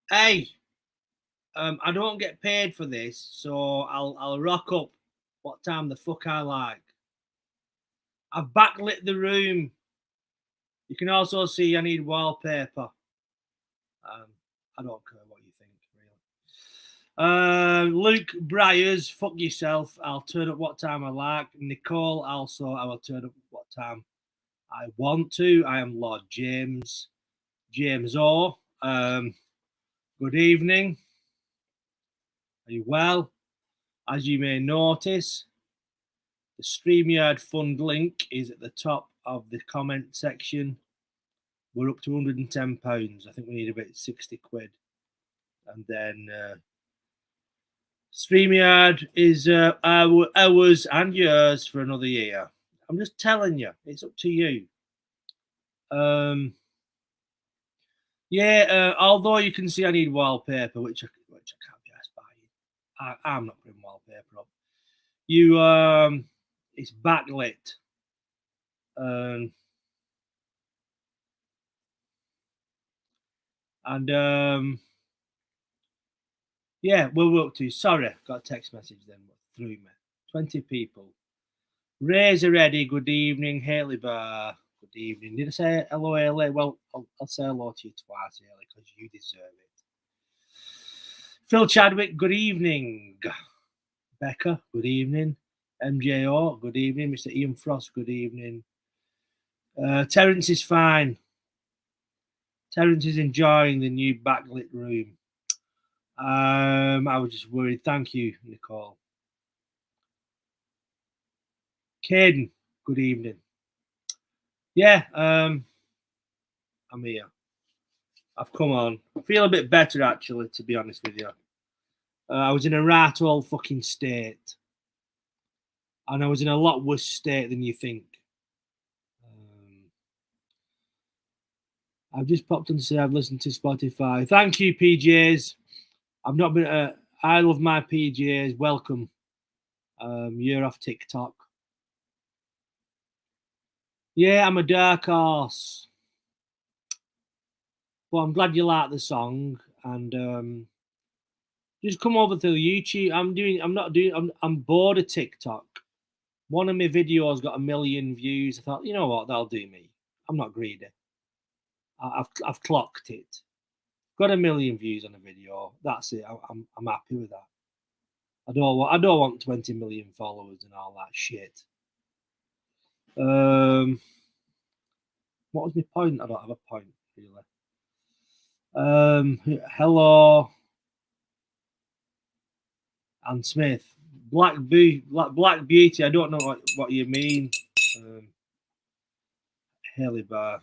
Hey, I don't get paid for this, so I'll rock up what time the fuck I like. I've backlit the room. You can also see I need wallpaper. I don't care what you think, really. Luke Briers, fuck yourself. I'll turn up what time I like. Nicole, also, I will turn up what time I want to. I am Lord James. James O. Good evening. Are you well? As you may notice, the StreamYard fund link is at the top of the comment section. We're up to £110. I think we need about 60 quid. And then StreamYard is ours and yours for another year. I'm just telling you, it's up to you. Although you can see I need wallpaper, which I can't be asked by. I'm not putting wallpaper up. It's backlit. We're up to. Sorry, got a text message then through me. 20 people. Razor Eddie, good evening. Haley Bar, good evening. Did I say hello, Haley? Well, I'll say hello to you twice, Haley, because you deserve it. Phil Chadwick, good evening. Becca, good evening. MJO, good evening. Mr. Ian Frost, good evening. Terence is fine. Terence is enjoying the new backlit room. I was just worried. Thank you, Nicole. Caden, good evening. Yeah, I'm here. I've come on. I feel a bit better, actually, to be honest with you. I was in a right old fucking state. And I was in a lot worse state than you think. I've just popped on to say I've listened to Spotify. Thank you, PJs. I've not been. I love my PJs. Welcome. You're off TikTok. Yeah, I'm a dark horse. But I'm glad you like the song, and just come over to YouTube. I'm bored of TikTok. One of my videos got 1 million views. I thought, you know what, that'll do me. I'm not greedy. I've clocked it. Got 1 million views on a video. That's it. I'm happy with that. I don't want 20 million followers and all that shit. What was my point? I don't have a point really. Hello, Ann Smith. Black Beauty. I don't know what you mean. Haley Bar.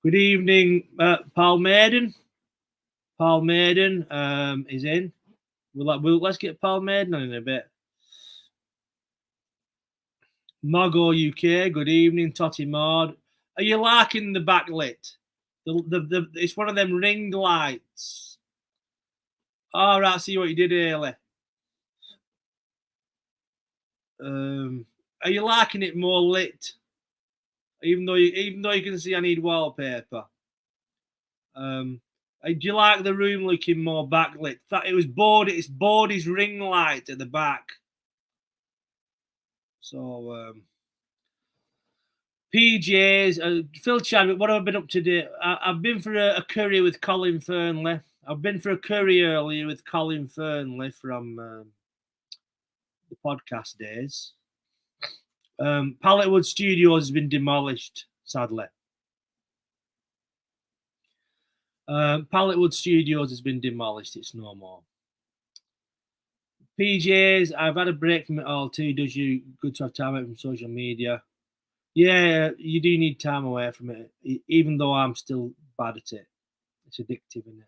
Good evening, Paul Maiden. Paul Maiden is in. Let's get Paul Maiden on in a bit. Mogo UK. Good evening, Totty Maud. Are you liking the backlit? It's one of them ring lights. All right, see what you did, Haley. Are you liking it more lit? Even though you can see I need wallpaper. Do you like the room looking more backlit? It's Bordy's ring light at the back. So PJs, Phil Chadwick, what have I been up to today? I've been for a curry with Colin Fernley. I've been for a curry earlier with Colin Fernley from the podcast days. Palletwood Studios has been demolished, sadly. Palletwood Studios has been demolished. It's no more. PJs, I've had a break from it all too. Does you good to have time out from social media? Yeah, you do need time away from it, even though I'm still bad at it. It's addictive, isn't it?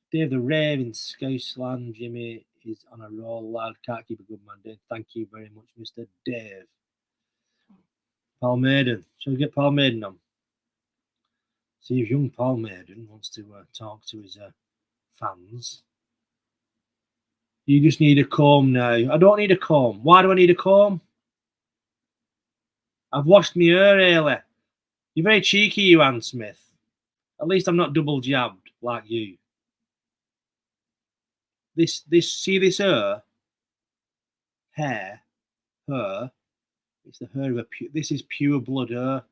Dave the Raven, Scousland, Jimmy is on a roll, lad. Can't keep a good man, Dave. Thank you very much, Mr. Dave. Paul Maiden. Shall we get Paul Maiden on? See if young Paul Maiden wants to talk to his fans. You just need a comb now. I don't need a comb. Why do I need a comb? I've washed my hair, Haley. You're very cheeky, you Ann Smith. At least I'm not double jabbed like you. See this hair? Hair. It's the hair of a this is pure blood hair.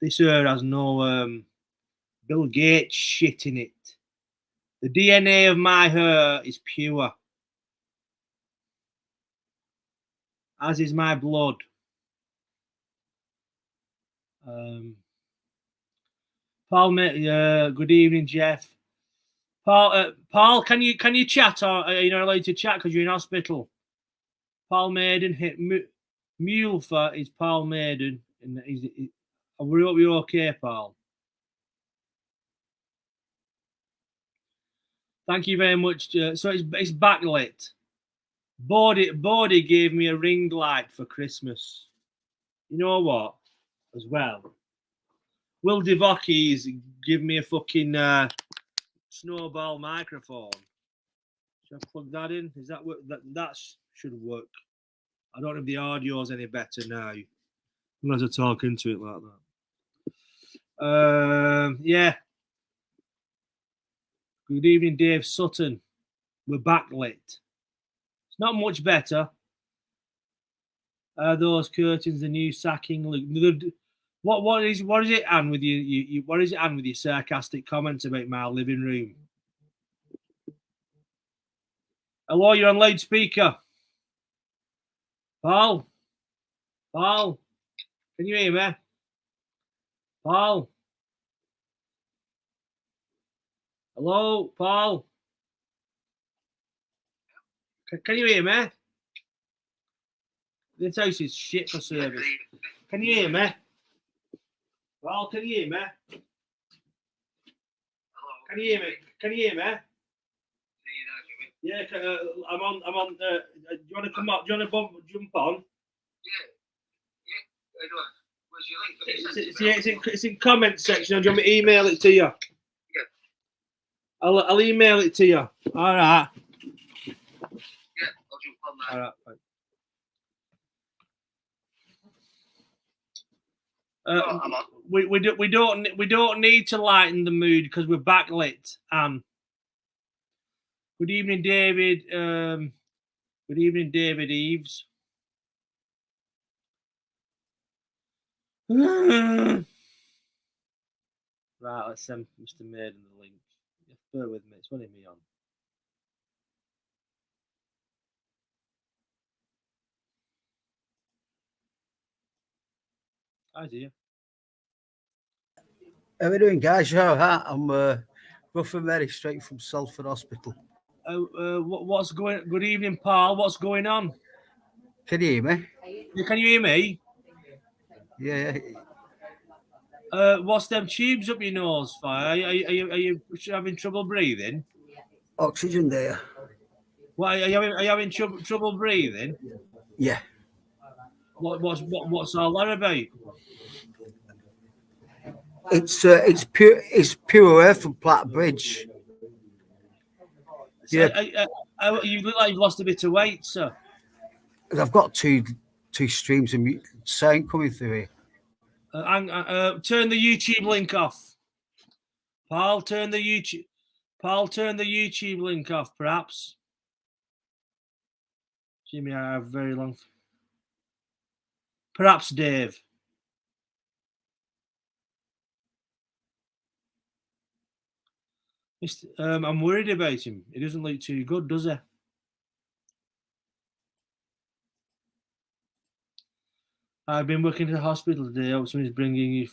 This hair has no Bill Gates shit in it. The DNA of my hair is pure. As is my blood. Paul, good evening, Jeff. Paul, can you chat, or are you not allowed to chat because you're in hospital? Paul Maiden hit Mulfer is Paul Maiden, and I hope you're okay, Paul. Thank you very much. So it's backlit. Bodie gave me a ring light for Christmas. You know what? As well, Will Devocki's give me a fucking snowball microphone. Should I plug that in? Is that that should work? I don't know if the audio's any better now. Unless I talk into it like that. Yeah. Good evening, Dave Sutton. We're backlit. It's not much better. Those curtains, the new sacking. What is it, Anne, with you? What is it, Anne, with your sarcastic comments about my living room? Hello, you're on loudspeaker. Paul, can you hear me? Paul, hello, Paul. Can you hear me? This house is shit for service. Can you hear me? Paul, can you hear me? Hello. Can you hear me? Can you hear me? Yeah, I'm on. Do you want to come up? Do you want to jump on? Yeah. Where's your link? It's in comment section. Do you want me to email it to you? Yeah. I'll email it to you. All right. Yeah, I'll jump on that. All right. We don't need to lighten the mood because we're backlit. Good evening, David. Good evening, David Eves. Right, let's send Mr. Maiden the link. Bear with me, it's only me on. Hi, dear. How are we doing, guys? You all right? I'm Rough and Mary, straight from Salford Hospital. What's going? Good evening, Paul. What's going on? Can you hear me? Can you hear me? Yeah. What's them tubes up your nose for? Are you having trouble breathing? Oxygen there. What are you having trouble breathing? Yeah. What's all that about? It's pure air from Platt Bridge. So, yeah. You look like you've lost a bit of weight, sir. I've got two streams of sound coming through here. Turn the YouTube link off. Paul, turn the YouTube link off, perhaps. Jimmy, I have very long. Perhaps Dave. I'm worried about him. He doesn't look too good, does he? I've been working at the hospital today. Hope somebody's bringing you.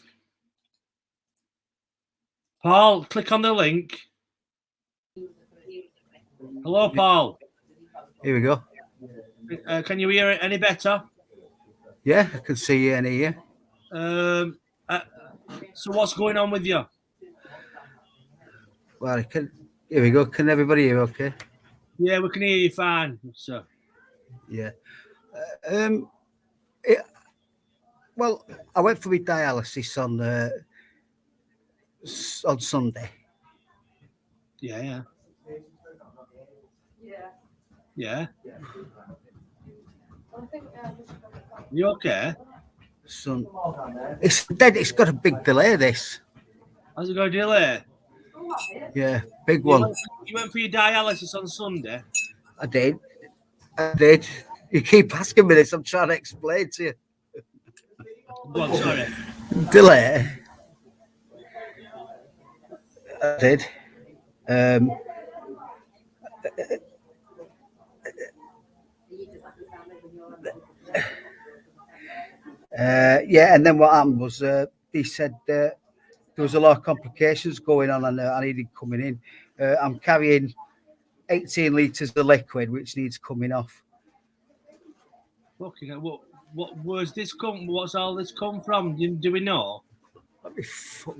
Paul, click on the link. Hello, Paul. Here we go. Can you hear it any better? Yeah, I can see you and hear you. So what's going on with you? Well, here we go. Can everybody hear okay? Yeah, we can hear you fine, sir. Yeah. Well, I went for my dialysis on Sunday. Yeah. You okay? It's dead. It's got a big delay. This. How's it going to delay? Yeah, big one. You went for your dialysis on Sunday? I did. You keep asking me this. I'm trying to explain to you. Go on, sorry. Delay. I did. Yeah, and then what happened was he said there was a lot of complications going on, and I needed coming in. I'm carrying 18 litres of liquid, which needs coming off. Fucking hell, where's this come? What's all this come from? Do we know? Let me fuck.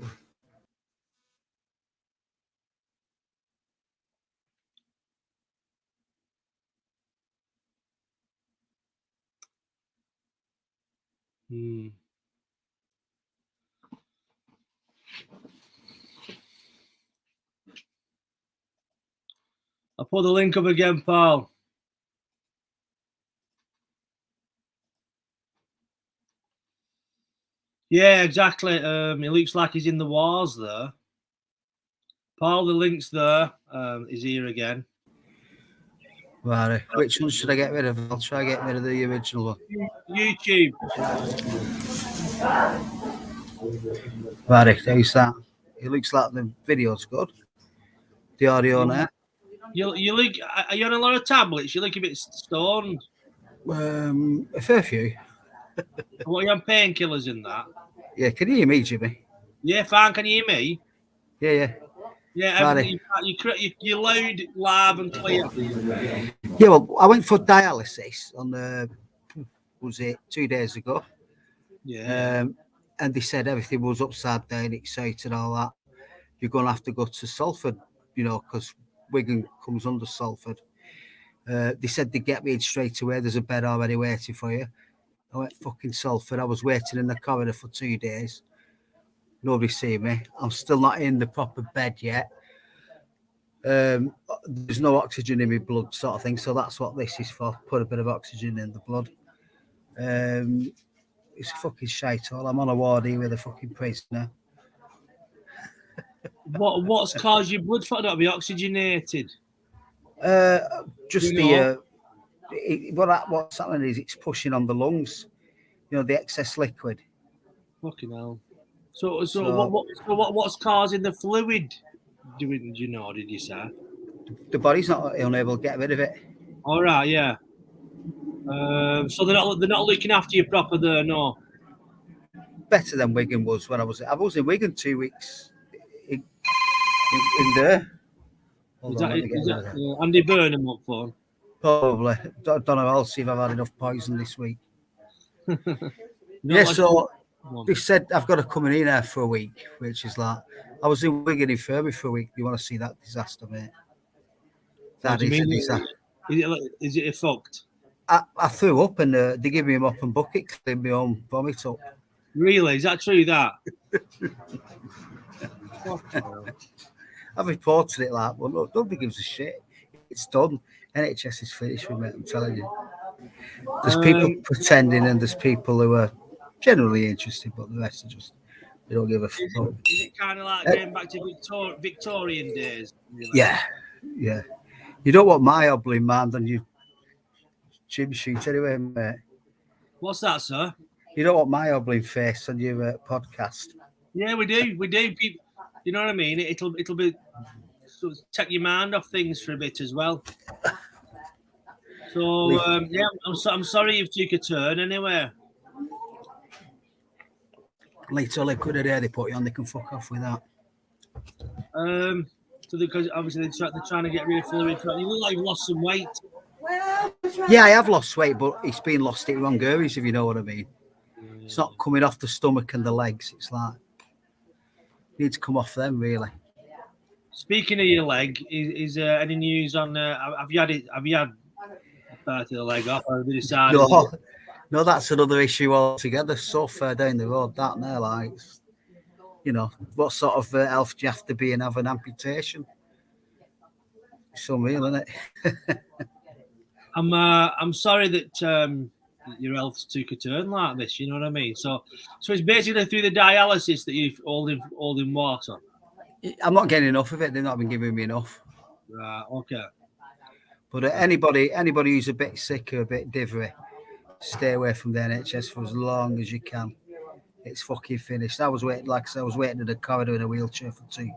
I'll put the link up again, Paul. Yeah, exactly. It looks like he's in the wars there. Paul, the link's there. He's here again. Right, which one should I get rid of? I'll try to get rid of the original one. YouTube. Right, there's that. It looks like the video's good. The audio now. You look. Are you on a lot of tablets? You look a bit stoned. A fair few. What are you on painkillers in that? Yeah, can you hear me, Jimmy? Yeah, fine. Can you hear me? Yeah. Yeah, you're loud, live, and clear. Yeah, well, I went for dialysis on was it 2 days ago? Yeah. And they said everything was upside down, excited, and all that. You're going to have to go to Salford, because Wigan comes under Salford. They said they'd get me in straight away. There's a bed already waiting for you. I went fucking Salford. I was waiting in the corridor for 2 days. Nobody seen me. I'm still not in the proper bed yet. There's no oxygen in my blood, sort of thing. So that's what this is for. Put a bit of oxygen in the blood. It's a fucking shithole. I'm on a ward here with a fucking prisoner. What's caused your blood clot not to be oxygenated? Just what's happening is it's pushing on the lungs. The excess liquid. Fucking hell. So what's causing the fluid? Did you say? The body's not unable to get rid of it. All right, yeah. So they're not looking after you proper there, no. Better than Wigan was when I was in Wigan 2 weeks in there. Is that Andy Burnham up for? Probably. Don't know. I'll see if I've had enough poison this week. So they said I've got to come in here for a week, which is like I was in Wigan Infirmary for a week. You want to see that disaster, mate? That is a disaster. Is it fucked? I threw up and they gave me a mop and bucket, cleaned my own vomit up. Really? Is that true? That? I've reported it like, well, look, nobody gives a shit. It's done. NHS is finished with it, I'm telling you. There's people pretending and there's people who are generally interested, but the rest are just, they don't give a fuck. Is it kind of like going back to Victorian days? Yeah. You don't want my hobbling man on your gym shoot anyway, mate. What's that, sir? You don't want my hobbling face on your podcast. Yeah, we do. People, you know what I mean? It'll be sort of take your mind off things for a bit as well. So yeah, I'm sorry you've took a turn anyway. Little liquid a day they put you on, they can fuck off with that. So because obviously they're trying to get rid of fluid. You look like you've lost some weight. Yeah, I have lost weight, but it's been lost in wrong areas, if you know what I mean. It's not coming off the stomach and the legs. It's like you need to come off them, really. Speaking of your leg, is there any news on? Have you had part of the leg off? Or have you decided? No, that's another issue altogether. So far down the road, that now, like, what sort of health do you have to be and have an amputation? It's unreal, isn't it? I'm sorry that your health took a turn like this. You know what I mean? So it's basically through the dialysis that you're holding water. I'm not getting enough of it. They've not been giving me enough. Right. Okay. But anybody who's a bit sick or a bit divery, stay away from the NHS for as long as you can. It's fucking finished. I was waiting, like I said, I was waiting in the corridor in a wheelchair for 2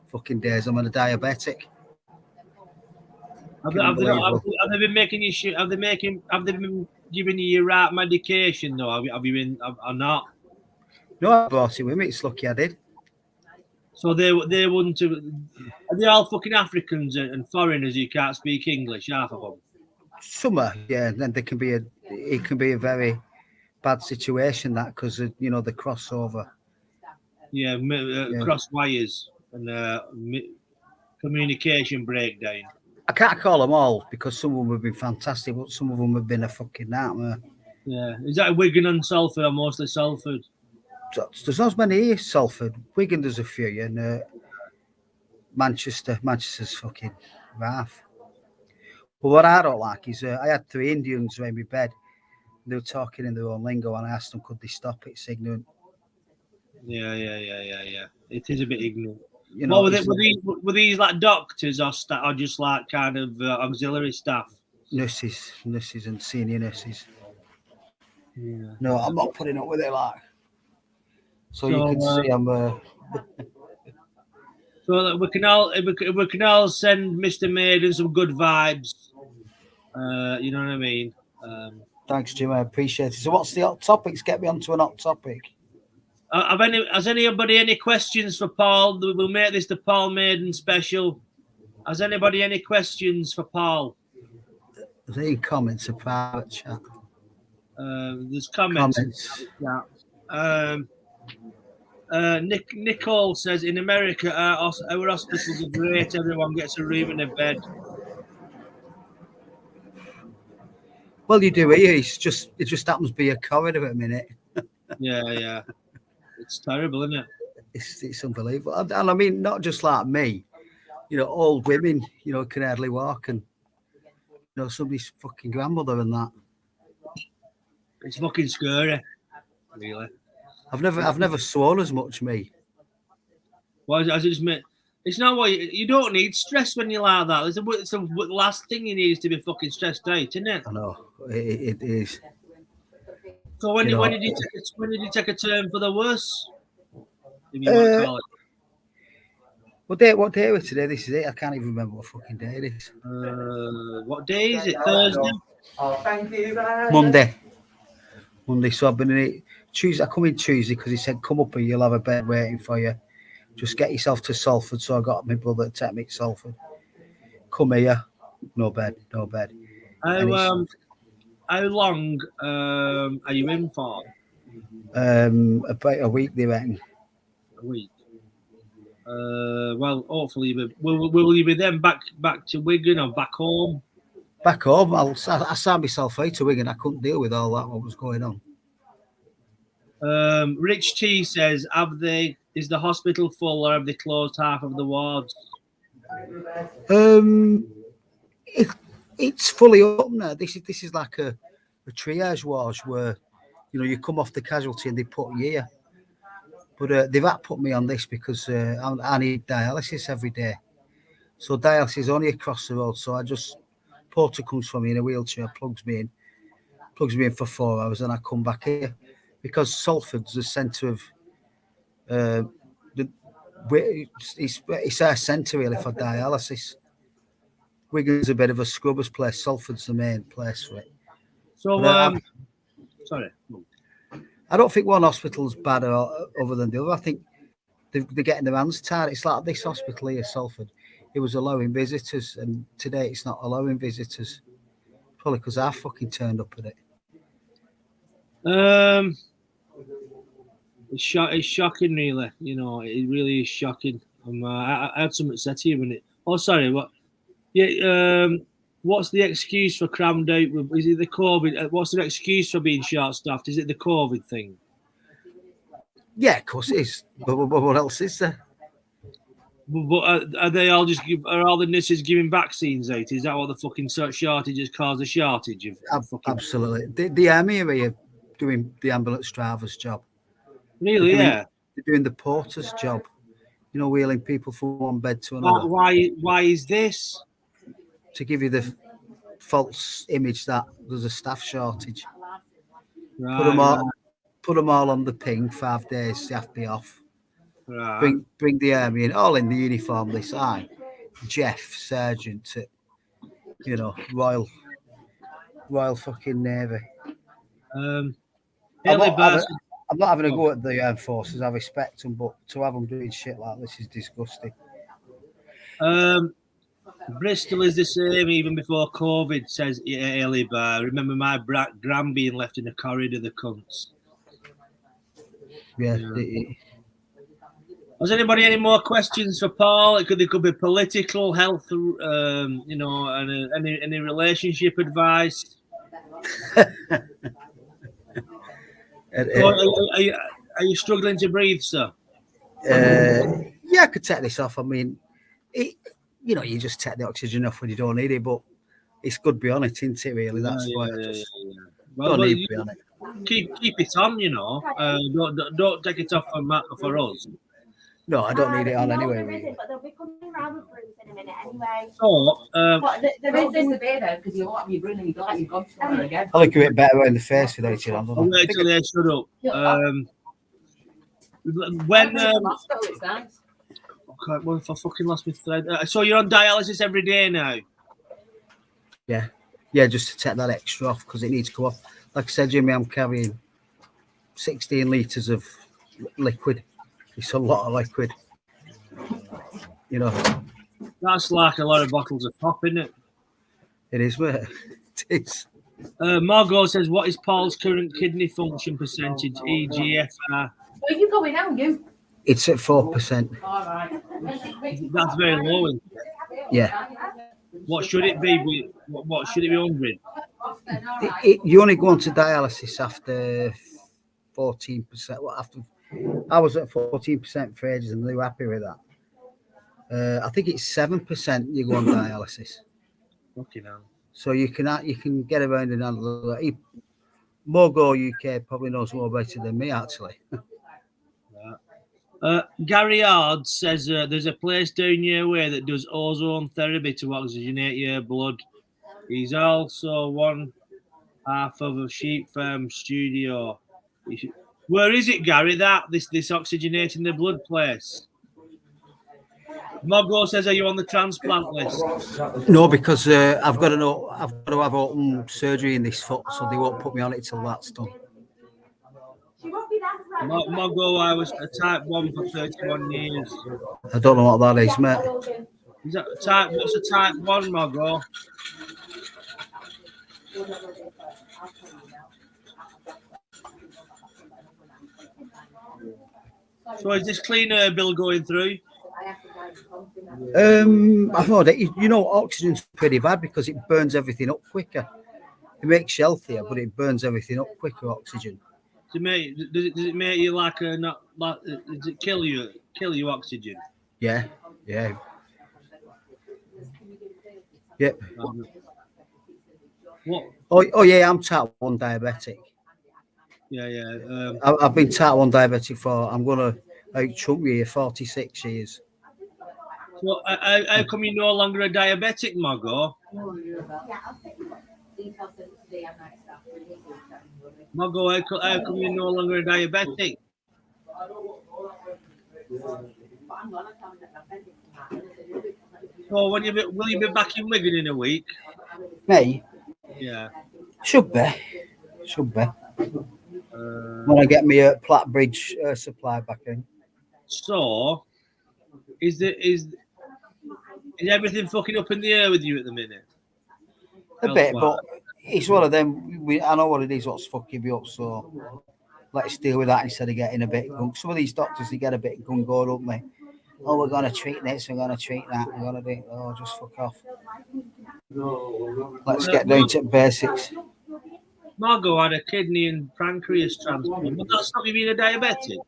fucking days. I'm a diabetic. Have they been making you? Have they been giving you your right medication though? Have you been or not? No, I brought it with me. It's lucky I did. So they wouldn't have. Are they all fucking Africans and foreigners who can't speak English? Half of them. Some are, yeah. And then it can be a very bad situation that because the crossover. Yeah, cross wires and communication breakdown. I can't call them all because some of them have been fantastic, but some of them have been a fucking nightmare. Yeah, is that Wigan and Salford or mostly Salford? There's not as many here, Salford. Wigan, there's a few, and Manchester's fucking rough. But what I don't like is I had 3 Indians around my bed. They were talking in their own lingo, and I asked them, could they stop it? It's ignorant. Yeah. It is a bit ignorant. You know, were these like doctors or just like kind of auxiliary staff? Nurses and senior nurses. Yeah. No, I'm not putting up with it like. So you can see I'm. So that we can all send Mr. Maiden some good vibes. You know what I mean? Thanks, Jim. I appreciate it. So what's the hot topics? Get me onto an hot topic. Has anybody any questions for Paul? We'll make this the Paul Maiden special. Has anybody any questions for Paul? There's any comments, a private chat. There's comments. Nicole says in America our hospitals are great. Everyone gets a room and a bed. Well, you do here. It just happens to be a corridor at a minute. Yeah. It's terrible, isn't it? It's unbelievable. And I mean, not just like me, old women, can hardly walk, and somebody's fucking grandmother and that. It's fucking scary, really. I've never sworn as much, me. Well, as it just meant, it's not what you don't need stress when you're like that. It's the last thing you need is to be fucking stressed out, isn't it? I know it is. So when did you take a turn for the worse? If you want to call it. What day was today? This is it. I can't even remember what fucking day it is. What day is it? Thursday? Oh, thank you. Monday. So I've been in it Tuesday. I come in Tuesday because he said, "Come up and you'll have a bed waiting for you. Just get yourself to Salford." So I got my brother to take me to Salford. Come here, no bed. How long are you in for? About a week, they reckon. A week. Well, hopefully, will you be then back to Wigan or back home? Back home. I signed myself out to Wigan. I couldn't deal with all that. What was going on? Rich T says, is the hospital full or have they closed half of the wards? It's fully up now. This is like a triage ward where you come off the casualty and they put you here. But they've had to put me on this because I need dialysis every day. So dialysis is only across the road. So Porter comes for me in a wheelchair, plugs me in for 4 hours, and I come back here because Salford's the centre of it's our centre really for dialysis. Wigan's a bit of a scrubbers place. Salford's the main place for it. So, sorry. I don't think one hospital's bad other than the other. I think they're getting their hands tied. It's like this hospital here, Salford. It was allowing visitors, and today it's not allowing visitors. Probably because I fucking turned up at it. It's shocking, really. It really is shocking. I had something said to you a minute. Oh, sorry. What? Yeah. What's the excuse for crammed out? Is it the COVID? What's the excuse for being short-staffed? Is it the COVID thing? Yeah, of course it is. But what else is there? But are they all are all the nurses giving vaccines out? Is that what the fucking shortage has caused a shortage of fucking... Absolutely. The army are doing the ambulance driver's job. Really? They're doing the porter's job. You know, wheeling people from one bed to another. Why is this? To give you the false image that there's a staff shortage. Right, put them all on the ping, 5 days, they have to be off. Right. Bring the army in, all in the uniform they sign. Jeff, Sergeant at, you know, Royal fucking Navy. I'm not having a go at the Armed Forces, I respect them, but to have them doing shit like this is disgusting. Bristol is the same even before COVID, says Haley Bar. Remember my gran being left in the corridor, the cunts. Yeah. Has anybody any more questions for Paul? It could be political, health, you know, and any relationship advice. Are you struggling to breathe, sir? Yeah, I could take this off. I mean, you know, you just take the oxygen off when you don't need it, but it's good to be on it, isn't it, really? That's why I just don't need to be on it. Keep it on, you know. Don't take it off for us. No, I don't need it on anyway. Really. But they'll be coming around with Bruce in a minute anyway. So, there is this debate though, because you won't be running, you don't like you've gone somewhere again. I think a bit better in the face with it on. I'll wait till they shut up. When It's nice. Okay, well, if I fucking lost my thread. So you're on dialysis every day now? Yeah, just to take that extra off because it needs to go off. Like I said, Jimmy, I'm carrying 16 litres of liquid. It's a lot of liquid. You know. That's like a lot of bottles of pop, isn't it? It is, mate. It is. Margot says, what is Paul's current kidney function percentage, EGFR? Where are you going now, you? It's at 4%. All right. That's very low, isn't it? Yeah. What should it be? What should it be 100? You only go on to dialysis after 14%. Well, I was at 14% for ages and they were happy with that. I think it's 7% you go on dialysis. Fucking hell. So you can get around and handle that. Mogo UK probably knows more better than me, actually. Gary Hard says there's a place down your way that does ozone therapy to oxygenate your blood. He's also one half of a sheep farm studio. Where is it, Gary? This oxygenating the blood place? Mogo says, are you on the transplant list? No, because I've got to have open surgery in this foot, so they won't put me on it till that's done. Mogo, I was a type 1 for 31 years. I don't know what that is, mate. Is that type? What's a type 1, Mogo? So is this clean air bill going through? I've heard it. You know, oxygen's pretty bad because it burns everything up quicker. It makes you healthier, but it burns everything up quicker. Oxygen. Does it make you like a not like? Does it kill you oxygen? Yeah. Yep. What? Oh yeah, I'm type 1 diabetic. Yeah. I've been type 1 diabetic for, I'm gonna out-chunk you 46 years. So how come you're no longer a diabetic, Mogo? Mogo, how come you're no longer a diabetic? So will you be back in Wigan in a week? Me? Yeah. Should be. When I get me Plattbridge supply back in. So, is everything fucking up in the air with you at the minute? A bit, but it's one of them. I know what it is. What's fucking me up? So let's deal with that instead of getting a bit gung. Some of these doctors, they get a bit gung go, don't they? Oh, we're gonna treat this. We're gonna treat that. We're gonna do it. Oh, just fuck off. Let's get down to basics. Margot had a kidney and pancreas transplant. Would that stop you being a diabetic?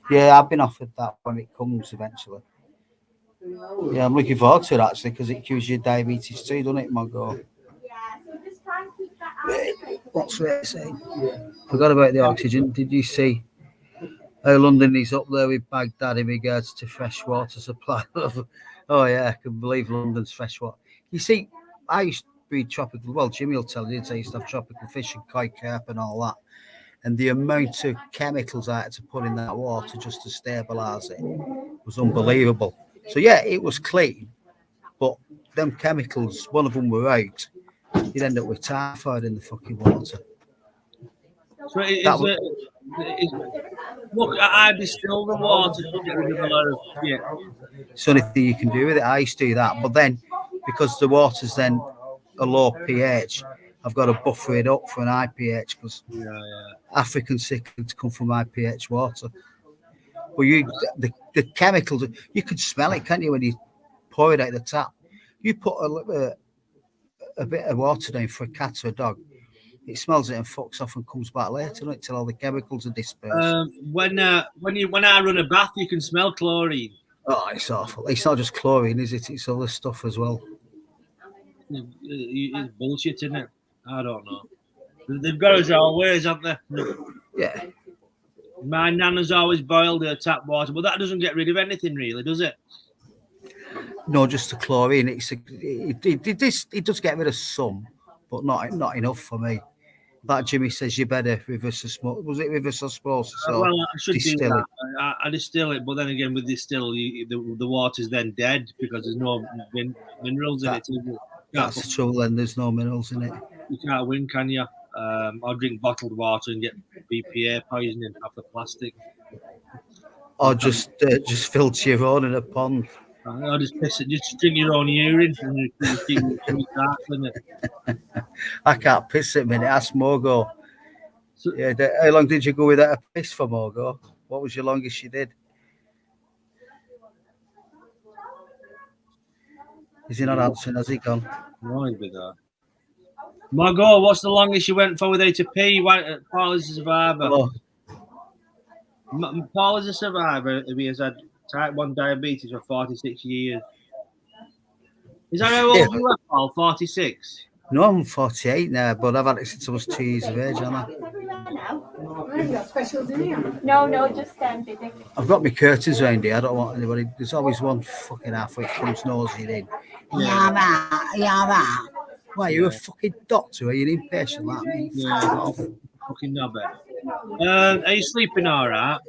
Yeah, I've been offered that when it comes eventually. Yeah, I'm looking forward to it actually because it cures your diabetes too, doesn't it, Mongo? What's it saying? Forgot about the oxygen. Did you see how London is up there with Baghdad in regards to fresh water supply? Oh yeah, I can believe London's fresh water. You see, I used to breed tropical. Well, Jimmy will tell you, I used to have tropical fish and koi carp and all that. And the amount of chemicals I had to put in that water just to stabilise it was unbelievable. So yeah, it was clean, but them chemicals, one of them were out. You'd end up with typhoid in the fucking water. So look, I distill the water to get rid of a lot of shit. It's the only thing you can do with it. I used to do that, but then because the water's then a low pH, I've got to buffer it up for an high pH because African cichlids come from high pH water. But the chemicals, you can smell it, can't you, when you pour it out the tap? You put a bit of water down for a cat or a dog, it smells it and fucks off and comes back later, doesn't it, till all the chemicals are dispersed. When I run a bath, you can smell chlorine. Oh, it's awful. It's not just chlorine, is it? It's other stuff as well. It's bullshit, isn't it? I don't know. They've got us our ways, haven't they? Yeah. My nana's always boiled her tap water, but that doesn't get rid of anything, really, does it? No, just the chlorine. It does get rid of some, but not enough for me. Like Jimmy says, you better reverse osmosis. Was it reverse osmosis? Well, I should do that. I distill it, but then again, with distill, the water's then dead because there's no minerals in it. That's the trouble. Then there's no minerals in it. You can't win, can you? Or drink bottled water and get BPA poisoning off the plastic. Or just filter your own in a pond. Or just piss it. Just drink your own urine and you I can't piss at a minute. Ask Mogo. So, yeah, how long did you go without a piss for, Mogo? What was your longest you did? Is he not answering? Has he gone? No, he'll be there. Margot, what's the longest you went for without a pee? Paul is a survivor. Oh. Paul is a survivor. He has had type 1 diabetes for 46 years. Is that how old you are, Paul? 46? No, I'm 48 now, but I've had it since I was 2 years of age, haven't I? No, just busy. I've got my curtains around here. I don't want anybody. There's always one fucking halfway comes nosing in. Yeah, that. Why, you're a fucking doctor? Are you an inpatient like me? Yeah, fucking knobhead. Are you sleeping all right?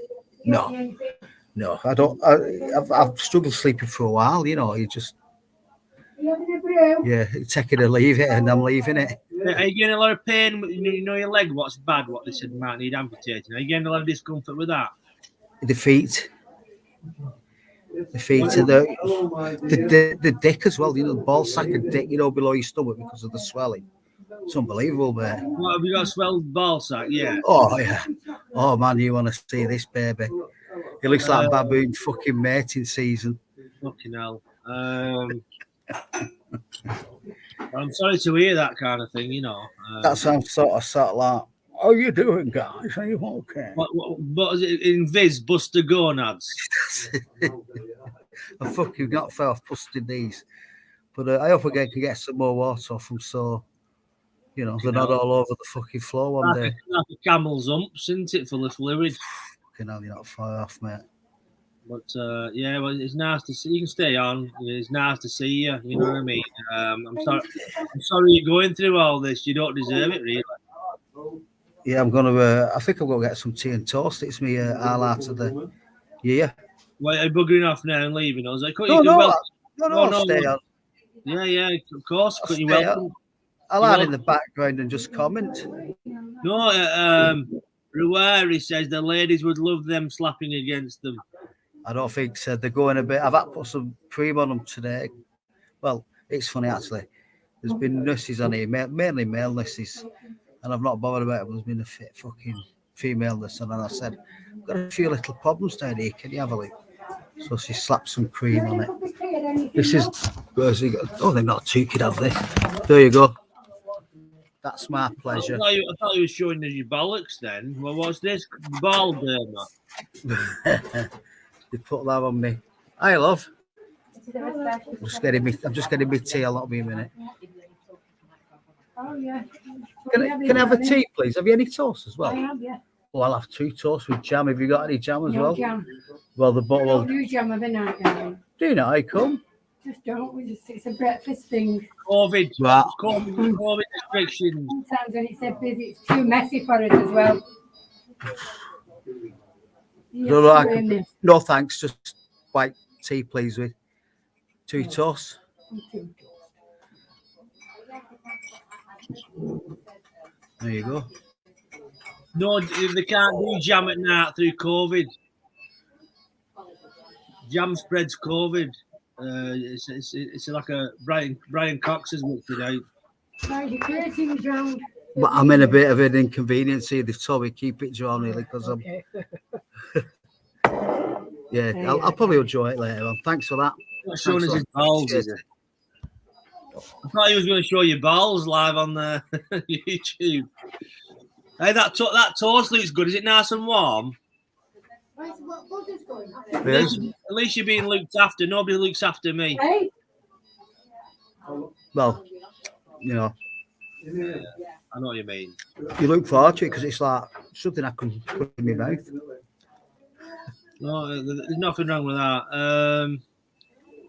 No, I don't. I've struggled sleeping for a while. You know, you just take it or leave it, and I'm leaving it. Are you getting a lot of pain? You know your leg. What's bad? What they said might need amputating. Are you getting a lot of discomfort with that? The feet. The feet and the dick as well, you know, the ball sack and dick, you know, below your stomach because of the swelling. It's unbelievable, man. What, have you got a swelled ball sack? Yeah. Oh, yeah. Oh, man, you want to see this, baby. It looks like a baboon fucking mating season. Fucking hell. I'm sorry to hear that kind of thing, you know. That sounds sort of like, how you doing, guys? Are you okay? What is it in Viz? Buster Gonads. I fucking got fell off busting these. But I hope I can get some more water off them so, you know, they're not all over the fucking floor one day. Like a camel's umps, isn't it, full of fluid? Fucking hell, you're not far off, mate. But, yeah, well, it's nice to see. You can stay on. It's nice to see you. You know what I mean? I'm sorry you're going through all this. You don't deserve it, really. Yeah, I think I'm going to get some tea and toast. It's me highlight of the year. Well, are you buggering off now and leaving us? No, stay on. Yeah, of course. You're welcome. I'll add in the background and just comment. No, Ruari says the ladies would love them slapping against them. I don't think so. They're going a bit. I've had to put some cream on them today. Well, it's funny, actually. There's been nurses on here, mainly male nurses. And I've not bothered about it. There's been a fit fucking female nurse. And then I said, I've got a few little problems down here. Can you have a look? So she slapped some cream on it. This is, where's he got? Oh, they've got two, could have they? There you go. That's my pleasure. I thought you were showing us your bollocks then. Well, what's this? Ball derma. They put that on me. Hi, love. I'm just getting my tea. I'll be a minute. Oh, yeah. Can I have a tea, please? Have you any toast as I well? have, yeah. Oh, I'll have 2 toasts with jam. Have you got any jam as No well? jam. Well, the We bottle. don't do jam of the night, darling. Do you not? I come. Just don't. It's a breakfast thing. COVID. Right. COVID restrictions. Sometimes when it's so busy, it's too messy for us as well. No, no, I can- no, thanks. Just white tea, please, with 2 toasts. There you go. No, they can't do jam at night through COVID. Jam spreads COVID. It's like a Brian Cox has worked it out. Right, you're creating drowned. But I'm in a bit of an inconvenience here. They've told me keep it drawn really because I'm. Okay. Yeah, I'll probably enjoy it later on. Thanks for that. Not showing us Thanks his a lot. balls, Cheers. is it? I thought he was going to show you balls live on the YouTube. Hey, that toast looks good. Is it nice and warm? At least you're being looked after. Nobody looks after me. Hey, Well, you know, I know what you mean. you look forward to it because it's like something I can put in my mouth. No, there's nothing wrong with that.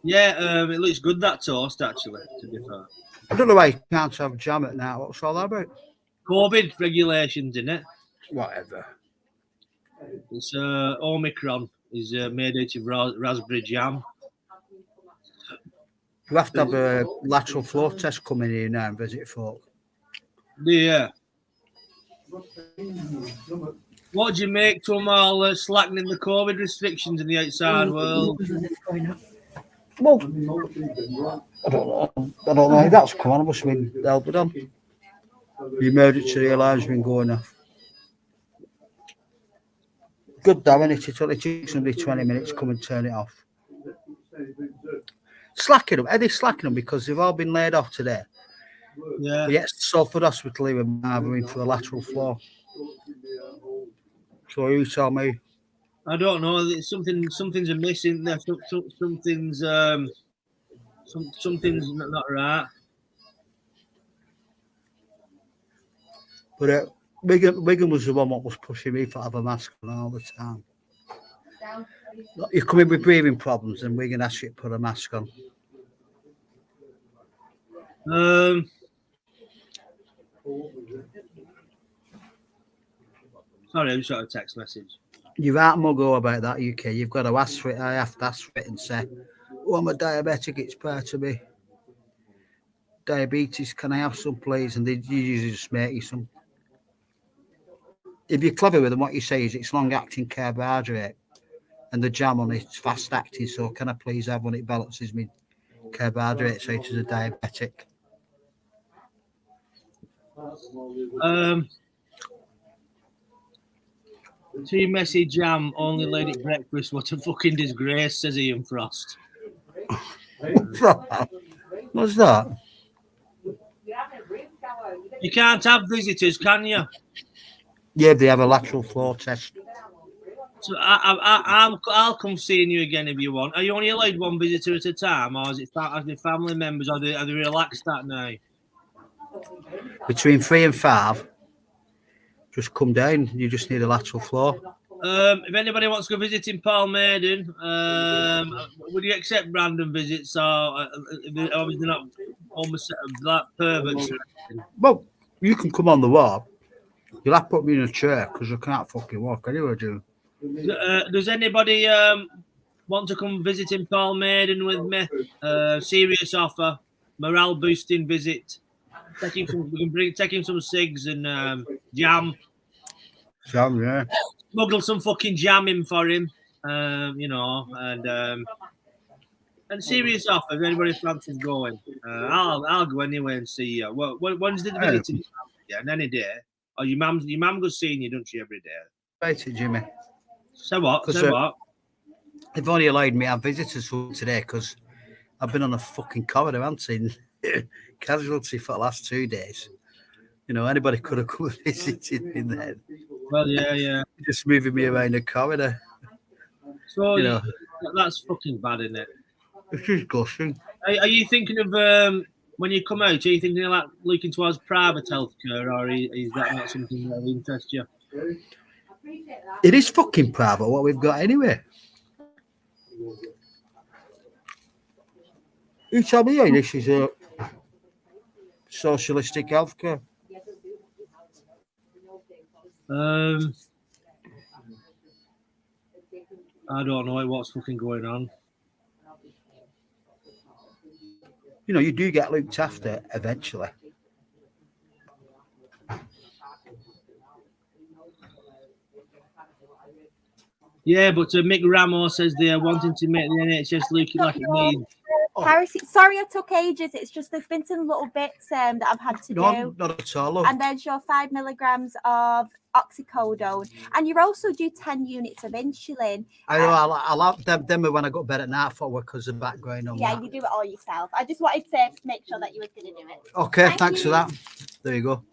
It looks good, that toast, actually, to be fair. I don't know why you can't have jam at night. What's all that about? COVID regulations, in it. Whatever. It's Omicron is made out of raspberry jam. You have to have a lateral flow test coming here now and visit folk. Yeah. What do you make to them all slackening the COVID restrictions in the outside world? Well, I don't know. That's come on. I must have been helped on. The emergency alarm's been going off. Good damn it. It only takes somebody 20 minutes to come and turn it off. Slacking them. Are they slacking them because they've all been laid off today? Yeah. But yet, Salford Hospital even having for the lateral floor. So you tell me. I don't know. Something's missing there. Something's not right. But Wigan was the one that was pushing me to have a mask on all the time. You come in with breathing problems and Wigan asks you to put a mask on. Sorry, I just got a text message. You can't muggle about that, UK. You've got to ask for it. I have to ask for it and say, oh, I'm a diabetic, it's part of me. Diabetes, can I have some, please? And they usually just make you some. If you're clever with them, what you say is it's long-acting carbohydrate and the jam on it's fast-acting, so can I please have one? It balances me carbohydrate, so it is a diabetic. Tea messy jam, only laid at breakfast. What a fucking disgrace, says Ian Frost. What's that? You can't have visitors, can you? Yeah, they have a lateral flow test. So I'll come seeing you again if you want. Are you only allowed one visitor at a time, or is it are they family members? Are they relaxed that night? Between 3 and 5, just come down. You just need a lateral flow. If anybody wants to go visit in Paul Maiden, would you accept random visits, or obviously not almost like perverts? Well, you can come on the wall. You'll have to put me in a chair because I can't fucking walk anywhere, do you? Does anybody want to come visit in Paul Maiden with me? Serious offer, morale boosting visit. We can take him some cigs and jam. Jam, yeah. Smuggle some fucking jam in for him, and serious offer. If anybody fancies going, I'll go anyway and see you. When's the visit? Yeah, and any day. Oh, your mum goes seeing you, don't she, every day? Right, Jimmy. So what? They've only allowed me to have visitors for today because I've been on a fucking corridor, haven't seen casualty for the last 2 days. You know, anybody could have come and visited me then. Well, yeah. Just moving me around the corridor. So you know, that's fucking bad, isn't it? It's just gushing. Are you thinking of when you come out? Are you thinking of like looking towards private healthcare, or is that not something that interests you? It is fucking private, what we've got anyway. You tell me this is a socialistic healthcare. I don't know what's fucking going on. You know, you do get looked after eventually. Yeah, but Mick Ramos says they are wanting to make the NHS look like it needs. Sorry, I took ages. It's just there's been some little bits that I've had to do. Not at all. Look. And there's your 5 milligrams of oxycodone, and you're also due 10 units of insulin. I know. I like them when I got better at night for work because of background on Yeah, that. you do it all yourself. I just wanted to make sure that you were going to do it. Okay, thanks for that. There you go.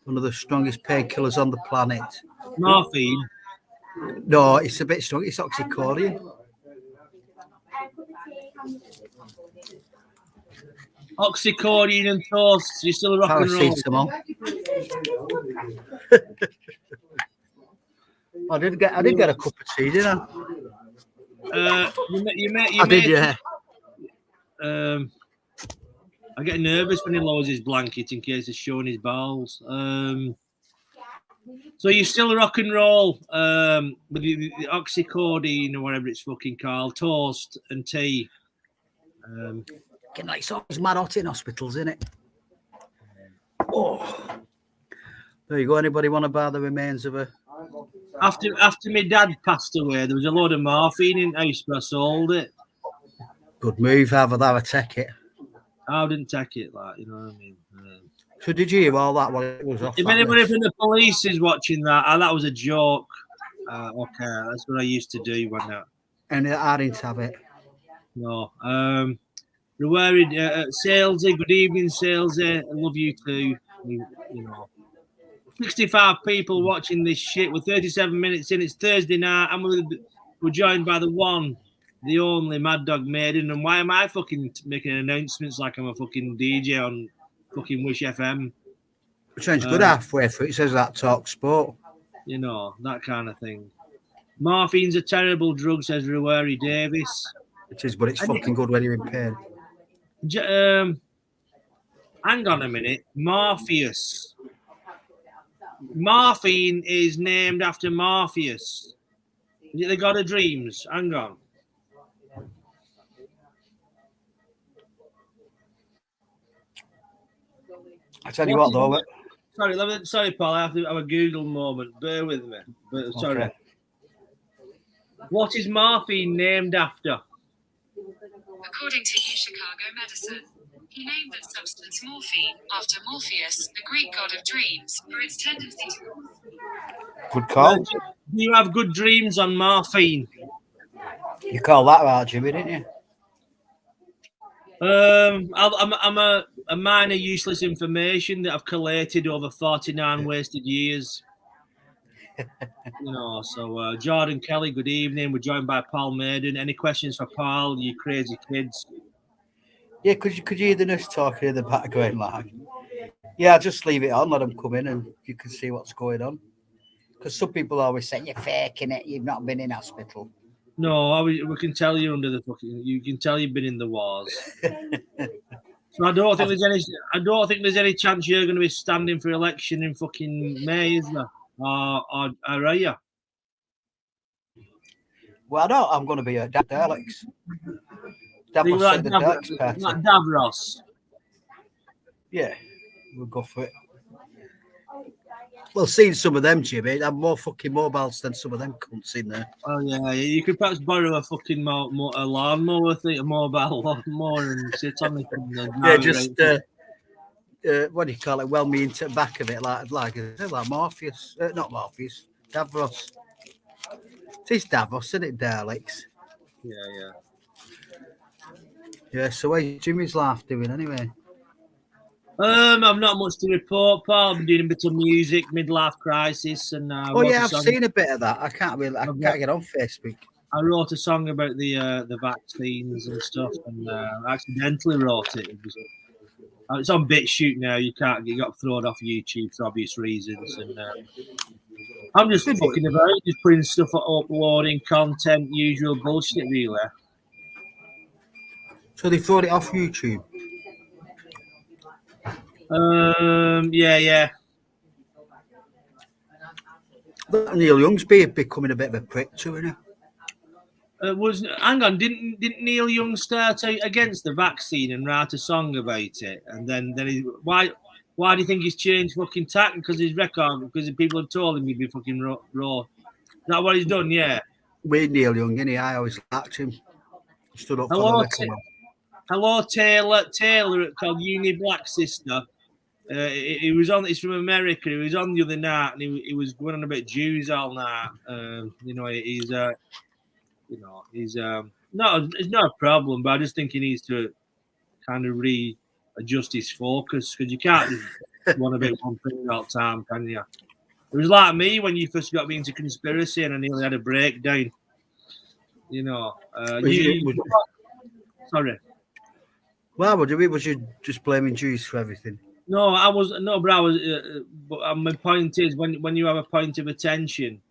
One of the strongest painkillers on the planet. Morphine. No, it's a bit strong. It's oxycodone. Oxycodone and toast. You're still rock and roll. Paracetamol. I did get a cup of tea, didn't I? I did, yeah. I get nervous when he lowers his blanket in case he's showing his balls. So you still rock and roll with the oxycodone or whatever it's fucking called, toast and tea. Getting like it's mad hot in hospitals, isn't it? Oh, there you go. Anybody want to buy the remains of a? After my dad passed away, there was a load of morphine in the house, but I sold it. Good move, have I take it. I didn't take it, like, you know what I mean. So did you hear all that while it was off? If anybody from the police is watching that, that was a joke. Okay, that's what I used to do when that. And I didn't have it. No. We're worried. Salesy, good evening, Salesy. I love you too. You know. 65 people watching this shit. We're 37 minutes in. It's Thursday night. And we're joined by the one, the only Mad Dog Maiden. And why am I fucking making announcements like I'm a fucking DJ on fucking Wish FM? Sounds good halfway through. It says that Talk Sport. You know, that kind of thing. Morphine's a terrible drug, says Ruwari Davis. It is, but it's fucking good when you're in pain. Hang on a minute. Morpheus. Morphine is named after Morpheus. Is it the god of dreams? Hang on. I tell you what, though. Sorry, Paul. I have to have a Google moment. Bear with me. But sorry. Okay. What is morphine named after? According to Chicago Medicine, he named the substance morphine after Morpheus, the Greek god of dreams, for its tendency to. Good call. Do you have good dreams on morphine? You call that right, Jimmy, didn't you? I'm a minor useless information that I've collated over 49 wasted years. You know, so Jordan Kelly, good evening. We're joined by Paul Maiden. Any questions for Paul, you crazy kids? Yeah, could you hear the nurse talking in the background, like? Yeah, just leave it on, let them come in and you can see what's going on. Because some people always say, you're faking it, you've not been in hospital. No, we can tell you're under the fucking. You can tell you've been in the wars. So I don't think there's any chance you're going to be standing for election in fucking May, is there? Or are you? Well, I know I'm going to be at Alex. Like Davros. Yeah, we'll go for it. Well, seeing some of them, Jimmy, I'm more fucking mobiles than some of them cunts in there. Oh yeah, you could perhaps borrow a fucking a lawnmower, a mobile lawnmower, and sit on it. Yeah, just what do you call it? Well, me into the back of it, like Morpheus, not Morpheus, Davros. It is Davros, isn't it, Daleks? Yeah. Yeah. So, what's Jimmy's life doing anyway? I've not much to report, Paul. I've been doing a bit of music, midlife crisis, and I've seen a bit of that. I can't get on Facebook. I wrote a song about the vaccines and stuff, and I accidentally wrote it. It's on BitChute now. You got thrown off YouTube for obvious reasons, and I'm just fucking about, just putting stuff, uploading content, usual bullshit, really. So they throw it off YouTube. Yeah. Neil Young's becoming a bit of a prick to it. Hang on, didn't Neil Young start out against the vaccine and write a song about it? And then why do you think he's changed fucking tack? Because his record, because people have told him he'd be fucking raw. Is that what he's done? Yeah. With Neil Young, innit? I always liked him. Stood up for the record. Hello, Taylor called Uni Black Sister. He was on. He's from America. He was on the other night, and he was going on about Jews all night. He's it's not a problem, but I just think he needs to kind of readjust his focus, because you can't just want to be one thing all the time, can you? It was like me when you first got me into conspiracy, and I nearly had a breakdown. Sorry. Why was you just blaming Jews for everything? No, I was no, but I was. But my point is, when you have a point of attention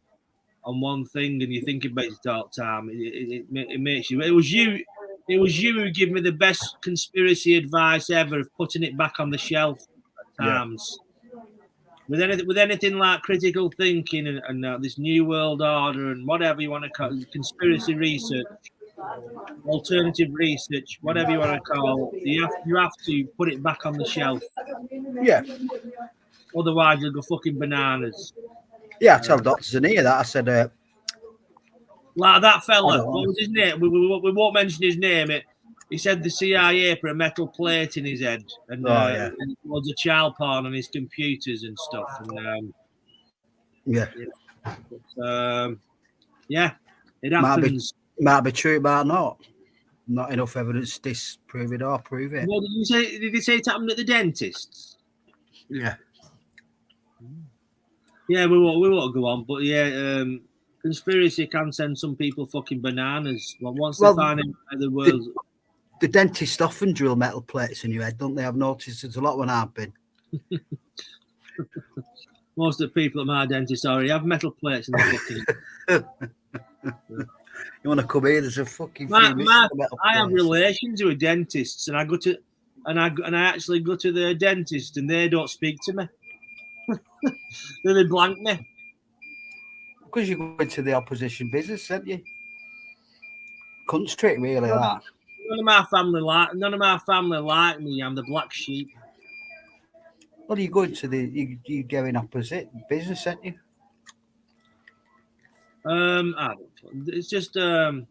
on one thing and you think about it all the time, it makes you. It was you who gave me the best conspiracy advice ever of putting it back on the shelf at times. Yeah. With anything like critical thinking and this new world order and whatever you want to call it, conspiracy research, alternative research, whatever you want to call it, you have to put it back on the shelf. Yeah. Otherwise, you'll go fucking bananas. Yeah, I tell doctors in here that. I said, like that fella, what was his name? We won't mention his name. He said the CIA put a metal plate in his head and loads of child porn on his computers and stuff. And it happens. Might be true, but not enough evidence to disprove it or prove it. Well, did he say it happened at the dentist's? Yeah. Yeah, we won't go on, but conspiracy can send some people fucking bananas. Once they find out the world. The dentists often drill metal plates in your head, don't they? I've noticed there's a lot when I've been. Most of the people at my dentist already have metal plates in the fucking. You want to come here? There's a fucking. I have relations with dentists, and I actually go to the dentist, and they don't speak to me. They blank me. Because you go into the opposition business, aren't you? Country, really, that. None of my family like me. I'm the black sheep. Well, you go into you go in opposite business, aren't you? I don't. It's just I'm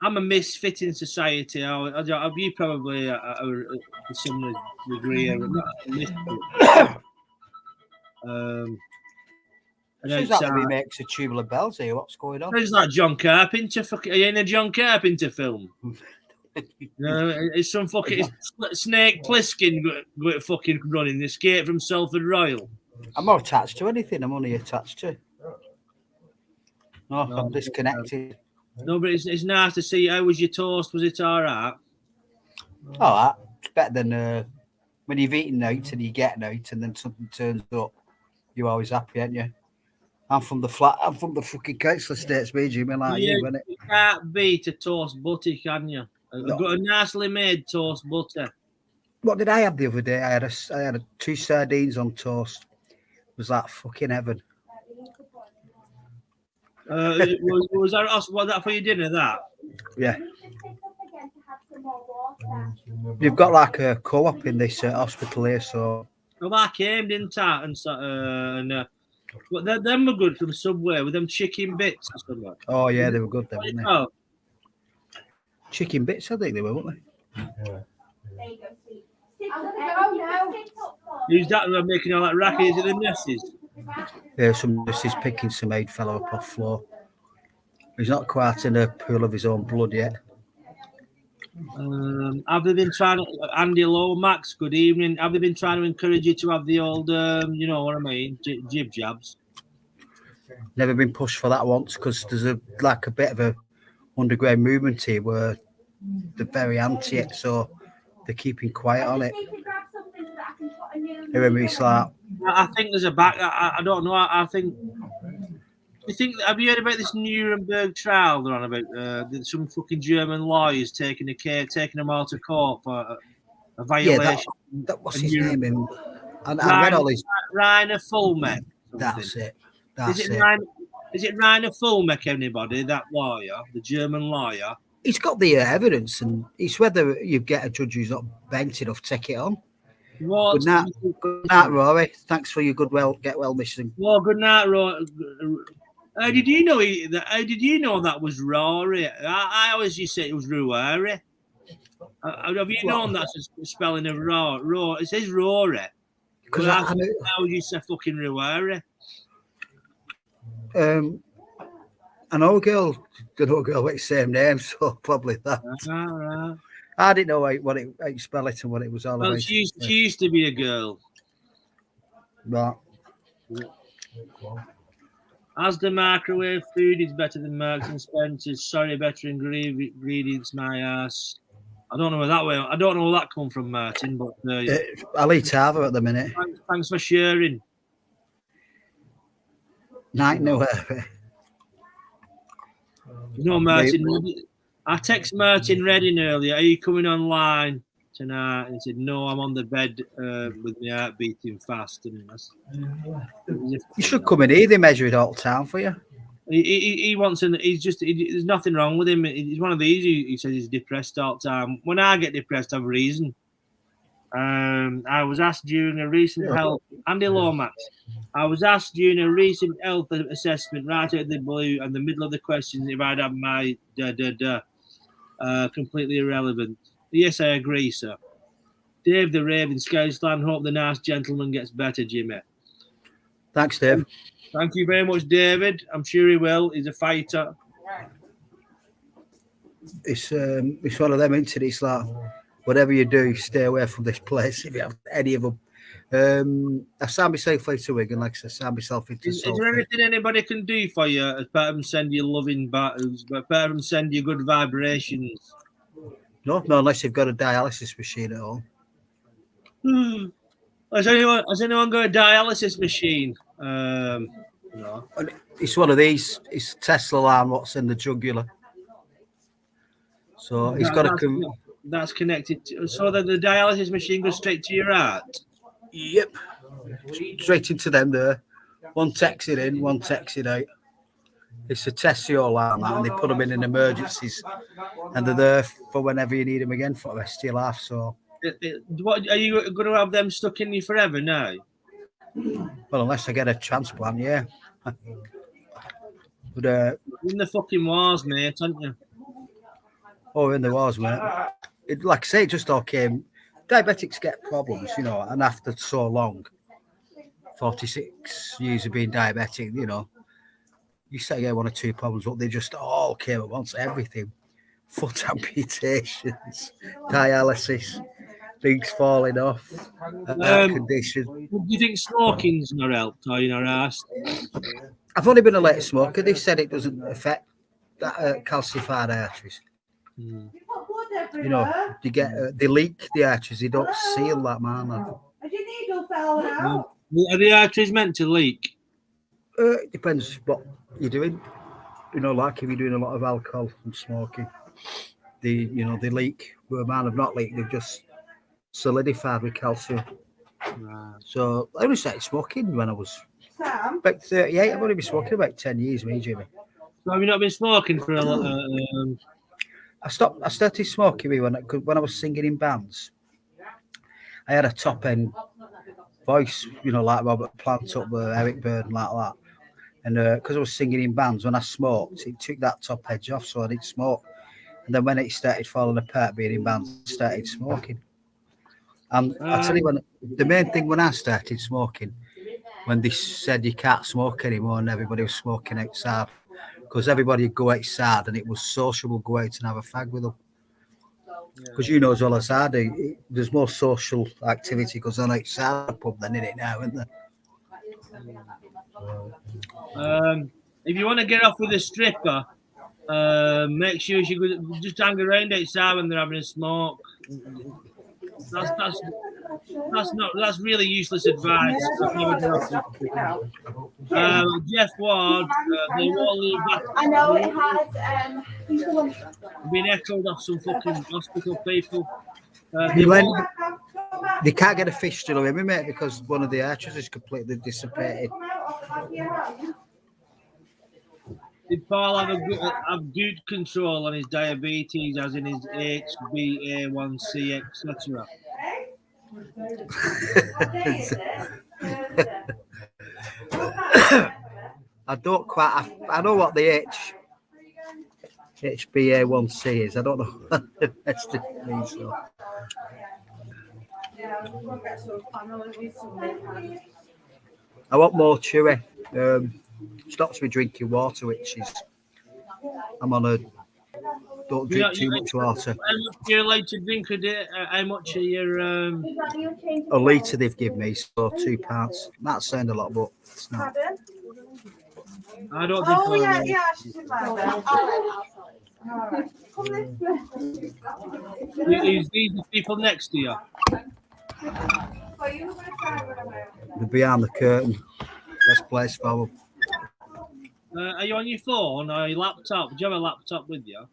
a misfit in society. You probably are to some degree. Seems like he makes a tubular bells here. What's going on? It's like John Carpenter. Are you in a John Carpenter film? It's some fucking Snake Plissken go fucking running. Escape from Salford Royal. I'm not attached to anything. I'm only attached to. No, I'm disconnected. No, but it's nice to see. How was your toast? Was it all right? All right. It's better than when you've eaten out and you get out and then something turns up. You're always happy, aren't you? I'm from the fucking council estates, me, Jimmy, like you, innit? You can't beat a toast butter, can you? I've got a nicely made toast butter. What did I have the other day? I had 2 sardines on toast. It was like fucking heaven. Was that for your dinner? That? Yeah. You've got like a co-op in this hospital here, so. Well, I came, didn't I? But them were good from Subway with them chicken bits or something. Oh yeah, they were good then, weren't they? Oh. Chicken bits, I think they were, weren't they? Yeah. Who's that making all that racket? Is it the nurses? Yeah, some nurses picking some aid fellow up off floor. He's not quite in a pool of his own blood yet. Have they been trying to, Andy Lomax, good evening. Have they been trying to encourage you to have the old, you know what I mean, jib jabs? never been pushed for that once because there's a bit of a underground movement here where they're very anti it, so they're keeping quiet on it. Everybody's like, I think there's a back. I don't know. I think. You think? Have you heard about this Nuremberg trial they're on about? That some fucking German lawyers taking them all to court for a violation. that what's his name? And I Rainer, read all his. Rainer Fulmeck. That's it. Is it Rainer Fulmeck? Anybody? That lawyer, the German lawyer. He's got the evidence, and it's whether you get a judge who's not bent enough to take it on. Good night, Rory. Thanks for your get well mission. Well, good night, Rory. How did you know? How did you know that was Rory? I always used to say it was Rory. Have you known that's the spelling of Rory? It says Rory. Because I would you say fucking Rory. I know a girl with the same name, so probably that. Right. I didn't know how you spell it and what it was all about. She used to be a girl. Right. As the microwave food is better than Marks and Spencer's, sorry, better ingredients, my ass. I don't know where that come from, Martin, but I'll eat either at the minute. Thanks for sharing. Night, no. No, Martin. I text Martin Redding earlier. Are you coming online tonight? And he said, "No, I'm on the bed with my heart beating fast." And you should come in here. They measure it all the time for you. He wants, and there's nothing wrong with him. He's one of these. He says he's depressed all the time. When I get depressed, I have a reason. I was asked during a recent health, Andy Lomax. I was asked during a recent health assessment, right out of the blue, and the middle of the questions, if I'd have my completely irrelevant. Yes, I agree, sir. Dave the Raven, Scousland. Hope the nice gentleman gets better, Jimmy. Thanks, Dave. Thank you very much, David. I'm sure he will. He's a fighter. It's one of them, isn't it? It's like, whatever you do, stay away from this place if you have any of them. I signed myself out to Wigan, like I said, signed myself into Is there anything anybody can do for you apart from send you loving battles, apart from send you good vibrations? No, unless you've got a dialysis machine at home. Has anyone got a dialysis machine? No. It's one of these. It's Tesla alarm. What's in the jugular? So he's got to. That's connected to, so that the dialysis machine goes straight to your heart. Yep, straight into them there. One takes it in, one takes it out. It's a Tesla alarm, and they put them in emergencies, and they're there for whenever you need them again for the rest of your life. So, what are you going to have them stuck in you forever now? Well, unless I get a transplant, yeah. But in the fucking wars, mate, aren't you? Oh, in the wars, mate. Like I say, it just all came. Diabetics get problems, and after so long, 46 years of being diabetic, you say get one or two problems, but they just all came at once. Everything, foot amputations, dialysis, things falling off, condition. Do you think smoking's not helped, or you're not asked? I've only been a late smoker. They said it doesn't affect that calcified arteries. You get they leak the arteries. They don't seal that, man. Are the arteries meant to leak? It depends what you're doing. Like if you're doing a lot of alcohol and smoking, they leak. But mine have not leaked. They've just solidified with calcium. Right. So I only started smoking when I was about 38. I've only been smoking about 10 years, me, Jimmy. So have you not been smoking for a lot? I started smoking when I was singing in bands. I had a top end voice, like Robert Plant up there, Eric Burden, like that. And because I was singing in bands, when I smoked, it took that top edge off, so I didn't smoke. And then when it started falling apart, being in bands, I started smoking. And I tell you, the main thing when I started smoking, when they said you can't smoke anymore, and everybody was smoking outside. Because everybody would go outside and it was sociable, go out and have a fag with them. Because as well as I do, there's more social activity goes on outside the pub than in it now, isn't there? If you want to get off with a stripper, make sure you go, just hang around outside when they're having a smoke. That's really useless advice. Jeff Ward, they won't leave back. I know it has. Been echoed off some fucking hospital people. They can't get a fistula in me, mate, because one of the arches is completely dissipated. Did Paul have good control on his diabetes, as in his HbA1c, etc.? I don't quite. I know what the HbA1c is. I don't know what the rest of it means. So. I want more chewy. Stops me drinking water, which is I'm on a don't drink too much water. How much are you allowed to drink a day? How much are you? A litre they've given me, so 2 pints. That sounds a lot, but it's not. I don't think. Oh yeah, she's in my Is these the people next to you? They're behind the curtain. Best place for them. Are you on your phone or your laptop? Do you have a laptop with you?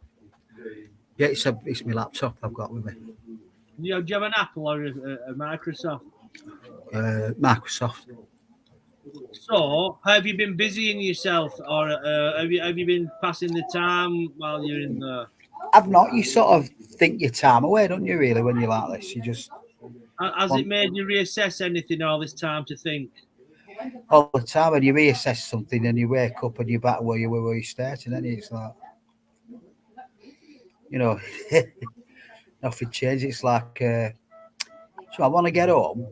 Yeah, it's my laptop I've got with me. Do you have an Apple or a Microsoft? Microsoft. So, have you been busying yourself, or have you been passing the time while you're in the? I've not. You sort of think your time away, don't you? Really, when you're like this, you just. Has it made you reassess anything all this time to think? All the time when you reassess something and you wake up and you're back where you were where you started, and it's like, you know, nothing changed. It's like, so I want to get home,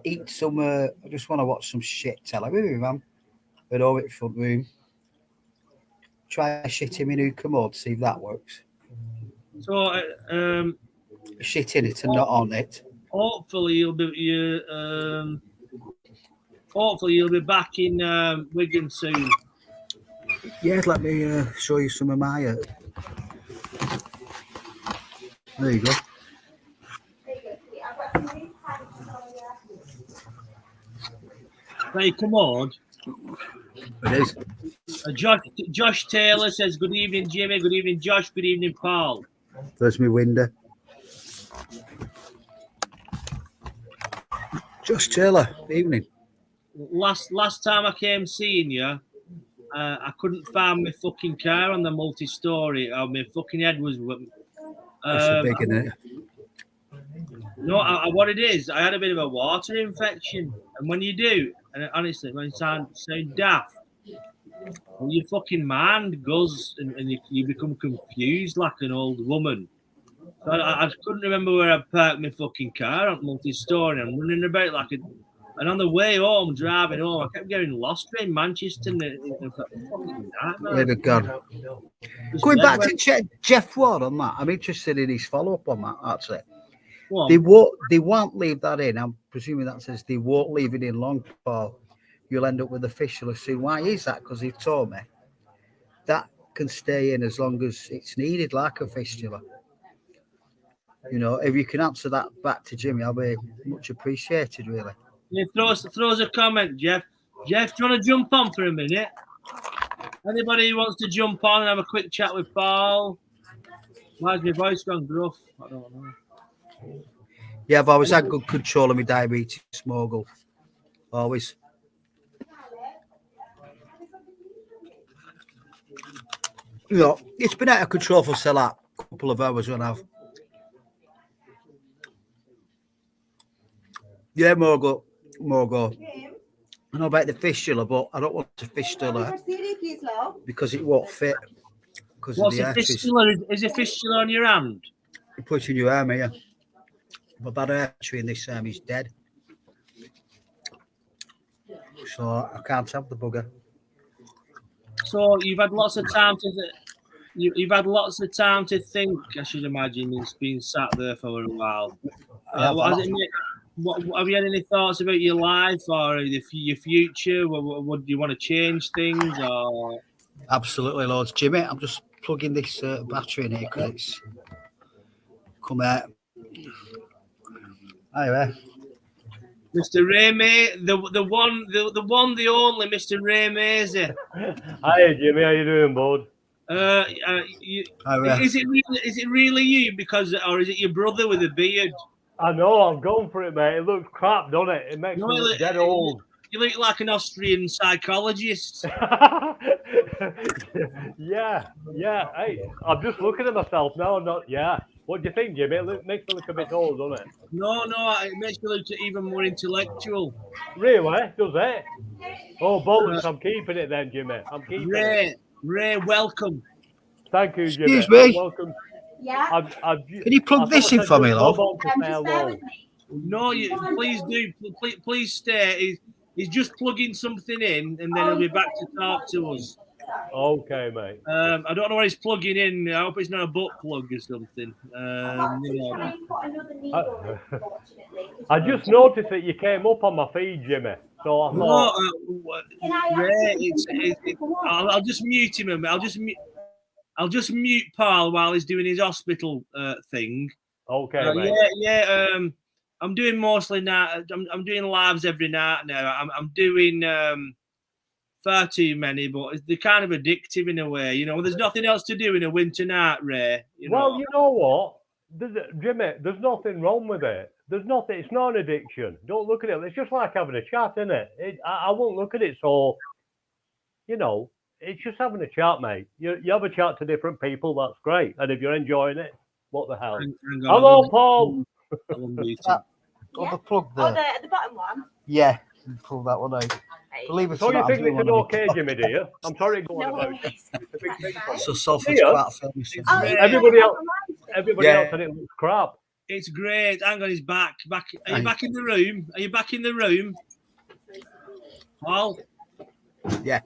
eat some. I just want to watch some shit television, man. But over at front room, try shit in my new commode, see if that works. So, Shit in it and not on it. Hopefully you'll be hopefully you'll be back in Wigan soon. Yeah, let me show you some of my. There you go. Hey, commode. It is. Josh Taylor says, "Good evening, Jimmy. Good evening, Josh. Good evening, Paul." There's my window. Josh Taylor, evening. Last time I came seeing you, I couldn't find my fucking car on the multi-story. My fucking head was. That's big, isn't it? No, what it is, I had a bit of a water infection, and when you do, and honestly, when you sound daft, well, your fucking mind goes and you become confused like an old woman. So I couldn't remember where I parked my fucking car on multi-story. I'm running about like and on the way home, driving home, I kept getting lost in Manchester. And it was like a fucking nightmare. Yeah, God. Going back to Jeff Ward on that, I'm interested in his follow-up on that, actually. They won't leave that in. I'm presuming that says they won't leave it in long, Paul. You'll end up with a fistula soon. Why is that? Because he told me that can stay in as long as it's needed, like a fistula. You know, if you can answer that back to Jimmy, I'll be much appreciated, really. Yeah, throw us a comment, Jeff. Jeff, do you want to jump on for a minute? Anybody who wants to jump on and have a quick chat with Paul? Why's my voice gone gruff? I don't know. Yeah, I've always had good control of my diabetes, Smoggle. Always. You know, it's been out of control for say like a couple of hours when I've. Yeah, Morgo. I know about the fistula, but I don't want to fistula because it won't fit. What's a fistula? Is a fistula on your hand? You put it in your arm, yeah. But that artery in this arm is dead. So I can't have the bugger. So you've had lots of time to you've had lots of time to think. I should imagine it's been sat there for a while. What has it made? What have you had any thoughts about your life or your future? What do you want to change things or? Absolutely, loads. Jimmy, I'm just plugging this battery in here because it's come out. Anyway, Mr. Ray the only Mr. Ray Maisie. Hi Jimmy, how you doing, bud? anyway. Is it really you? Or is it your brother with a beard? I know, I'm going for it, mate. It looks crap, doesn't it? It makes No, me look dead old. You look like an Austrian psychologist. yeah. Hey, I'm just looking at myself now. I'm not. Yeah. What do you think, Jimmy? It makes me look a bit old, doesn't it? No, it makes me look even more intellectual. Really? Does it? Oh, bollocks! I'm keeping it then, Jimmy. I'm keeping it. Ray, welcome. Thank you, Jimmy. Excuse me. Welcome. Yeah. Can you plug this in for me, love? Just bear with me. No, please do. Please stay. He's just plugging something in, and then he'll be back to talk to us. Okay, mate. I don't know what he's plugging in. I hope it's not a butt plug or something. I just noticed that you came up on my feed, Jimmy. So I thought. I'll just mute him. I'll just mute Paul while he's doing his hospital thing. Okay, mate. Yeah. I'm doing mostly now. I'm doing lives every night now. I'm doing far too many, but they're kind of addictive in a way. You know, there's nothing else to do in a winter night, Ray. Well, you know what, Jimmy, there's nothing wrong with it. There's nothing. It's not an addiction. Don't look at it. It's just like having a chat, isn't it? I won't look at it so. You know, it's just having a chat, mate. You have a chat to different people. That's great. And if you're enjoying it, what the hell? Hello, Paul. The plug there. The bottom one. Yeah, pull that one out. Believe it So or you not, think this is okay, Jimmy, do you? I'm sorry to go on about it. It's a big thing for me. So Salford's quite famous. Everybody else said it looks crap. It's great. Hang on, he's back. Are you back in the room? Are you back in the room? Paul? Yeah.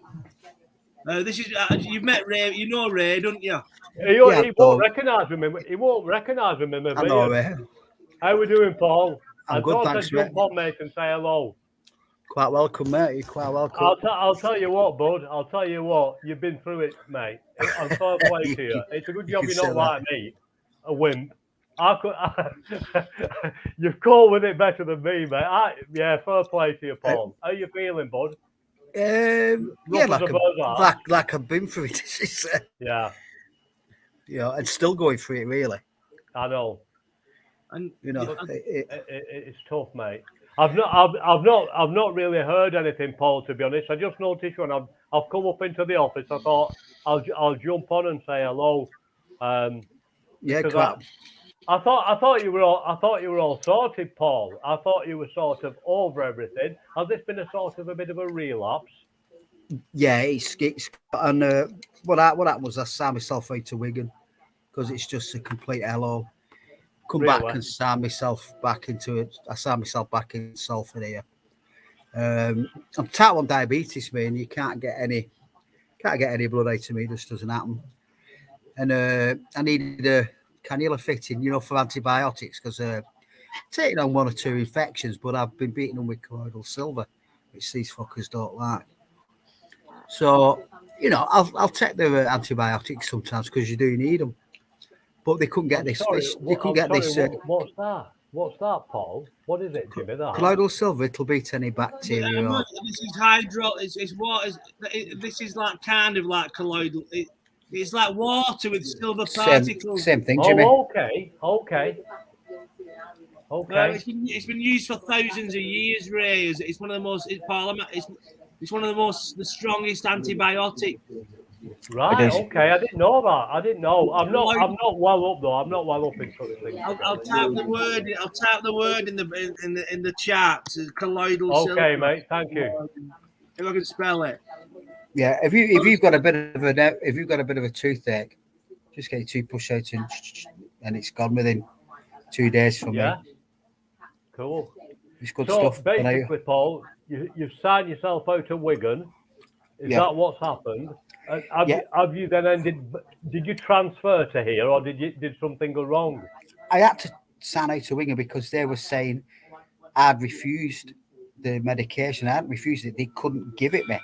This is you've met Ray. You know Ray, don't you? He won't recognise me. He won't recognise me. I know, Ray. How we doing, Paul? I'm good, thanks, mate. Jump on, mate, and say hello. Quite welcome, mate. You're quite welcome. I'll tell you what, bud. I'll tell you what. You've been through it, mate. I'm so pleased to you. It's a good job you're not like me, a wimp. You've coped with it better than me, mate. Fair play to you, Paul. How you feeling, bud? Like I've been through it. Yeah. Yeah, and still going through it, really. I know. And you know, it's tough, mate. I've not really heard anything, Paul. To be honest, I just noticed when I've come up into the office, I thought I'll jump on and say hello. Quite. I thought you were all sorted, Paul. I thought you were sort of over everything. Has this been a sort of a bit of a relapse? Yeah, it's and what happened was I signed myself out to Wigan because it's just a complete hello. Come back and sign myself back into it. I signed myself back in Salford here. I'm type 1 diabetes, man. You can't get any blood out of me. It just doesn't happen. And I needed a cannula fitting, for antibiotics because taking on 1 or 2 infections, but I've been beating them with colloidal silver, which these fuckers don't like. So, I'll take the antibiotics sometimes because you do need them. But they couldn't get this. They couldn't get this. What's that? What's that, Paul? What is it, Jimmy? That colloidal silver. It'll beat any bacteria. This is hydro. It's water. This is like kind of like colloidal. It's like water with silver particles. Same thing, Jimmy. Oh, okay. It's been used for thousands of years, Ray. It's one of the most. It's one of the strongest antibiotics. Right. Okay. I didn't know that. I didn't know. I'm not well up though. I'm not well up in such things. I'll type the word. I'll type the word in the chat. Colloidal silver. Okay, mate. Thank you. If I can spell it. Yeah. If you've got a bit of a toothache, just get your tooth pushed out and it's gone within 2 days from me. Cool. It's good so stuff. Basically, Paul, you've signed yourself out to Wigan. Is that what's happened? Have you then ended? Did you transfer to here, or did something go wrong? I had to sign out to Wigan because they were saying I'd refused the medication. I hadn't refused it. They couldn't give it me.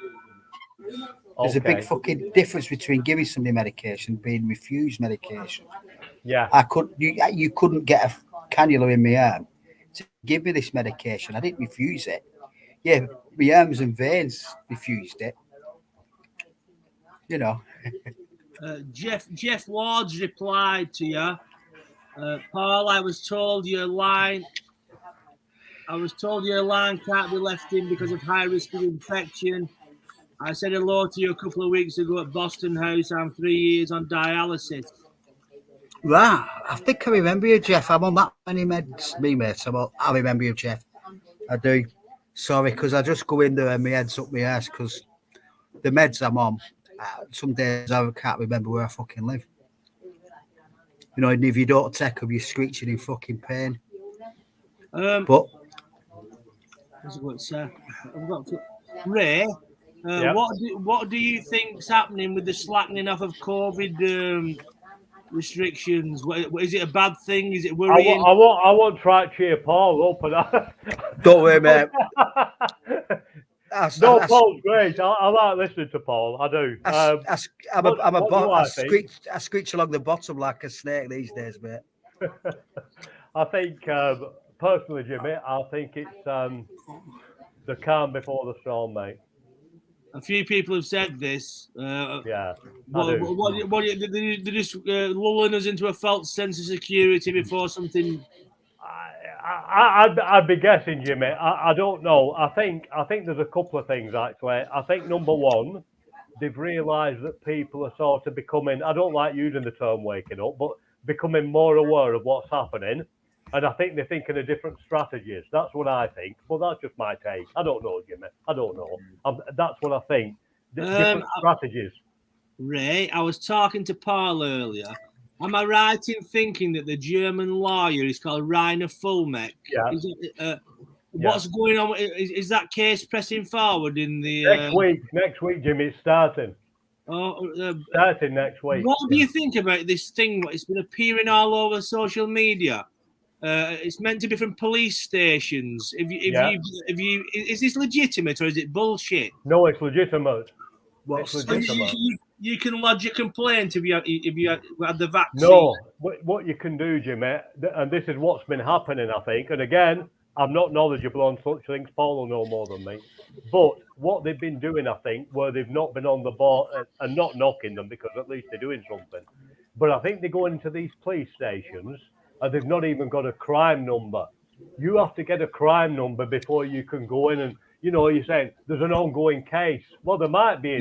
There's a big Okay. fucking difference between giving somebody medication and being refused medication. Yeah. You couldn't get a cannula in my arm to give me this medication. I didn't refuse it. Yeah, my arms and veins refused it. You know. Jeff Ward's replied to you, Paul. I was told your line can't be left in because of high risk of infection. I said hello to you a couple of weeks ago at Boston House. I'm 3 years on dialysis. Right, I think I remember you, Jeff. I'm on that many meds, me mate. I remember you, Jeff. I do. Sorry, because I just go in there and my head's up my ass because the meds I'm on, some days I can't remember where I fucking live. You know, and if you don't take them, you're screeching in fucking pain. But what's it got to say? I've got to, Ray, Yep. what do you think's happening with the slackening off of COVID restrictions? What, is it a bad thing? Is it worrying? I want to try to cheer Paul up, and don't worry, mate. Paul's great. I like listening to Paul. I do. I screech along the bottom like a snake these days, mate. I think personally, Jimmy, I think it's the calm before the storm, mate. A few people have said this. Yeah. They're just lulling us into a false sense of security before something. I'd be guessing, Jimmy. I don't know. I think there's a couple of things actually. I think number one, they've realised that people are sort of becoming. I don't like using the term waking up, but becoming more aware of what's happening. And I think they're thinking of different strategies. That's what I think. But that's just my take. I don't know, Jimmy. I don't know. That's what I think. Different strategies. Ray, I was talking to Paul earlier. Am I right in thinking that the German lawyer is called Rainer Fulmeck? Yeah. What's going on? Is that case pressing forward in the next week, Jimmy? It's starting. Starting next week. What do you think about this thing? It's been appearing all over social media. It's meant to be from police stations. Is this legitimate or is it bullshit? No, it's legitimate. It's legitimate. You can lodge a complaint if you had the vaccine. No, what you can do, Jimmy, and this is what's been happening, I think. And again, I'm not knowledgeable on such things. Paul will know more than me. But what they've been doing, I think, where they've not been on the ball and not knocking them because at least they're doing something. But I think they're going into these police stations and they've not even got a crime number. You have to get a crime number before you can go in and, you know, you're saying there's an ongoing case. Well, there might be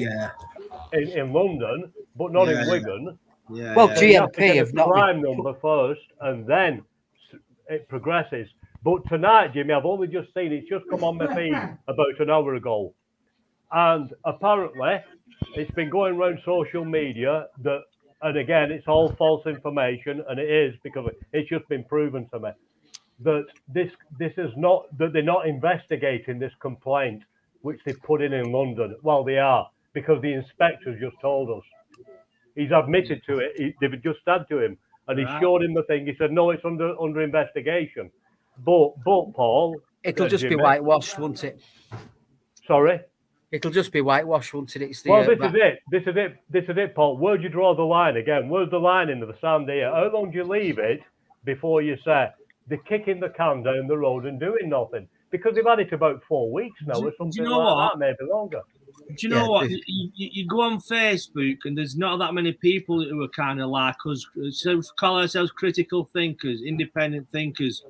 in London, but not in Wigan. Yeah, well, GMP have not crime number first, and then it progresses. But tonight, Jimmy, I've only just seen it's just come on my feed about an hour ago, and apparently it's been going around social media that, and again, it's all false information, and it is because it's just been proven to me that this is not, that they're not investigating this complaint which they put in London. Well, they are, because the inspectors just told us. He's admitted to it. They've just said to him, and he showed him the thing. He said, "No, it's under investigation." But Paul, it'll just be whitewashed, won't it? Sorry, it'll just be whitewashed, won't it? It's the, well, this is it, Paul. Where'd you draw the line again? Where's the line into the sand here? How long do you leave it before you say they're kicking the can down the road and doing nothing? Because they've had it about 4 weeks now, or something like that, maybe longer. Do you know what? You go on Facebook and there's not that many people who are kind of like us, call ourselves critical thinkers, independent thinkers.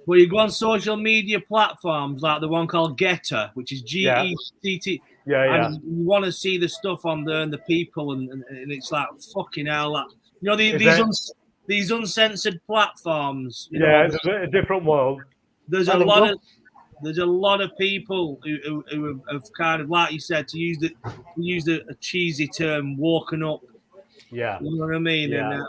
But you go on social media platforms like the one called Getter, which is GETT. And you want to see the stuff on there and the people, and it's like fucking hell. Like, you know, these uncensored platforms. You know, it's a different world. There's a lot of people who have kind of, like you said, to use a cheesy term, walking up. Yeah, you know what I mean. Yeah. And,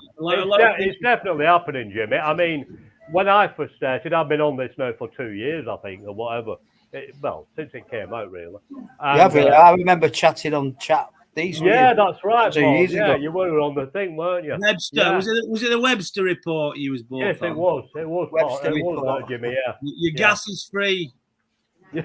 it's definitely happening, Jimmy. I mean, when I first started, I've been on this now for 2 years, I think, or whatever. Since it came out, really. And, I remember chatting on chat These Yeah, that's right, 2 Paul. years Yeah, ago. you were on the thing, weren't you? Webster. Yeah. Was it the Webster report you was both Yes, on? it was. It was, Paul. Webster It was, report. Jimmy, yeah. Your Yeah. gas is free. Yeah.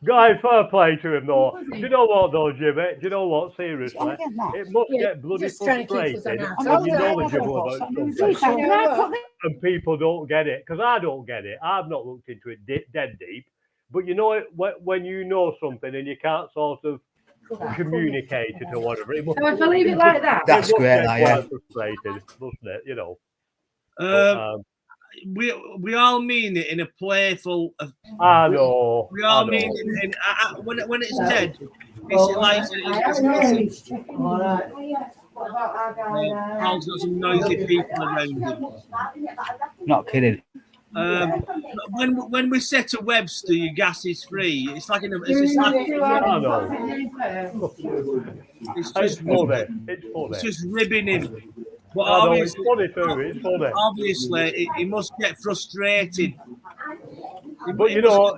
Guy, fair play to him, though. Do you know what, though, Jimmy? Do you know what? Seriously, it must Yeah, get bloody just trying to keep us frustrated on when our you toes. knowledgeable about something You know what? and people don't get it. Because I don't get it. I've not looked into it dead deep. But you know it when you know something and you can't sort of communicate it or whatever. It must, So if I leave it like that, That's it must great, get that, yeah. quite frustrated, mustn't it? You know. But, We all mean it in a playful. I know. We all I mean know. it. When it's dead, it's like it's Paul's got some noisy people around him. Not kidding. When we set a Webster, your gas is free. It's like it's just like I know. it's It's just funny. It's funny. it's just ribbing him. But I know, it's obviously, funny too. It's funny. obviously, he must get frustrated. But you know,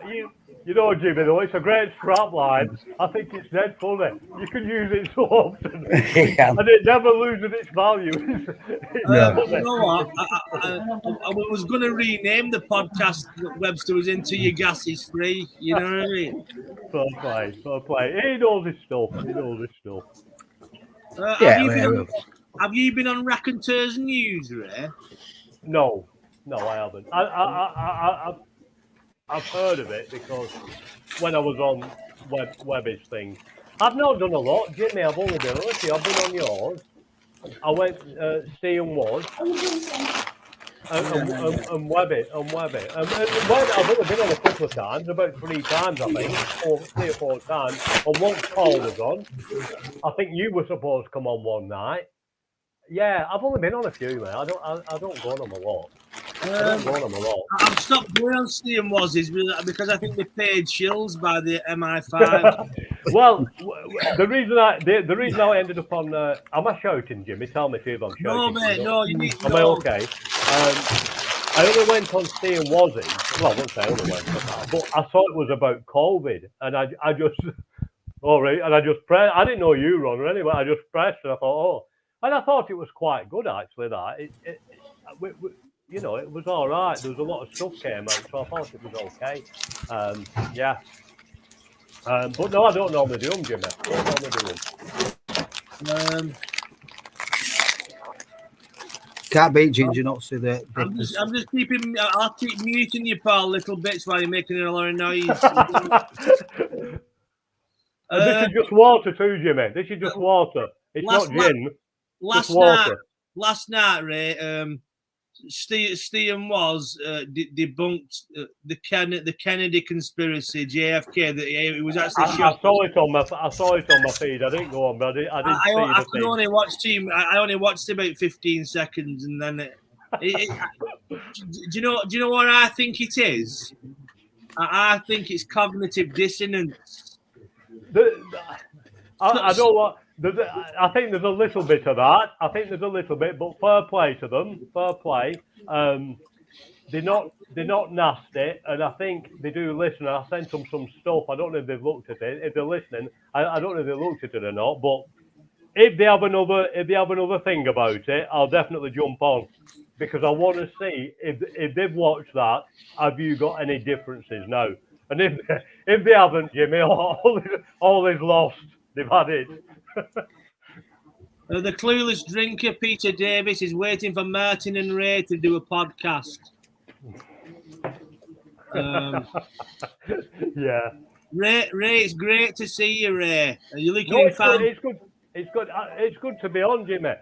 Jimmy, though, it's a great strap line. I think it's dead funny. You can use it so often, Yeah. and it never loses its value. You know what? I was going to rename the podcast that Webster was into. Your gas is free. You know what I mean? Fair play. He knows his stuff. He knows his stuff. Have you been on Raconteurs News, Ray? No, I haven't. I've heard of it because when I was on Webby's thing, I've not done a lot, Jimmy. I've only been on a few. I've been on yours. I went Steve was and Webby. And I've only been on a couple of times, about 3 times, I think, or 3 or 4 times. And once Paul was on, I think you were supposed to come on one night. Yeah, I've only been on a few, man. I don't go on them a lot. I've stopped going on Steve Waz's because I think they paid shills by the MI5. Well, the reason I ended up on am I shouting, Jimmy? Tell me if I'm shouting. No, mate, no, you need to Am I okay? I only went on Steve Waz's. Well, I won't say I only went on that, but I thought it was about COVID, and I just all right, and I just pressed. I didn't know you were on or anyway. I just pressed, and I thought, oh. And I thought it was quite good, actually, that. You know, it was all right. There was a lot of stuff came out, so I thought it was okay. Yeah. But no, I don't normally do them, Jimmy. I don't normally do them. Can't beat ginger nuts with it. I'm just keeping. I'll keep muting you, pal, little bits while you're making a lot of noise. This is just water too, Jimmy. This is just water. It's not gin. Last night, Ray, Stephen was debunked the Kennedy conspiracy, JFK. That it was actually. I saw it on my feed. I didn't go on, but I didn't see the could only watch him. I only watched about 15 seconds, and then do you know what I think it is? I think it's cognitive dissonance. I don't want. I think there's a little bit of that. I think there's a little bit, but fair play to them. Fair play. They're not nasty, and I think they do listen. I sent them some stuff. I don't know if they've looked at it. If they're listening, I don't know if they looked at it or not. But if they have another thing about it, I'll definitely jump on because I want to see if they've watched that. Have you got any differences now? And if they haven't, Jimmy, all is lost. They've had it. The clueless drinker, Peter Davis, is waiting for Martin and Ray to do a podcast. Yeah. Ray, it's great to see you, Ray. Are you looking It's good. It's good to be on, Jimmy.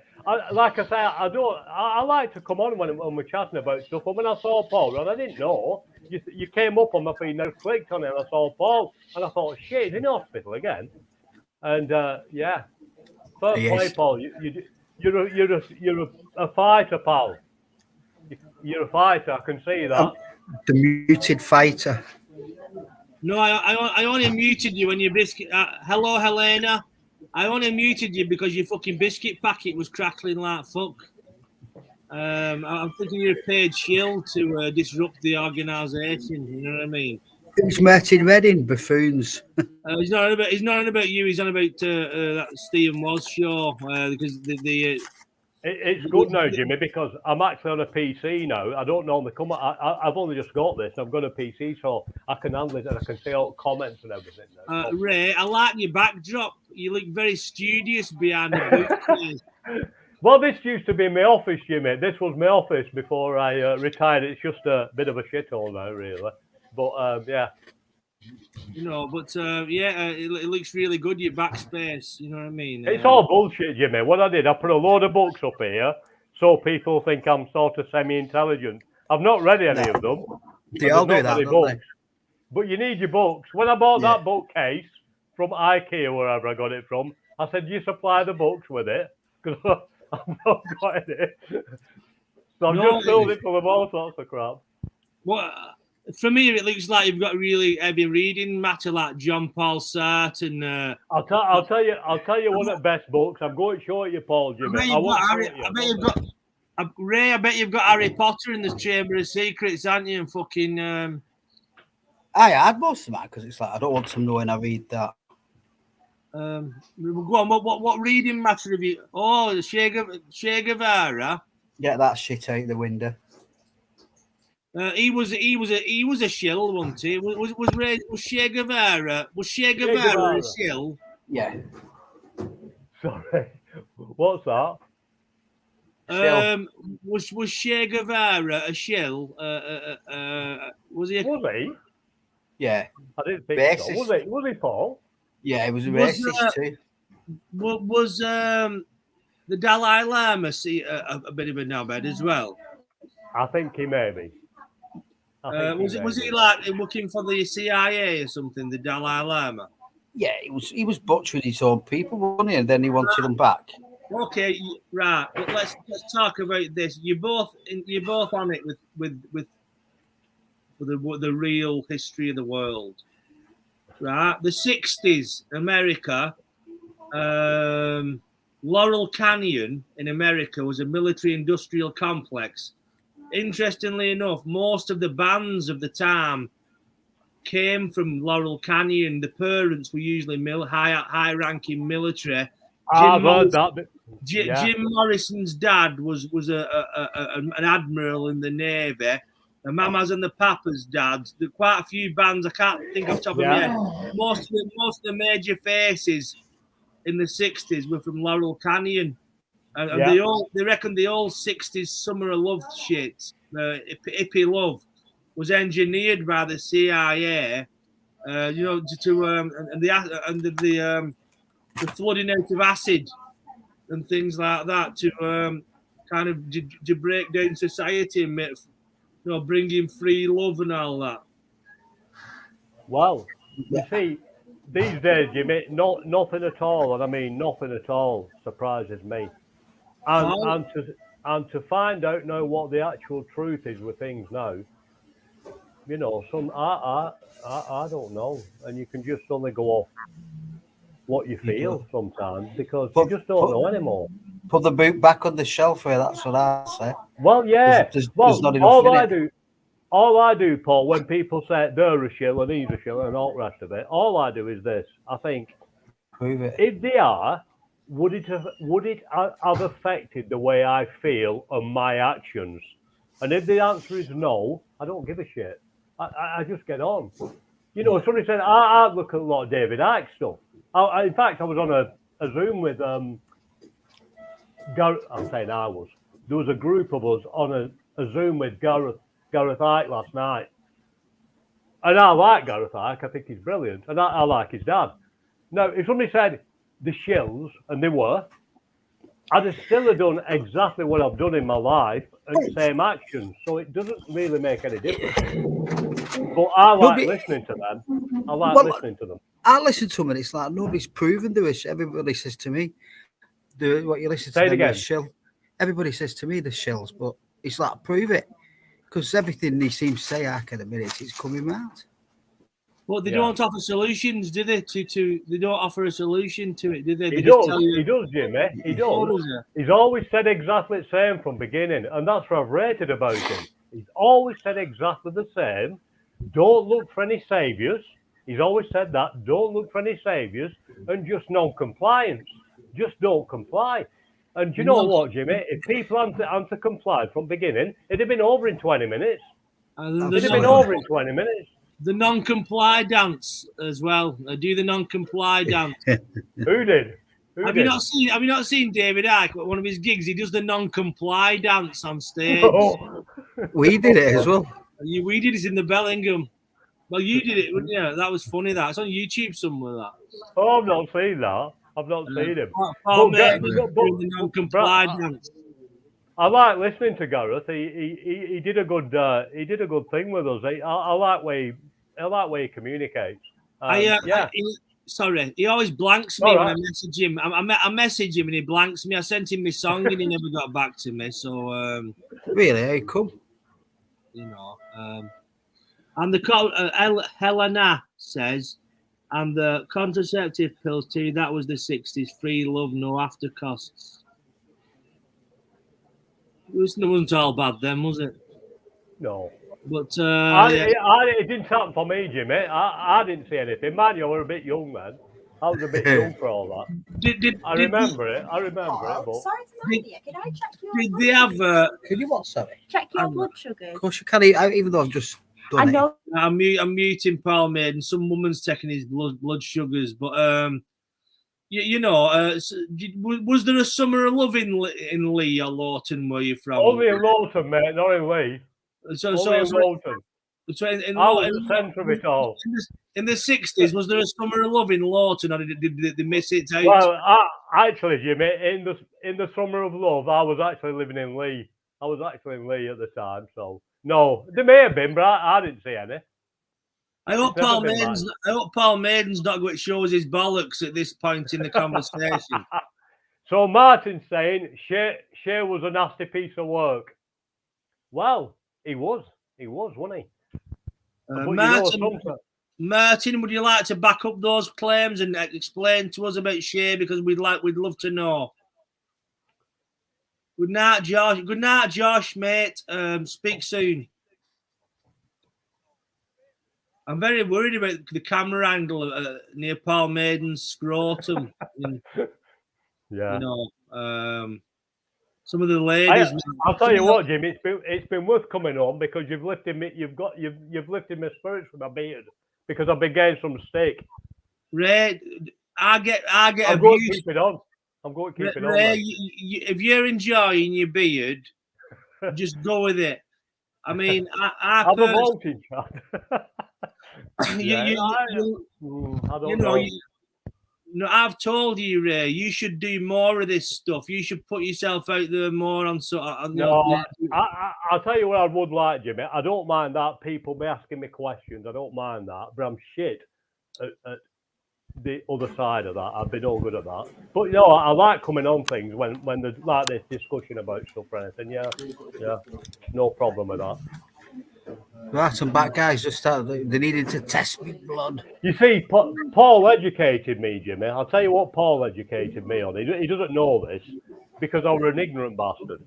Like I say, I like to come on when we're chatting about stuff. But when I saw Paul, and I didn't know, you came up on my feed and I clicked on it and I saw Paul, and I thought, shit, he's in hospital again. And yeah, first play, Paul. You're a fighter, pal. You're a fighter. I can see that. The muted fighter. No, I only muted you when your biscuit. Hello, Helena. I only muted you because your fucking biscuit packet was crackling like fuck. I'm thinking you're a paid shield to disrupt the organisation. You know what I mean? Who's Martin Redding? Buffoons. He's not on about. He's not on about you. He's on about that Stephen Was show because the It's good now, Jimmy, because I'm actually on a PC now. I don't normally come. I've only just got this. I've got a PC, so I can handle it and I can see all comments and everything now. Ray, I like your backdrop. You look very studious behind the booth. Well, this used to be my office, Jimmy. This was my office before I retired. It's just a bit of a shithole now, really. But yeah. You know, but it looks really good. Your backspace, you know what I mean? It's all bullshit, Jimmy. What I did, I put a load of books up here so people think I'm sort of semi-intelligent. I've not read any of them. They all do that, don't they? But you need your books. When I bought that bookcase from IKEA, wherever I got it from, I said, you supply the books with it? Because I've not got any. So I've just filled it full of all sorts of crap. Well, for me, it looks like you've got really heavy reading matter, like John Paul Sartre and. I'll tell you one of the best books. I'm going to show it you, Paul, Jimmy. I bet you've got Ray. I bet you've got Harry Potter in the Chamber of Secrets, aren't you? And fucking. I had most of that because it's like I don't want them knowing I read that. Go on. What reading matter have you? Oh, Che Guevara. Get that shit out the window. He was a shill, wasn't he? Was Che Guevara a shill? Yeah. Sorry, what's that? Was Che Guevara a shill? Was he? Was he? Yeah. I didn't think so. Was he, Paul? Yeah, he was a racist too. Was the Dalai Lama a bit of a knobhead as well? I think he may be. Was he like looking for the CIA or something? The Dalai Lama? Yeah, he was butchering his own people, wasn't he? And then he wanted them back. Okay, right. But let's talk about this. You're both on it with the real history of the world, right? The 60s, America. Laurel Canyon in America was a military-industrial complex. Interestingly enough, most of the bands of the time came from Laurel Canyon. The parents were usually high-ranking military. Jim Morrison's dad was an admiral in the Navy. The Mamas and the Papas' dads. There are quite a few bands I can't think off the top of my head. Most of the major faces in the 60s were from Laurel Canyon. And they reckon the old 60s summer of love shit, hippie love, was engineered by the CIA, and the flooding out of acid and things like that to kind of to break down society and bring in free love and all that. Well, you see, these days, Jimmy, nothing at all, and I mean nothing at all, surprises me. And to find out now what the actual truth is with things now, I don't know, and you can just only go off what you feel sometimes because you just don't know anymore. Put the boot back on the shelf here. That's what I say. Well, yeah. There's not enough all I do, Paul, when people say they're a shill and he's a shill and all the rest of it, all I do is this. I think, prove it. If they are, would it have affected the way I feel and my actions? And if the answer is no, I don't give a shit. I just get on. Somebody said, I look at a lot of David Icke stuff. In fact, I was on a Zoom with Gareth. I'm saying I was. There was a group of us on a Zoom with Gareth Icke last night. And I like Gareth Icke. I think he's brilliant. And I like his dad. Now, if somebody said the shills, and they were, I'd have still done exactly what I've done in my life and same actions. So it doesn't really make any difference. But I like listening to them. Listening to them. I listen to them and it's like nobody's proven to us. Everybody says to me, what you listen to Say it again. Shill. Everybody says to me the shills, but it's like prove it. Because everything they seem to say at the minute, it's coming out. Well, they don't offer solutions, do they? They don't offer a solution to it, do they? He does, Jimmy. He does. He's always said exactly the same from beginning, and that's what I've rated about him. He's always said exactly the same don't look for any saviours. He's always said that. Don't look for any saviours and just non-compliance. Just don't comply. And you know what, Jimmy? If people hadn't complied from beginning, it'd have been over in 20 minutes. It'd have been over in 20 minutes. The non-comply dance as well. I do the non-comply dance. Who did? Have you not seen David Icke at one of his gigs? He does the non-comply dance on stage. Oh. We did it as well. We did it in the Bellingham. Well, you did it, wouldn't you? That was funny. It's on YouTube somewhere. That. Oh, I've not seen that. I've not seen him. The non-comply dance. I like listening to Gareth. He did a good thing with us. I like way he communicates. Sorry, he always blanks me when I message him. I message him and he blanks me. I sent him my song and he never got back to me. So really, how come? You know, and the Helena says, and the contraceptive pills too. That was the 60s. Free love, no after costs. It wasn't all bad then, was it? No. But it didn't happen for me, Jimmy. I didn't see anything. Man, you were a bit young then. I was a bit young for all that. I remember it. But Sorry to mind you. Can I check your did they have? Can you what? Sorry. check your blood sugars? Of course you can. Even though I've just done I know. I'm muting Paul Maiden. Some woman's taking his blood sugars, but was there a summer of love in Lee or Lawton? Where you from? only in Lawton, mate, not in Lee. Only in Lawton. I was the centre of it all. In the 60s, was there a summer of love in Lawton, or did they miss it out? Well, actually, Jimmy, in the summer of love, I was actually living in Lee. I was actually in Lee at the time, so no, there may have been, but I didn't see any. I hope Paul Maiden's not going to show us his bollocks at this point in the conversation. So Martin's saying Shea was a nasty piece of work. Well, he was, wasn't he? Martin, would you like to back up those claims and explain to us about Shea, because we'd love to know. Good night, Josh. Good night, Josh, mate. Speak soon. I'm very worried about the camera angle near Paul Maiden's scrotum. Yeah. You know, some of the ladies. I'll tell you what, Jim. It's been worth coming on, because you've lifted me. You've lifted my spirits with my beard, because I've been getting some steak. Ray, I get I'm abused. going to keep it on. Ray, if you're enjoying your beard, just go with it. I mean, I'm a voltage. I've told you, Ray, you should do more of this stuff. You should put yourself out there more on I'll tell you what I would like, Jimmy. I don't mind that people be asking me questions. I don't mind that, but I'm shit at the other side of that. I've been all good at that. But I like coming on things when there's like this discussion about stuff or anything. Yeah, no problem with that. Right, some bad guys just started. They needed to test me blood. You see, Paul educated me, Jimmy. I'll tell you what Paul educated me on. He doesn't know this, because I was an ignorant bastard.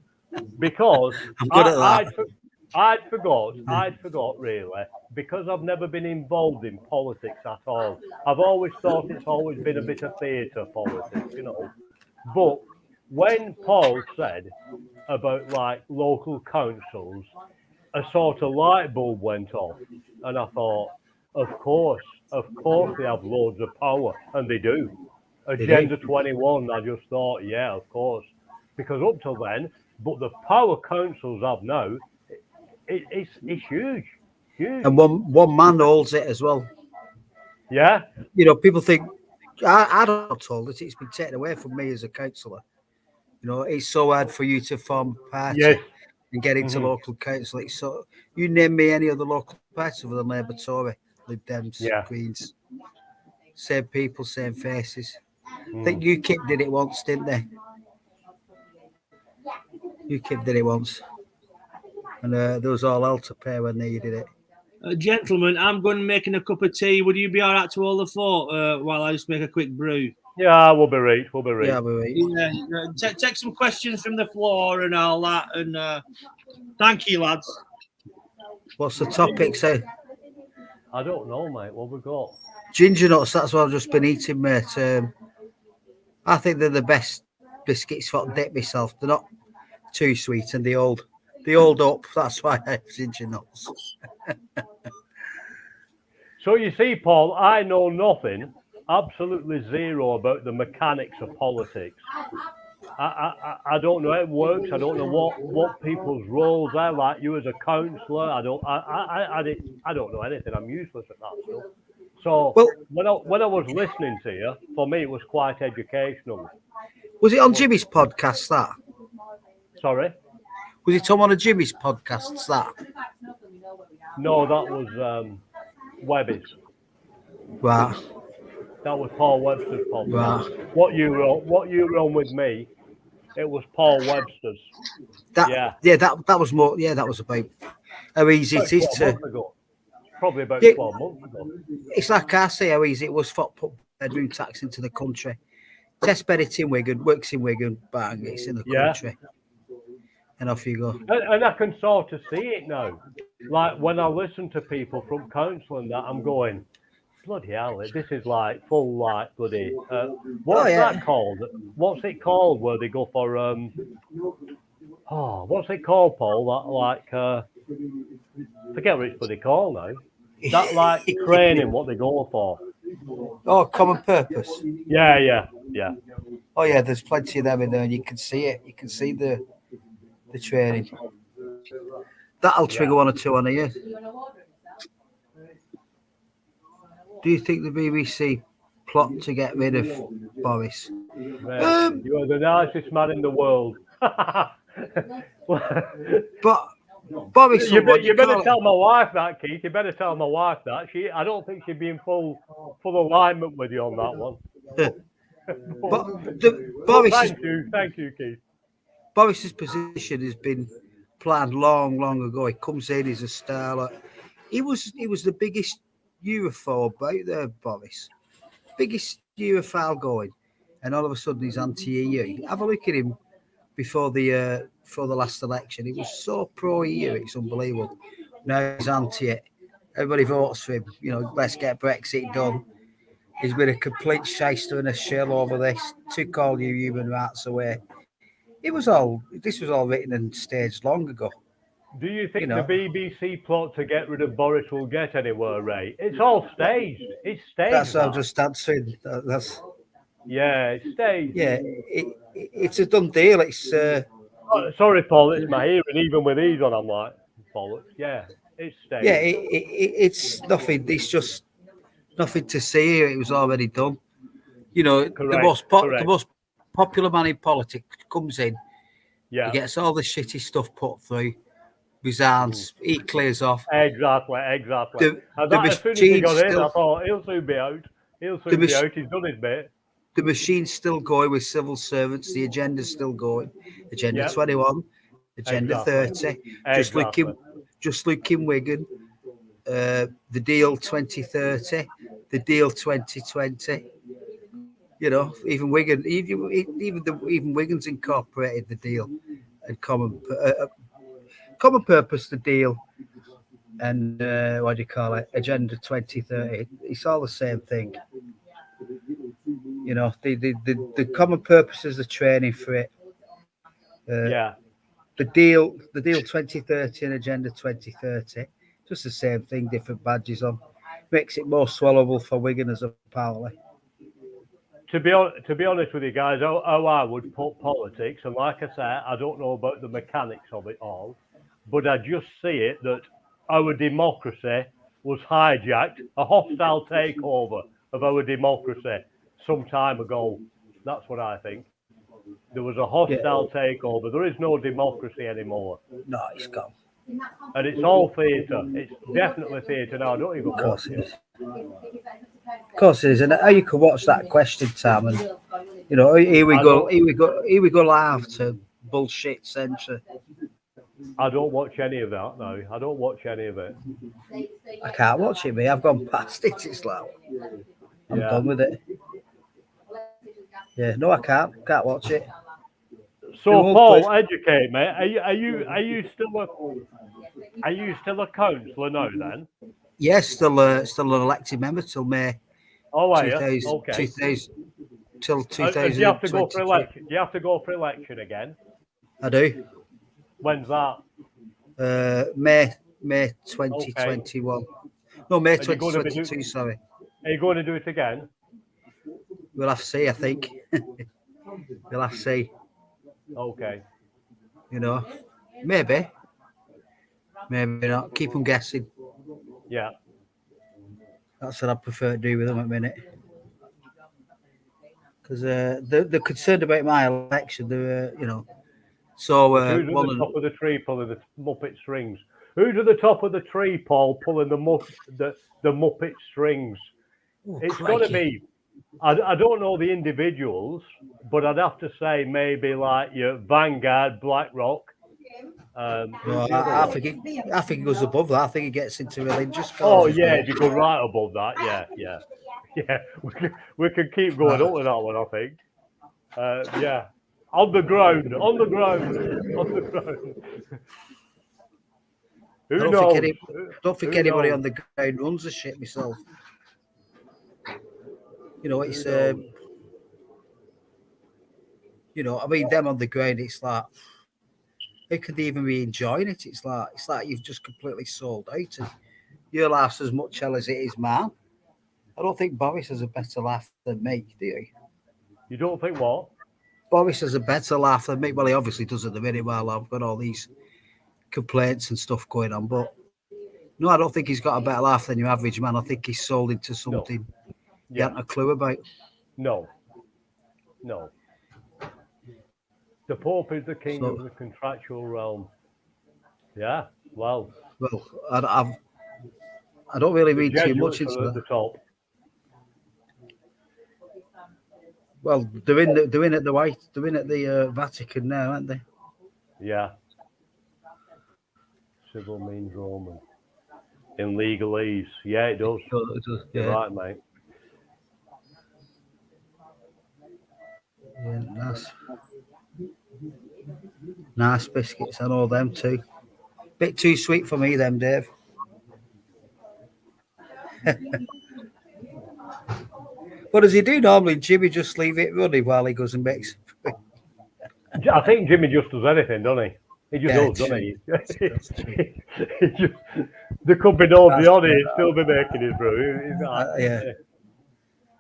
Because I'm good at that. I'd forgot really, because I've never been involved in politics at all. I've always thought it's always been a bit of theatre politics, But when Paul said about like local councils, a sort of light bulb went off, and I thought, of course they have loads of power, and they do. Agenda 21, I just thought, yeah, of course, because up till then, but the power councils have now, it's huge. And one man holds it as well. Yeah. People think, I don't told it, it's been taken away from me as a councillor. It's so hard for you to form a party. Yes. And get into local council. So you name me any other local party other than Labour, Tory, Lib Dems, Greens. Same people, same faces. I think UKIP did it once, didn't they? UKIP did it once. And there was all hell to pay when they did it. Gentlemen, I'm going making a cup of tea. Would you be all right to hold the fort while I just make a quick brew? Yeah, we'll be right. Yeah, we'll be right. Yeah, take some questions from the floor and all that. And thank you, lads. What's the topic, say? I don't know, mate. What we got? Ginger nuts, that's what I've just been eating, mate. I think they're the best biscuits for dip myself. They're not too sweet and they hold up. That's why I have ginger nuts. So you see, Paul, I know nothing, absolutely zero about the mechanics of politics. I don't know how it works. I don't know what people's roles are. Like you as a councillor, I don't know anything. I'm useless at that stuff. So when I was listening to you, for me it was quite educational. Was it on Jimmy's podcast, that? Sorry? Was it on one of Jimmy's podcasts, that? No, that was Webby's. Right. That was Paul Webster's podcast. Right. What you wrote with me, it was Paul Webster's. That was more. Yeah, that was about how easy it is to. Probably about 12 months ago. It's like I say, how easy it was for put bedroom tax into the country. Test bed it in Wigan, works in Wigan, bang, it's in the country. And off you go. And I can sort of see it now. Like when I listen to people from council and that, I'm going, bloody hell, this is like full like bloody. What's that called? What's it called where they go for? What's it called, Paul? That like forget what it's bloody called now. That like training, what they go for. Oh, common purpose. Yeah. Oh yeah, there's plenty of them in there, and you can see it. You can see the training. That'll trigger one or two on a year. Do you think the BBC plot to get rid of Boris? You are the nicest man in the world. But Boris, you better tell my wife that, Keith. You better tell my wife that. I don't think she'd be in full alignment with you on that one. But Boris, thank you, Keith. Boris's position has been planned long ago. He comes in, he's a star. He was the biggest Europhobe out there, Boris. Biggest Europhile going, and all of a sudden he's anti-EU. Have a look at him before the last election. He was so pro-EU, it's unbelievable. Now he's anti it. Everybody votes for him. You know, let's get Brexit done. He's been a complete shyster and a shell over this. Took all your human rights away. This was all written and staged long ago. Do you think the BBC plot to get rid of Boris will get anywhere, Ray? It's all staged. It's staged. That's what I'm just answering. It's staged. Yeah, it's a done deal. It's. Sorry, Paul. It's my hearing. Even with these on, I'm like, bollocks. Yeah, it's staged. Yeah, it's nothing. It's just nothing to see here. It was already done. You know, the most popular man in politics comes in. Yeah. He gets all the shitty stuff put through. Resigns. He clears off. Exactly. As soon as he got in, I thought he'll soon be out. He's done his bit. The machine's still going with civil servants. The agenda's still going. Agenda 21, Agenda 30. Just look in Wigan. The deal 2030, the deal 2020. You know, even Wigan, even Wigan's incorporated the deal and common purpose, the deal, and what do you call it? Agenda 2030. It's all the same thing. You know, the common purpose is the training for it. The deal 2030 and Agenda 2030, just the same thing, different badges on. Makes it more swallowable for Wiganers, apparently. To be honest with you guys, how I would put politics, and like I said, I don't know about the mechanics of it all, but I just see it that our democracy was hijacked, a hostile takeover of our democracy some time ago. That's what I think. There was a hostile takeover. There is no democracy anymore. No, it's gone. And it's all theatre. It's definitely theatre now. I don't even watch it. Of course it is. And how you can watch that question time, and you know, here we go live to bullshit centre. I don't watch any of that now. I don't watch any of it. I can't watch it, mate. I've gone past it. It's like I'm done with it. Yeah, no, I can't watch it. So, Paul, educate me. Are you still a councillor now? Then Yes, still an elected member till May Oh, are you? 2000, Okay. 2000 till Do you have to go for 2022. election? Do you have to go for election again? I do. When's that? May 2021. No, May Are you going to be 2022. Sorry, Are you going to do it again? we'll have to see. I think we'll have to see. Okay. You know, maybe not. Keep them guessing. Yeah. That's what I prefer to do with them at the minute. Because they're concerned about my election. They're, you know, so Who's at the top of the tree pulling the Muppet strings? Who's at the top of the tree, Paul, pulling the Muppet strings? It's got to be. I don't know the individuals, but I'd have to say maybe like your Vanguard, BlackRock. No, I think it goes above that. I think it gets into religious. Oh causes, yeah, though. if you go right above that, yeah. We can keep going up with that one. I think. Yeah, on the ground. Who knows? Don't think Who anybody knows? on the ground runs the shit myself. You know, it's you know, I mean, them on the ground, it's like, how could they even be enjoying it? It's like you've just completely sold out. And your life's as much hell as it is mine. I don't think Boris has a better laugh than me, do you? You don't think what? Boris has a better laugh than me. Well, he obviously does at the minute while I've got all these complaints and stuff going on. But no, I don't think he's got a better laugh than your average man. I think he's sold into something he hadn't a clue about. No. The Pope is the king of the contractual realm. Yeah, well. Well, I don't really read too much into at the that. top. Well, they're in at the Vatican now, aren't they? Yeah. Civil means Roman. In legalese. Yeah, it does. Yeah. You're right, mate. Yeah, nice biscuits. I know them too. Bit too sweet for me, them, Dave. What does he do normally? Jimmy just leave it running while he goes and makes. I think Jimmy just does anything, doesn't he? He just does, doesn't he? There could be nobody on it, he'd still be making his brew. Yeah.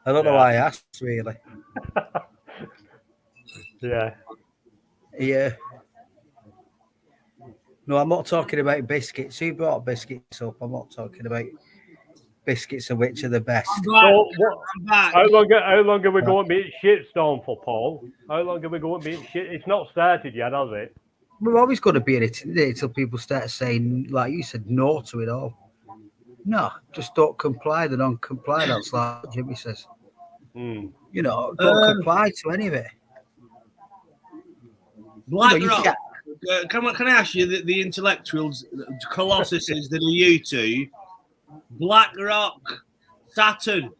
I don't know why I asked, really. Yeah. Yeah. No, I'm not talking about biscuits. Who brought biscuits up? I'm not talking about biscuits and which are the best. So how long are we going to be at shitstorm for, Paul? How long are we going to be at shit? It's not started yet, has it? We're always going to be in it until people start saying, like you said, no to it all. No, just don't comply. The non-comply. That's like what Jimmy says. You know, don't comply to any of it. BlackRock. Can I ask you the intellectuals, colossuses that are you two? BlackRock, Saturn.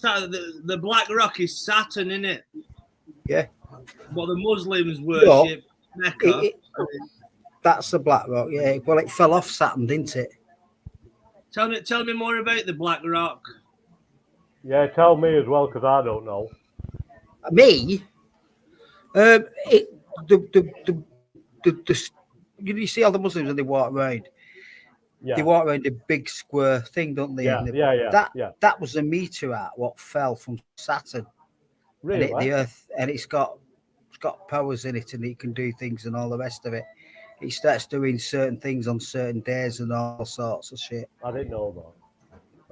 The BlackRock is Saturn, isn't it? Yeah. What the Muslims worship. Mecca. That's the BlackRock. Yeah. Well, it fell off Saturn, didn't it? Tell me more about the BlackRock. Yeah, tell me as well, because I don't know. Me? You see all the Muslims when they walk around. Yeah. They walk around a big square thing, don't they? Yeah. That was a meteorite what fell from Saturn. Really? And hit the Earth, and it's got powers in it, and it can do things and all the rest of it. It starts doing certain things on certain days and all sorts of shit. I didn't know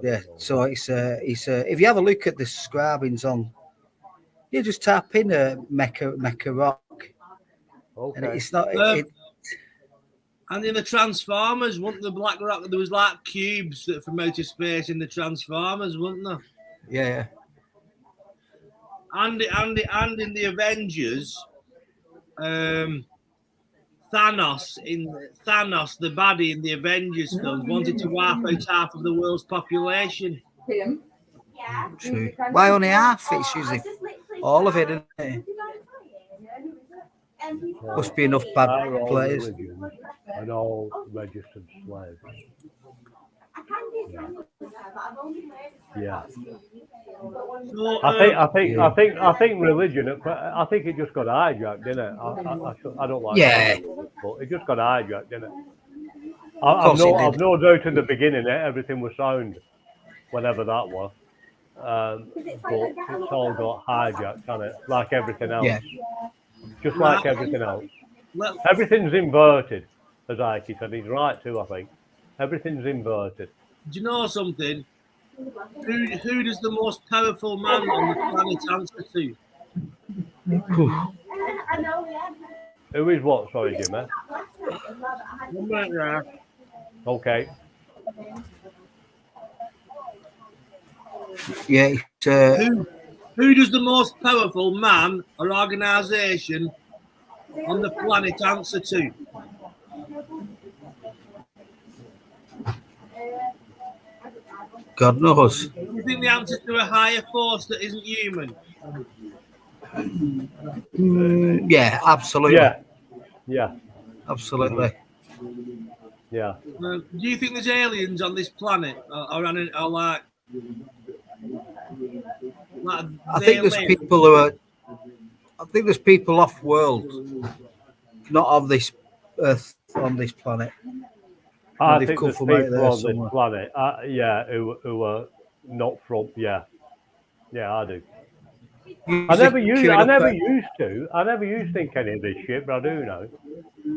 that. So it's if you have a look at the scribings on, you just tap in Mecca Rock. Okay. And it's not. And in the Transformers, wasn't the BlackRock? There was like cubes that from outer space in the Transformers, wasn't there? Yeah. And in the Avengers, Thanos, the baddie in the Avengers film, wanted to wipe out half of the world's population. True. Why only half? It's usually all of it, isn't it? Must be enough bad players. And all registered slaves. Yeah. So, I think religion. I think it just got hijacked, didn't it? I don't like Yeah. saying it, but it just got hijacked, didn't it? Of course it I've did. no doubt in the beginning that everything was sound, whenever that was. But it's all got hijacked, hasn't it? Like everything else. Yeah. Just like everything else. well, Everything's inverted, as Ike said. He's right too, I think. Everything's inverted. do you know something? Who does the most powerful man on the planet answer to? Who is what? Sorry, Jimmy. One minute there. Okay. Yeah. Who does the most powerful man or organisation on the planet answer to? God knows. Do you think the answer to a higher force that isn't human? Yeah, absolutely. Yeah. Absolutely. Yeah. Do you think there's aliens on this planet, or like I think there's people who are. I think there's people off world, not of this Earth, on this planet. I they've think come there's from out people there on somewhere. this planet, who are not from. Yeah, I do. I never used to think any of this shit, but I do now.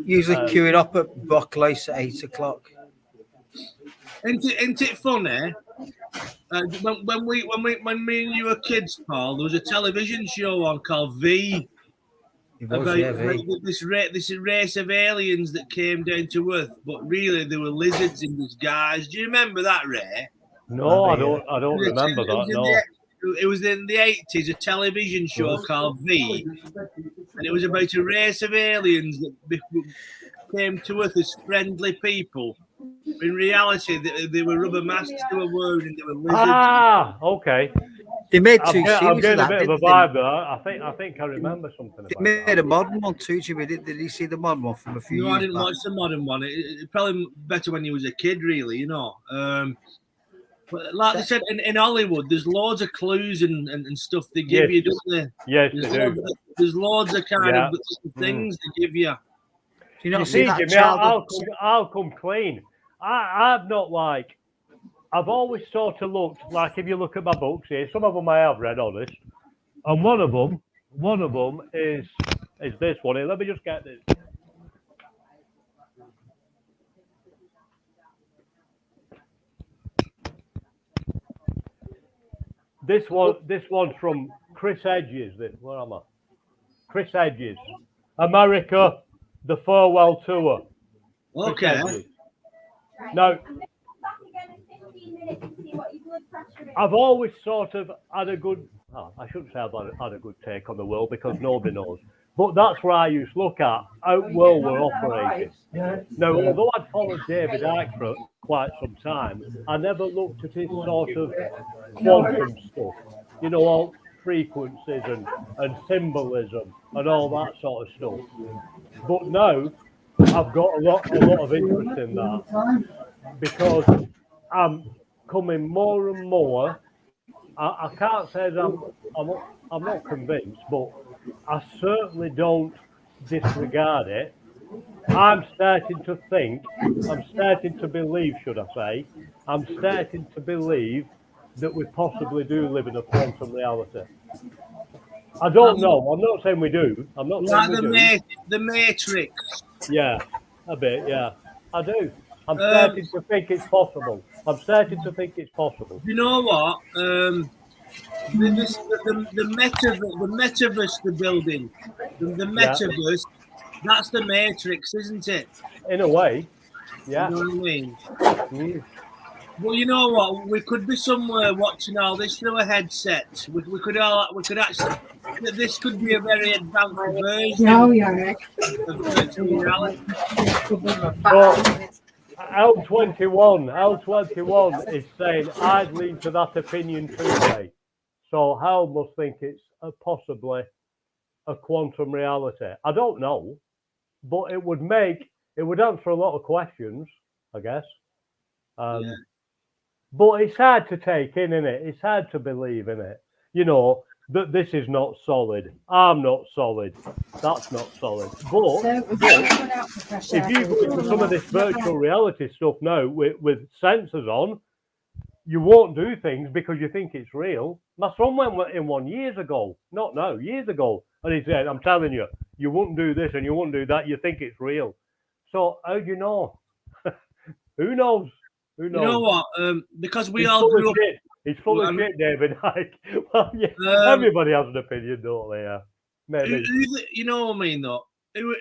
Usually queuing up at Buckley's at 8 o'clock. Isn't it funny? When me and you were kids, Paul, there was a television show on called V. About this race of aliens that came down to Earth, but really they were lizards in disguise. Do you remember that, Ray? No, I don't remember that. No. It was in the 80s, a television show called V, and it was about a race of aliens that came to Earth as friendly people. In reality, they were rubber masks they were wearing, and they were lizards. Ah, okay. They made two I'm series getting of that. a bit of a vibe there. I think I remember something about They made a modern one too, Jimmy. Did you see the modern one from a few years No, I didn't back? watch the modern one. It probably better when you was a kid, really, you know. But like I said, in Hollywood, there's loads of clues and stuff they give you, don't they? Yes, There's loads of kind of things they give you. Do you not see that Jimmy, child? I'll come clean. I've not like. I've always sort of looked like, if you look at my books here, some of them I have read, honest, and one of them is this one here. Let me just get this. This one's from Chris Hedges. Where am I? Chris Hedges, America, the farewell tour. Okay. Now, I've always sort of had a good. I shouldn't say I've had a good take on the world because nobody knows. But that's where I used to look at how well we're operating. Now, although I'd followed David Icke for quite some time, I never looked at his sort of quantum stuff. You know, all frequencies and symbolism and all that sort of stuff. But now I've got a lot of interest in that because I'm coming more and more. I can't say that I'm not convinced, but I certainly don't disregard it. I'm starting to believe, should I say, I'm starting to believe that we possibly do live in a quantum reality. I don't know. I'm not saying we do. I'm not saying we do. The Matrix. Yeah, a bit, yeah. I do. I'm starting to think it's possible. You know what? The metaverse they're building, the metaverse, that's the Matrix, isn't it? In a way, yeah. You know what I mean? Well, you know what? We could be somewhere watching all this through a headset. We could actually. This could be a very advanced version of virtual reality. L21 is saying I'd lean to that opinion too, mate. So Hal must think it's possibly a quantum reality. I don't know, but it would answer a lot of questions, I guess. But it's hard to take in, isn't it? It's hard to believe in it. You know, that this is not solid. I'm not solid. That's not solid. But if you go into some of this virtual reality stuff now with sensors on, you won't do things because you think it's real. My son went in one years ago, not now, years ago, and he said, I'm telling you, you wouldn't do this and you wouldn't do that. You think it's real. So how do you know? Who knows? Who knows? You know what? Because we He's all full of grew up. shit. He's full of shit, David. Like, well, yeah, everybody has an opinion, don't they? Yeah. Maybe. You know what I mean, though? Who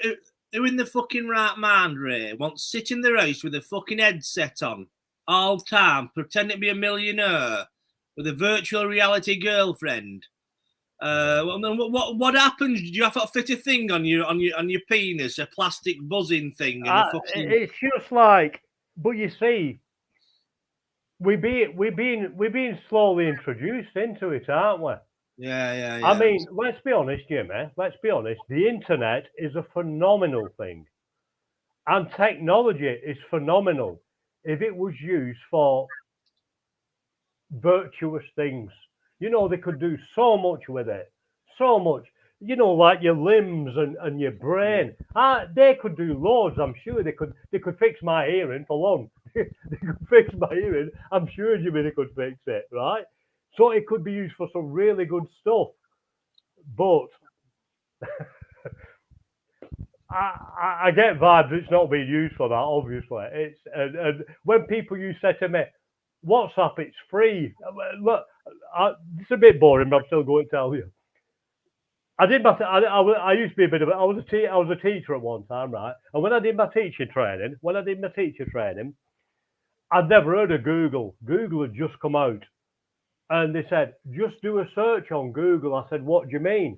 in the fucking right mind, Ray, wants to sit in their house with a fucking headset on all time, pretending to be a millionaire with a virtual reality girlfriend? What happens? Do you have to fit a thing on your penis, a plastic buzzing thing? And It's just like, but you see, we're being slowly introduced into it, aren't we? Yeah. I mean, let's be honest, Jimmy. Let's be honest. The internet is a phenomenal thing, and technology is phenomenal if it was used for virtuous things. You know, they could do so much with it, so much. You know, like your limbs and your brain. They could do loads. I'm sure they could fix my hearing for long. They could fix my hearing. I'm sure Jimmy they could fix it, right? So it could be used for some really good stuff. But I get vibes it's not being used for that, obviously. It's and when people say to me, WhatsApp, it's free. Look, it's a bit boring, but I'm still going to tell you. I used to be a bit of I was a teacher at one time, right? And when I did my teacher training, I'd never heard of Google. Google had just come out. And they said, just do a search on Google. I said, what do you mean?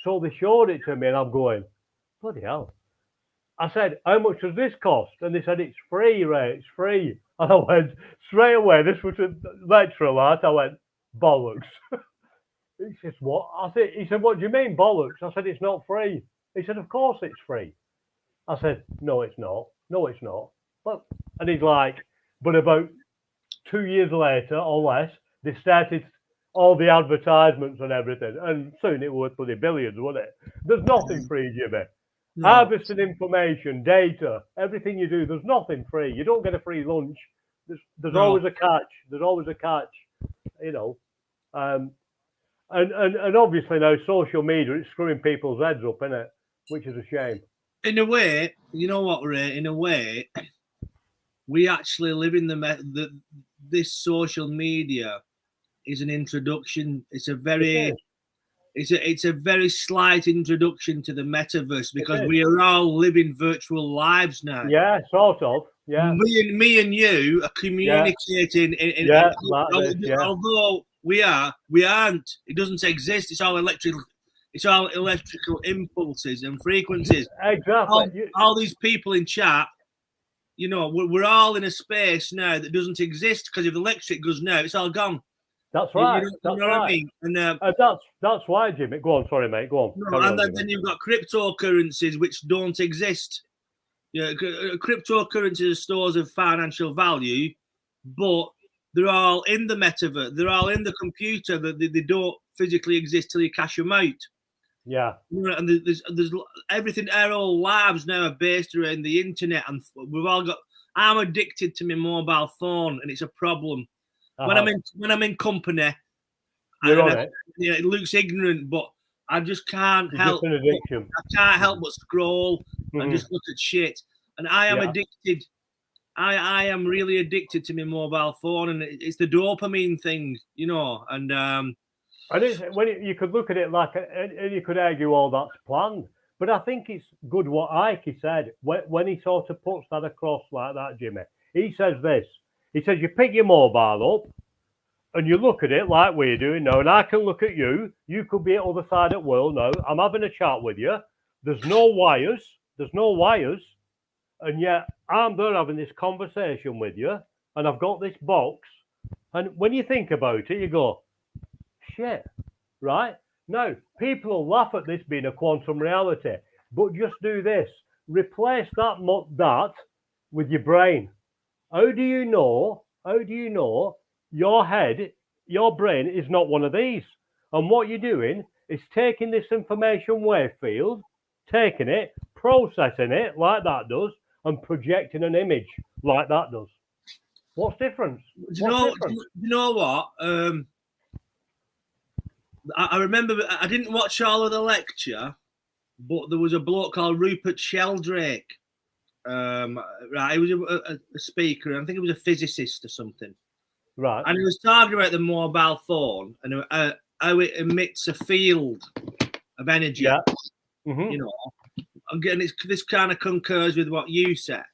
So they showed it to me and I'm going, bloody hell. I said, how much does this cost? And they said, it's free, Ray, it's free. And I went, straight away, this was a lecture alert. I went, bollocks. He says, what? He said, what do you mean, bollocks? I said, it's not free. He said, of course it's free. I said, no, it's not. No, it's not. But, and he's like, but about 2 years later or less, they started all the advertisements and everything, and soon it was bloody billions, wasn't it? There's nothing free, Jimmy. No. Harvesting information, data, everything you do, there's nothing free. You don't get a free lunch. There's always a catch. There's always a catch, you know. And obviously now social media, it's screwing people's heads up, isn't it? Which is a shame. In a way, you know what, Ray? In a way, we actually live in this social media is an introduction. It's a very slight introduction to the metaverse because we are all living virtual lives now. Yeah, sort of. Yeah. Me and you are communicating. Although we aren't. It doesn't exist. It's all electrical impulses and frequencies. Exactly. All these people in chat. You know, we're all in a space now that doesn't exist because if the electric goes now, it's all gone. That's right. You know what I mean? And that's why, Jimmy. Go on, sorry, mate. Go on. No, and then you've got cryptocurrencies which don't exist. Yeah, cryptocurrencies are stores of financial value, but they're all in the metaverse. They're all in the computer. That they don't physically exist till you cash them out. Yeah. And there's everything. Our whole lives now are based around the internet, and we've all got. I'm addicted to my mobile phone, and it's a problem. When I'm in company, it looks ignorant, but I just can't help. Just an addiction. I can't help but scroll and just look at shit. And I am addicted. I am really addicted to my mobile phone, and it's the dopamine thing, you know. And you could look at it like, and you could argue all that's planned. But I think it's good what Ike said when he sort of puts that across like that, Jimmy. He says this. He says, you pick your mobile up and you look at it like we're doing now, and I can look at you. You could be at the other side of the world now. I'm having a chat with you. There's no wires. And yet I'm there having this conversation with you, and I've got this box. And when you think about it, you go, shit, right? Now, people will laugh at this being a quantum reality, but just do this. Replace that with your brain. How do you know your head, your brain is not one of these. And what you're doing is taking this information wave field, taking it, processing it like that does, and projecting an image like that does. What's different? Do you know what? I remember I didn't watch all of the lecture, but there was a bloke called Rupert Sheldrake. Right, he was a speaker. I think he was a physicist or something. Right. And he was talking about the mobile phone and how it emits a field of energy. Yeah. Mm-hmm. You know, and this kind of concurs with what you said.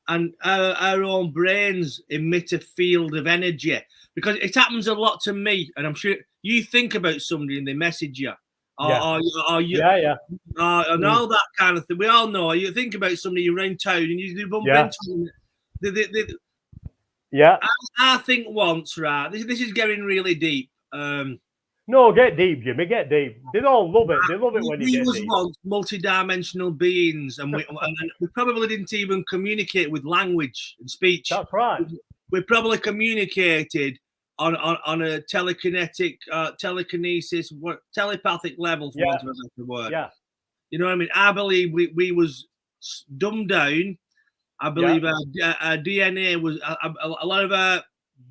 And our own brains emit a field of energy, because it happens a lot to me. And I'm sure you think about somebody and they message you, or you, and all that kind of thing. We all know. You think about somebody around town and you bump into them. Yeah. I think once, right? This is getting really deep. No, get deep, Jimmy. Get deep. They all love it. They love it when you get deep. We was once multi-dimensional beings, and we probably didn't even communicate with language and speech. That's right. We probably communicated on a telekinetic, telekinesis, telepathic level, for want of a better word. Yeah. You know what I mean? I believe we was dumbed down. I believe our DNA was a lot of our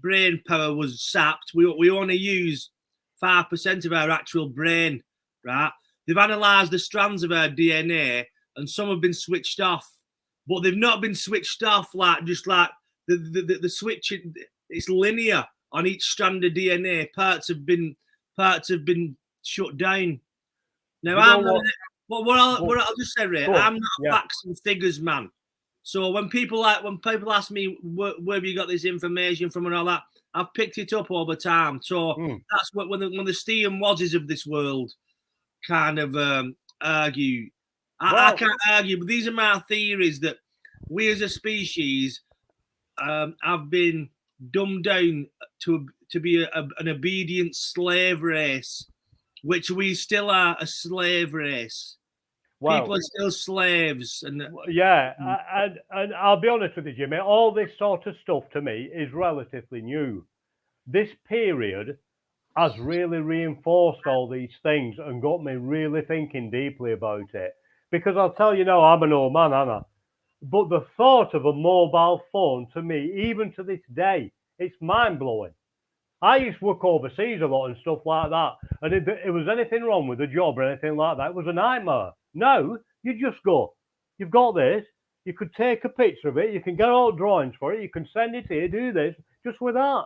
brain power was sapped. We only use 5% of our actual brain, right? They've analysed the strands of our DNA, and some have been switched off, but they've not been switched off like the switch. It's linear on each strand of DNA. Parts have been shut down. Now I'll just say, Ray, I'm not a facts and figures man. So when people ask me where have you got this information from and all that, I've picked it up over time. So that's what when the Stephen Wazzes of this world kind of argue. I can't argue, but these are my theories that we as a species have been dumbed down to be an obedient slave race, which we still are, a slave race. Wow. People are still slaves, and and I'll be honest with you, Jimmy. All this sort of stuff to me is relatively new. This period has really reinforced all these things and got me really thinking deeply about it. Because I'll tell you now, I'm an old man, aren't I? But the thought of a mobile phone, to me, even to this day, it's mind blowing. I used to work overseas a lot and stuff like that, and if it was anything wrong with the job or anything like that, it was a nightmare. Now, you just go, you've got this, you could take a picture of it, you can get all drawings for it, you can send it here, do this, just with that.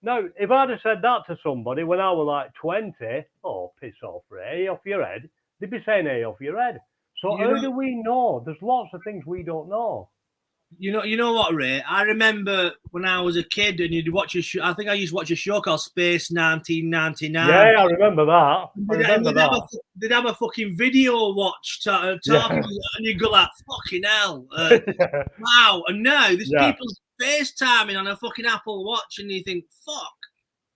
Now, if I'd have said that to somebody when I was like 20, oh, piss off, Ray, off your head, they'd be saying, hey, off your head. So how do we know? There's lots of things we don't know. You know what, Ray? I remember when I was a kid and you'd watch a show. I think I used to watch a show called Space 1999. Yeah, I remember that. They'd have a fucking video watch talking, and you'd go like, fucking hell. Wow. And now there's people FaceTiming on a fucking Apple Watch, and you think, fuck.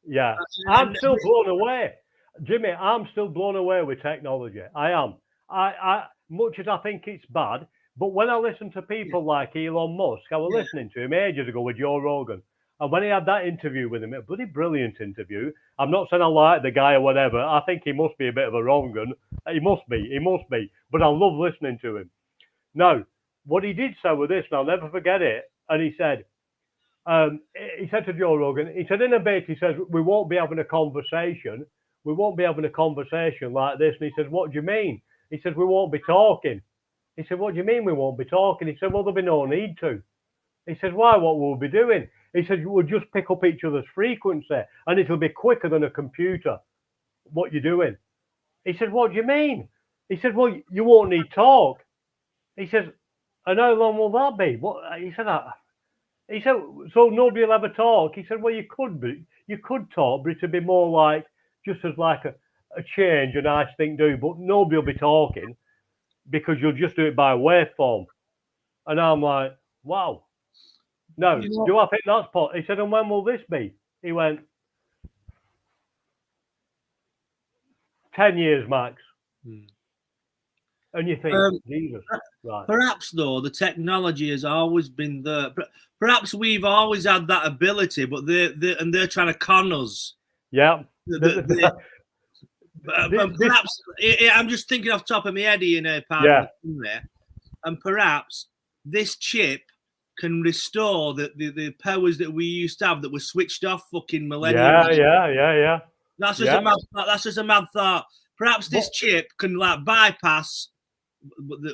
Yeah. I'm still blown away. Jimmy, I'm still blown away with technology. I am. I much as I think it's bad, but when I listen to people like Elon Musk, I was listening to him ages ago with Joe Rogan, and when he had that interview with him, a bloody brilliant interview. I'm not saying I like the guy or whatever. I think he must be a bit of a wrong un. He must be. But I love listening to him. Now, what he did say with this, and I'll never forget it, and he said to Joe Rogan, he said in a bit, he says, we won't be having a conversation. We won't be having a conversation like this. And he says, what do you mean? He said, we won't be talking. He said, what do you mean we won't be talking? He said, well, there'll be no need to. He said, why? What will we be doing? He said, we'll just pick up each other's frequency and it'll be quicker than a computer, what you're doing. He said, what do you mean? He said, well, you won't need talk. He says, and how long will that be? What? He said, so nobody will ever talk. He said, well, you could talk, but it'd be more like, just as like a change, a nice thing to do, but nobody will be talking because you'll just do it by waveform. And I'm like, wow. No, do I think that's possible? He said, and when will this be? He went, 10 years max. And you think, Jesus, right? Perhaps though the technology has always been there. Perhaps we've always had that ability, but they're trying to con us. Yeah. Perhaps I'm just thinking off the top of my head, Yeah. And perhaps this chip can restore the powers that we used to have that were switched off fucking millennia. Yeah. That's just a mad thought. Perhaps this chip can like bypass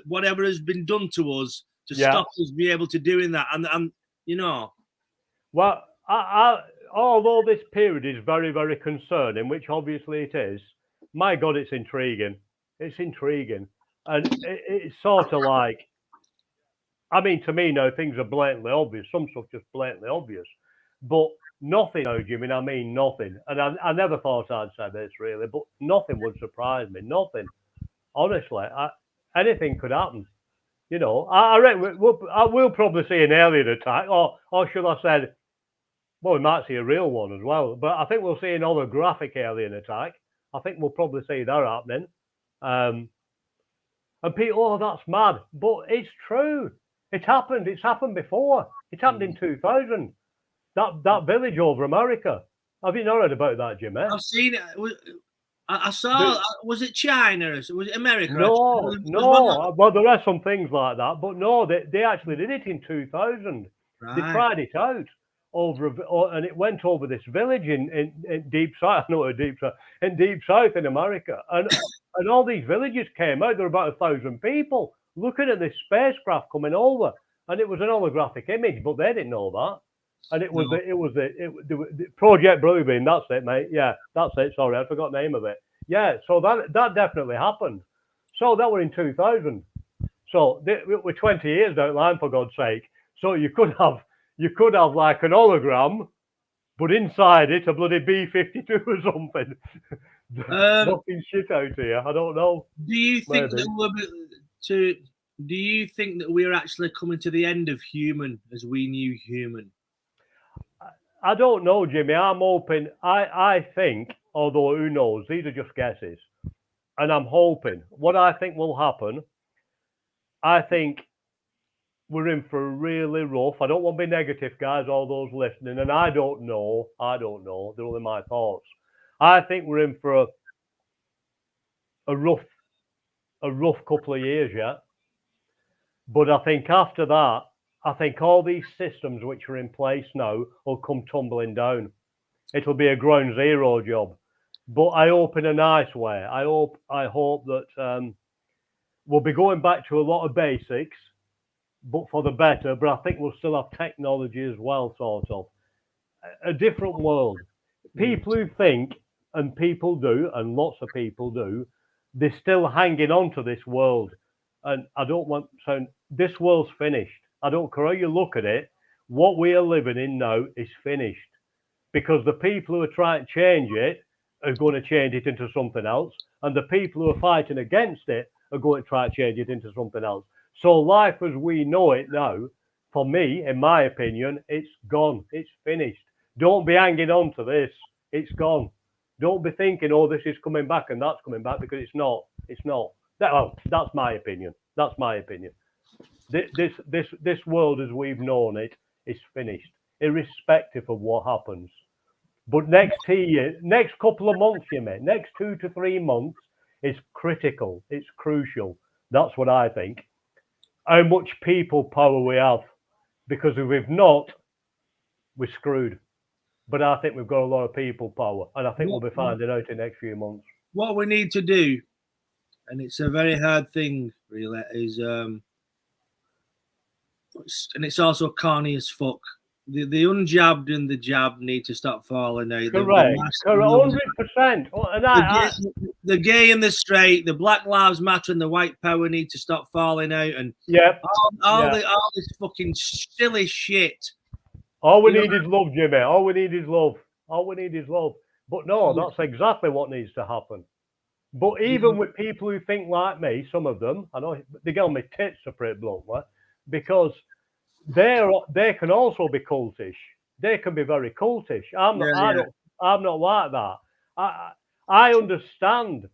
whatever has been done to us to stop us be able to doing that. And you know. Well, although this period is very, very concerning, which obviously it is, my God, it's intriguing. It's intriguing. And it's sort of like, I mean, to me now, things are blatantly obvious. Some stuff just blatantly obvious. But nothing, oh, Jimmy, I mean nothing. And I never thought I'd say this, really, but nothing would surprise me. Nothing. Honestly, anything could happen. You know, I reckon we'll probably see an alien attack, or should I say, well, we might see a real one as well. But I think we'll see an holographic alien attack. I think we'll probably see that happening. And people, oh, that's mad. But it's true. It happened. It's happened before. It happened in 2000. That village over America. Have you not heard about that, Jimmy? I've seen it. I saw. Was it China? Was it America? No. Well, there are some things like that, but no, they actually did it in 2000. Right. They tried it out and it went over this village in deep south. No, deep south in America, and all these villages came out. There were about 1,000 people looking at this spacecraft coming over, and it was an holographic image, but they didn't know that. And it was the Project Bluebeam. That's it, mate. Yeah, that's it. Sorry, I forgot the name of it. Yeah, so that definitely happened. So that were in 2000. So we're 20 years down the line, for God's sake. So you could have like an hologram, but inside it a bloody B-52 or something. Knocking shit out here. I don't know. Do you think that we're actually coming to the end of human as we knew human? I don't know, Jimmy. I'm hoping. I think, although who knows, these are just guesses. And I'm hoping. What I think will happen, I think we're in for a really rough. I don't want to be negative, guys, all those listening. And I don't know. They're only my thoughts. I think we're in for a rough couple of years yet. But I think after that, I think all these systems which are in place now will come tumbling down. It'll be a ground zero job, but I hope in a nice way. I hope that we'll be going back to a lot of basics, but for the better. But I think we'll still have technology as well, sort of a different world. People who think, and people do, and lots of people do, they're still hanging on to this world. And I don't want to sound, this world's finished. I don't care how you look at it. What we are living in now is finished, because the people who are trying to change it are going to change it into something else, and the people who are fighting against it are going to try to change it into something else. So life as we know it now, for me, in my opinion, it's gone. It's finished. Don't be hanging on to this. It's gone. Don't be thinking, oh, this is coming back and that's coming back, because it's not. It's not. That's my opinion. That's my opinion. This world as we've known it is finished, irrespective of what happens. But next couple of months, next 2 to 3 months is critical. It's crucial. That's what I think. How much people power we have, because if we've not, we're screwed. But I think we've got a lot of people power, and I think we'll be finding out in the next few months. What we need to do, and it's a very hard thing, really, is and it's also corny as fuck. The unjabbed and the jabbed need to stop falling out. Correct. 100%. The gay and the straight, the Black Lives Matter and the white power need to stop falling out. And all this fucking silly shit. All we need is love, Jimmy. All we need is love. All we need is love. But no, that's exactly what needs to happen. But even with people who think like me, some of them, I know they get on my tits, to put it bluntly, because they can also be cultish. They can be very cultish. I'm not like that. I understand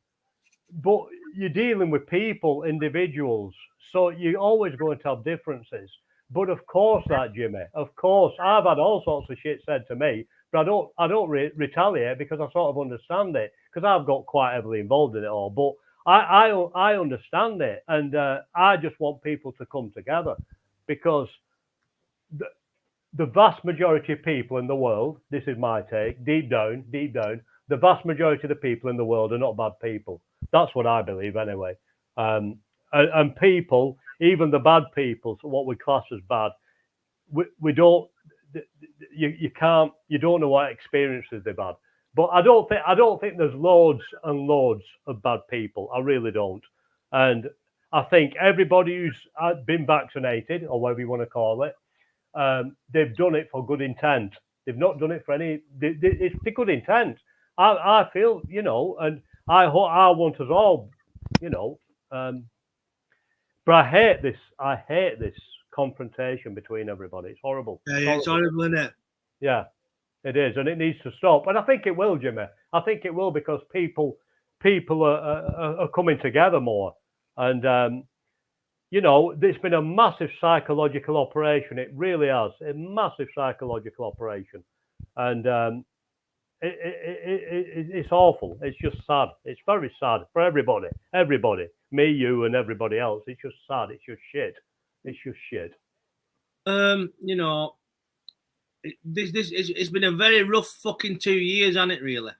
but you're dealing with people, individuals, so you're always going to have differences. But of course, that Jimmy, of course, I've had all sorts of shit said to me, but I don't retaliate because I sort of understand it because I've got quite heavily involved in it all. But I understand it, and I just want people to come together because the vast majority of people in the world, this is my take, deep down, the vast majority of the people in the world are not bad people. That's what I believe anyway. And people, even the bad people, so what we class as bad, we don't, you don't know what experiences they've had. But I don't think there's loads and loads of bad people. I really don't. And I think everybody who's been vaccinated, or whatever you want to call it, they've done it for good intent. They've not done it for any. It's the good intent. I feel, and I want us all, but I hate this. I hate this confrontation between everybody. It's horrible. Yeah, it's horrible, isn't it? Yeah, it is, and it needs to stop. And I think it will, Jimmy. I think it will because people are coming together more, and there's been a massive psychological operation. It really has, a massive psychological operation, and it's awful. It's just sad. It's very sad for everybody. Everybody, me, you, and everybody else. It's just sad. It's just shit. It's just shit. It's been a very rough fucking 2 years, hasn't it? Really.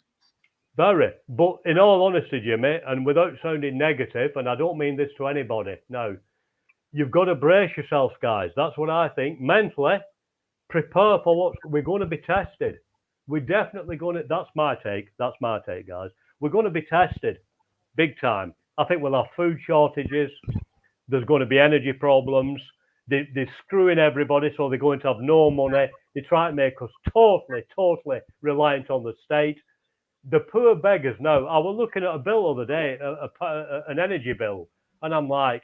Very. But in all honesty, Jimmy, and without sounding negative, and I don't mean this to anybody, no, you've got to brace yourselves, guys. That's what I think. Mentally, prepare for what we're going to be tested. We're definitely going to. That's my take. That's my take, guys. We're going to be tested, big time. I think we'll have food shortages. There's going to be energy problems. They're screwing everybody, so they're going to have no money. They try to make us totally reliant on the state. The poor beggars now. I was looking at a bill the other day, an energy bill, and I'm like,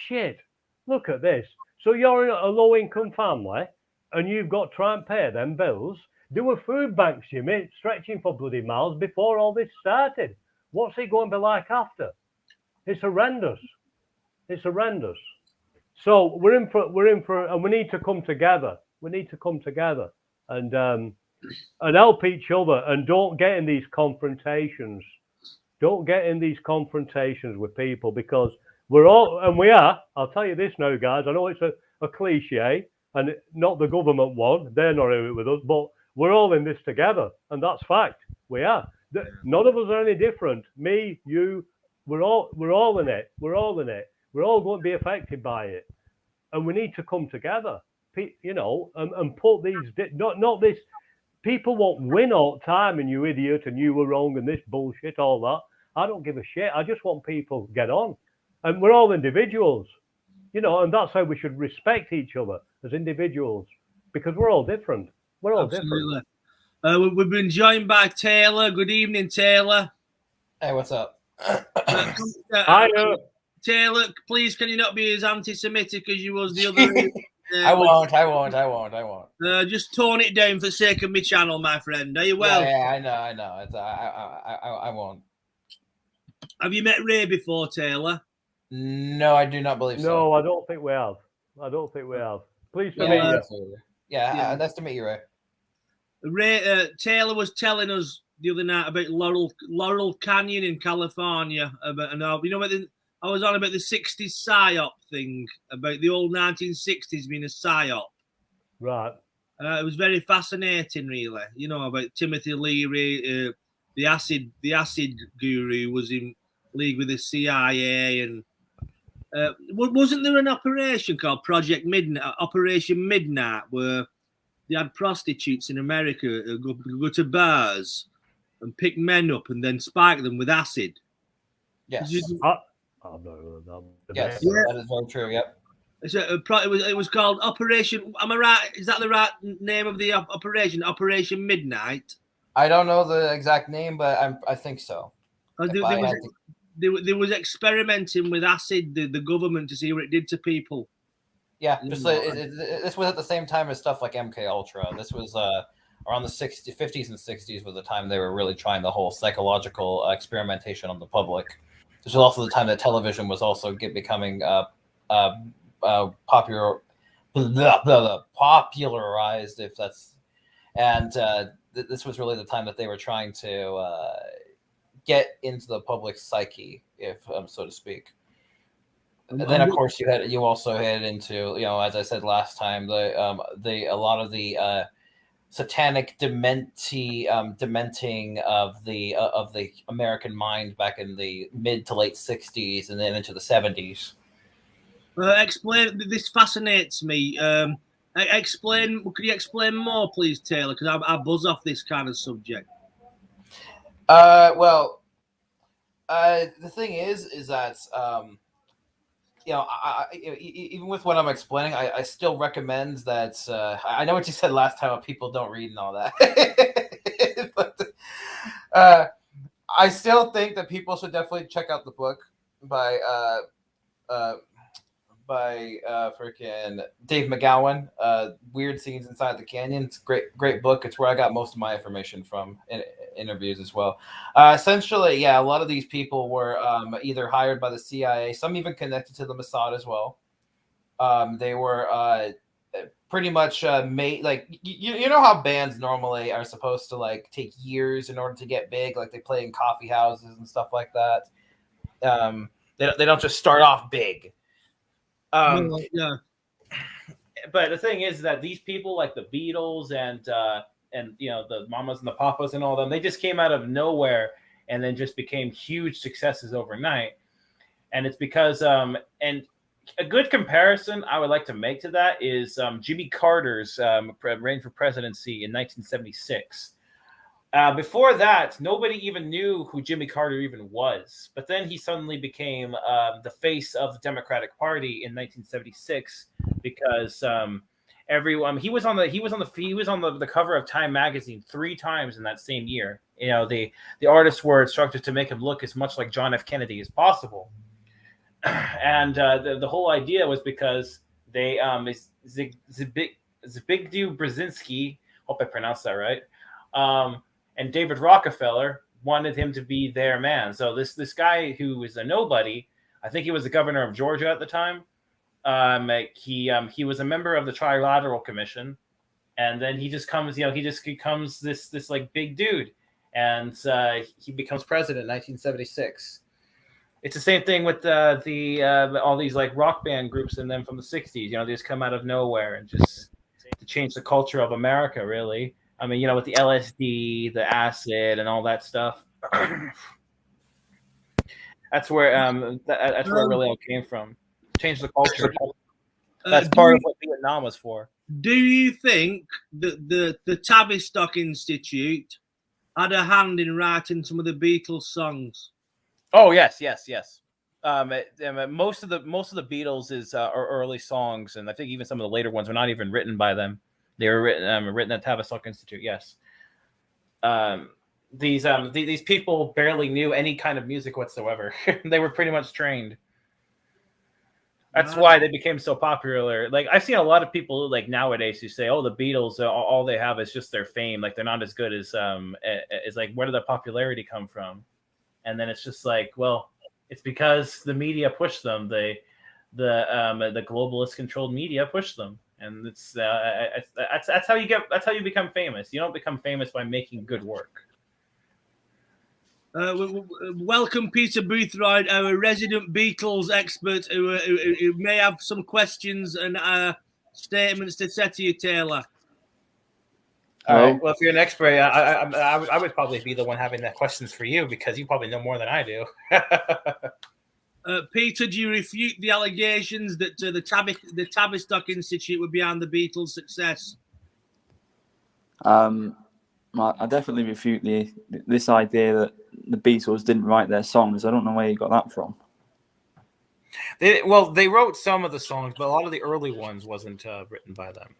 shit, look at this. So you're a low-income family, and you've got to try and pay them bills. There were food banks, Jimmy, stretching for bloody miles before all this started. What's it going to be like after? It's horrendous. It's horrendous. So we're in for, and we need to come together. We need to come together and help each other, and don't get in these confrontations. Don't get in these confrontations with people, because we're all, and we are. I'll tell you this now, guys. I know it's a cliche, and not the government one. They're not in it with us, but we're all in this together, and that's fact. We are. None of us are any different. Me, you, we're all in it. We're all in it. We're all going to be affected by it, and we need to come together, and put these. Not this. People won't win all the time, and you idiot, and you were wrong, and this bullshit, all that. I don't give a shit. I just want people to get on, and we're all individuals, and that's how we should respect each other as individuals, because we're all different. We're all Absolutely. Different. We've been joined by Taylor. Good evening, Taylor. Hey, what's up? Hi, Taylor, please, can you not be as anti-Semitic as you was the other day? I won't. Just tone it down for the sake of my channel, my friend. Are you well? Yeah, I know. I won't. Have you met Ray before, Taylor? No, I do not believe so. No, I don't think we have. Please to meet you. Yeah, nice to meet you, Ray. Taylor was telling us the other night about Laurel Canyon in California. I was on about the 60s PSYOP thing, about the old 1960s being a PSYOP. Right. It was very fascinating, really. About Timothy Leary, the acid guru, was in league with the CIA, and wasn't there an operation called Operation Midnight, where they had prostitutes in America go to bars and pick men up and then spike them with acid? Yes. I've not heard that. Yes, that is very true. Yep. It was called Operation. Am I right? Is that the right name of the operation? Operation Midnight. I don't know the exact name, but I think so. They was experimenting with acid, the government, to see what it did to people. Yeah, just this was at the same time as stuff like MK Ultra. This was around the 50s and 60s was the time they were really trying the whole psychological experimentation on the public. This was also the time that television was also becoming popularized, if that's, and this was really the time that they were trying to get into the public psyche, if so to speak. And then, of course, you also head into, as I said last time, a lot of the satanic dementing of the American mind back in the mid to late 60s and then into the 70s. Explain. This fascinates me. Could you explain more, please, Taylor? Because I buzz off this kind of subject. The thing is that even with what I'm explaining, I still recommend that. I know what you said last time about people don't read and all that, but I still think that people should definitely check out the book by freaking Dave McGowan. Weird Scenes Inside the Canyon. It's a great book. It's where I got most of my information from, in interviews as well. Essentially, a lot of these people were either hired by the CIA, some even connected to the Mossad as well. They were pretty much made, like, you know how bands normally are supposed to like take years in order to get big, like they play in coffee houses and stuff like that. They don't just start off big. Yeah. But the thing is that these people, like the Beatles and the Mamas and the Papas and all them, they just came out of nowhere and then just became huge successes overnight. And it's because and a good comparison I would like to make to that is Jimmy Carter's reign for presidency in 1976. Before that, nobody even knew who Jimmy Carter even was. But then he suddenly became the face of the Democratic Party in 1976 because everyone he was on the cover of Time magazine 3 times in that same year. The artists were instructed to make him look as much like John F. Kennedy as possible. And the whole idea was because they Zbigniew Brzezinski, hope I pronounced that right, and David Rockefeller wanted him to be their man. So this guy who was a nobody, I think he was the governor of Georgia at the time. He was a member of the Trilateral Commission, and then he just becomes this like big dude, and he becomes president in 1976. It's the same thing with all these like rock band groups and them from the 60s. They just come out of nowhere and just to change the culture of America, really. I mean, with the LSD, the acid, and all that stuff. That's where it really all came from. Change the culture. That's part of what Vietnam was for. Do you think that the Tavistock Institute had a hand in writing some of the Beatles songs? Oh yes. Most of the Beatles are early songs, and I think even some of the later ones were not even written by them. They were written at Tavistock Institute. Yes. These people barely knew any kind of music whatsoever. They were pretty much trained. That's why they became so popular. Like I've seen a lot of people like nowadays who say, "Oh, the Beatles, all they have is just their fame. Like they're not as good as like where did their popularity come from?" And then it's just like, well, it's because the media pushed them. The globalist controlled media pushed them, and that's how you become famous. You don't become famous by making good work. Welcome, Peter Boothroyd, our resident Beatles expert, who may have some questions and statements to say to you, Taylor. All right. Well, if you're an expert, I would probably be the one having the questions for you because you probably know more than I do. Peter, do you refute the allegations that the Tavistock Institute were behind the Beatles' success? I definitely refute this idea that the Beatles didn't write their songs. I don't know where you got that from. They wrote some of the songs, but a lot of the early ones wasn't written by them.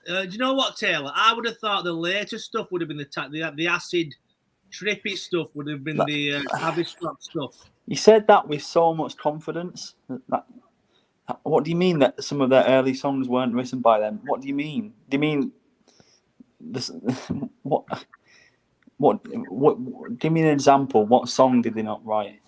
Do you know what, Taylor? I would have thought the later stuff would have been the acid, trippy stuff would have been the Tavistock stuff. You said that with so much confidence. What do you mean that some of their early songs weren't written by them? What do you mean? Do you mean this? What do you mean an example? What song did they not write?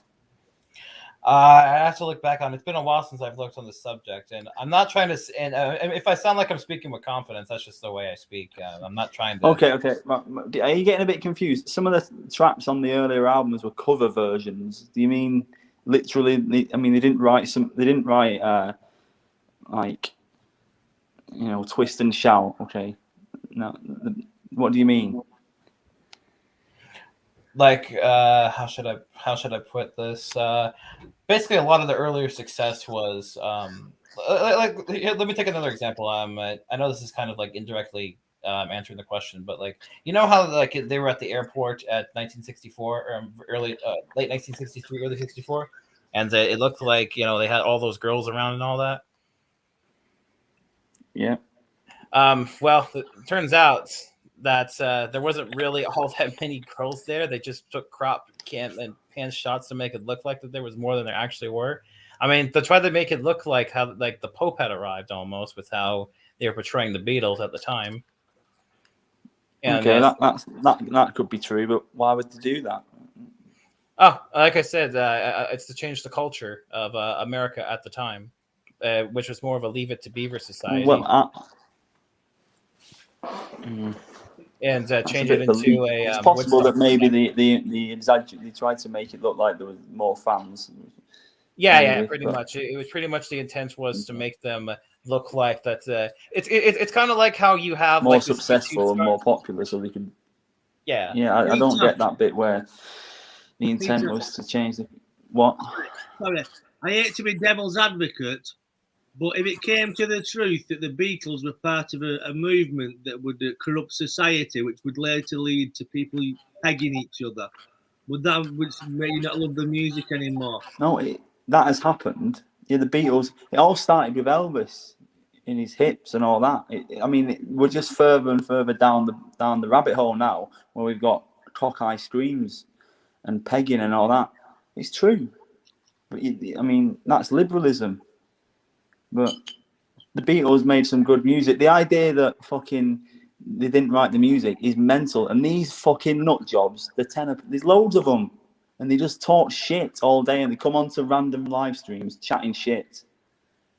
I have to look back on it. It's been a while since I've looked on the subject, and I'm not trying to. And if I sound like I'm speaking with confidence, that's just the way I speak. I'm not trying to. Okay. Are you getting a bit confused? Some of the tracks on the earlier albums were cover versions. Do you mean literally? I mean, they didn't write some. They didn't write like, you know, Twist and Shout. Okay. No. What do you mean? Like, how should I put this? Basically, a lot of the earlier success was here, let me take another example. I know this is kind of like indirectly answering the question, but like, you know how like they were at the airport at 1964 or late 1963, early 64, and it looked like, you know, they had all those girls around and all that. Yeah. Well, it turns out that there wasn't really all that many girls there. They just took crop and pan shots to make it look like that there was more than there actually were. I mean, to try to make it look like how like the Pope had arrived almost with how they were portraying the Beatles at the time. And, okay, that could be true, but why would they do that? Oh, like I said, it's to change the culture of America at the time, which was more of a Leave It to Beaver society. Well, and change it into a. It's possible that maybe they tried to make it look like there was more fans. Yeah, pretty much. It was pretty much the intent was to make them look like that. It's kind of like how you have more like successful and more popular, so they can. Yeah. I don't get that bit where the intent was to change the what. Sorry, I hate to be devil's advocate, but if it came to the truth that the Beatles were part of a movement that would corrupt society, which would later lead to people pegging each other, would make you not love the music anymore? No, that has happened. Yeah, the Beatles. It all started with Elvis in his hips and all that. We're just further and further down the rabbit hole now, where we've got cockeye screams and pegging and all that. It's true, but that's liberalism. But the Beatles made some good music. The idea that fucking they didn't write the music is mental. And these fucking nut jobs, there's loads of them, and they just talk shit all day, and they come onto random live streams chatting shit,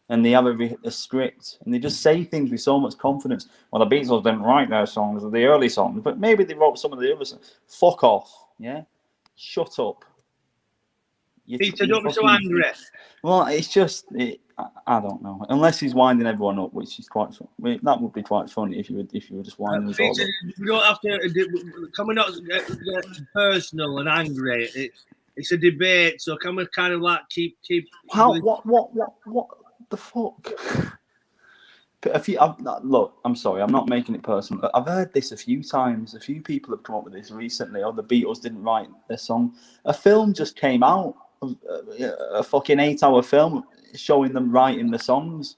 and they have a script, and they just say things with so much confidence. Well, the Beatles didn't write their songs, the early songs, but maybe they wrote some of the other songs. Fuck off, yeah? Shut up. Peter, don't be so angry. Well, it's just, I don't know. Unless he's winding everyone up, which is quite fun. That would be quite funny if you were just winding us all up. You don't have to. Can we not get personal and angry? It's a debate, so can we kind of like keep? How? What the fuck? Look, I'm sorry, I'm not making it personal. I've heard this a few times. A few people have come up with this recently. Oh, the Beatles didn't write their song. A film just came out, a fucking 8-hour film showing them writing the songs.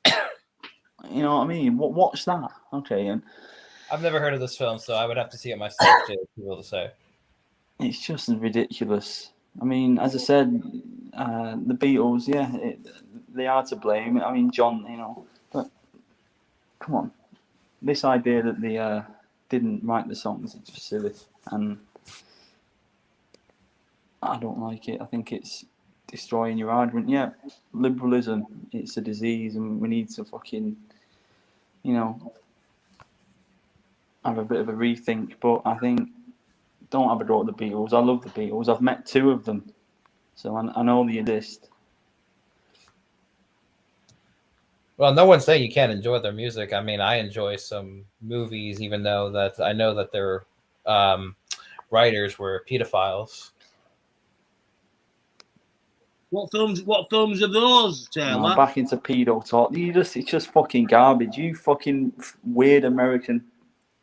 You know what I mean? Watch that, okay? And I've never heard of this film, so I would have to see it myself to be able to say. It's just ridiculous. I mean, as I said, the Beatles, they are to blame. I mean, John, but come on. This idea that they didn't write the songs is just silly. And I don't like it. I think it's destroying your argument. Yeah, liberalism, it's a disease, and we need to fucking, have a bit of a rethink. But I think, don't have a go at the Beatles. I love the Beatles. I've met 2 of them, so I know they exist. Well, no one's saying you can't enjoy their music. I mean, I enjoy some movies, even though that I know that their writers were pedophiles. What films are those, Taylor? Back into pedo talk. It's just fucking garbage. You fucking weird American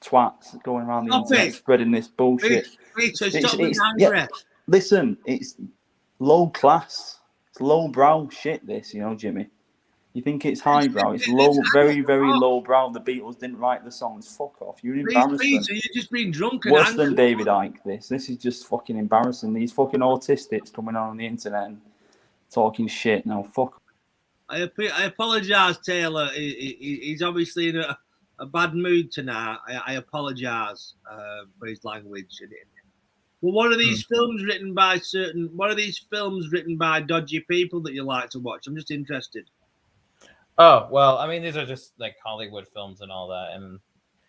twats going around the internet spreading this bullshit. Peter, stop being angry. Listen, it's low class. It's low brow shit, this, Jimmy. You think it's highbrow? It's low, very, very low brow. The Beatles didn't write the songs. Fuck off. You're embarrassing. Peter, you're just being drunk and worse angry. than David Icke. This is just fucking embarrassing. These fucking autistics coming on the internet and talking shit. Now, fuck. I apologise, Taylor. He's obviously in a bad mood tonight. I apologise for his language. Well, what are these films written by certain? What are these films written by dodgy people that you like to watch? I'm just interested. Oh well, I mean, these are just like Hollywood films and all that, and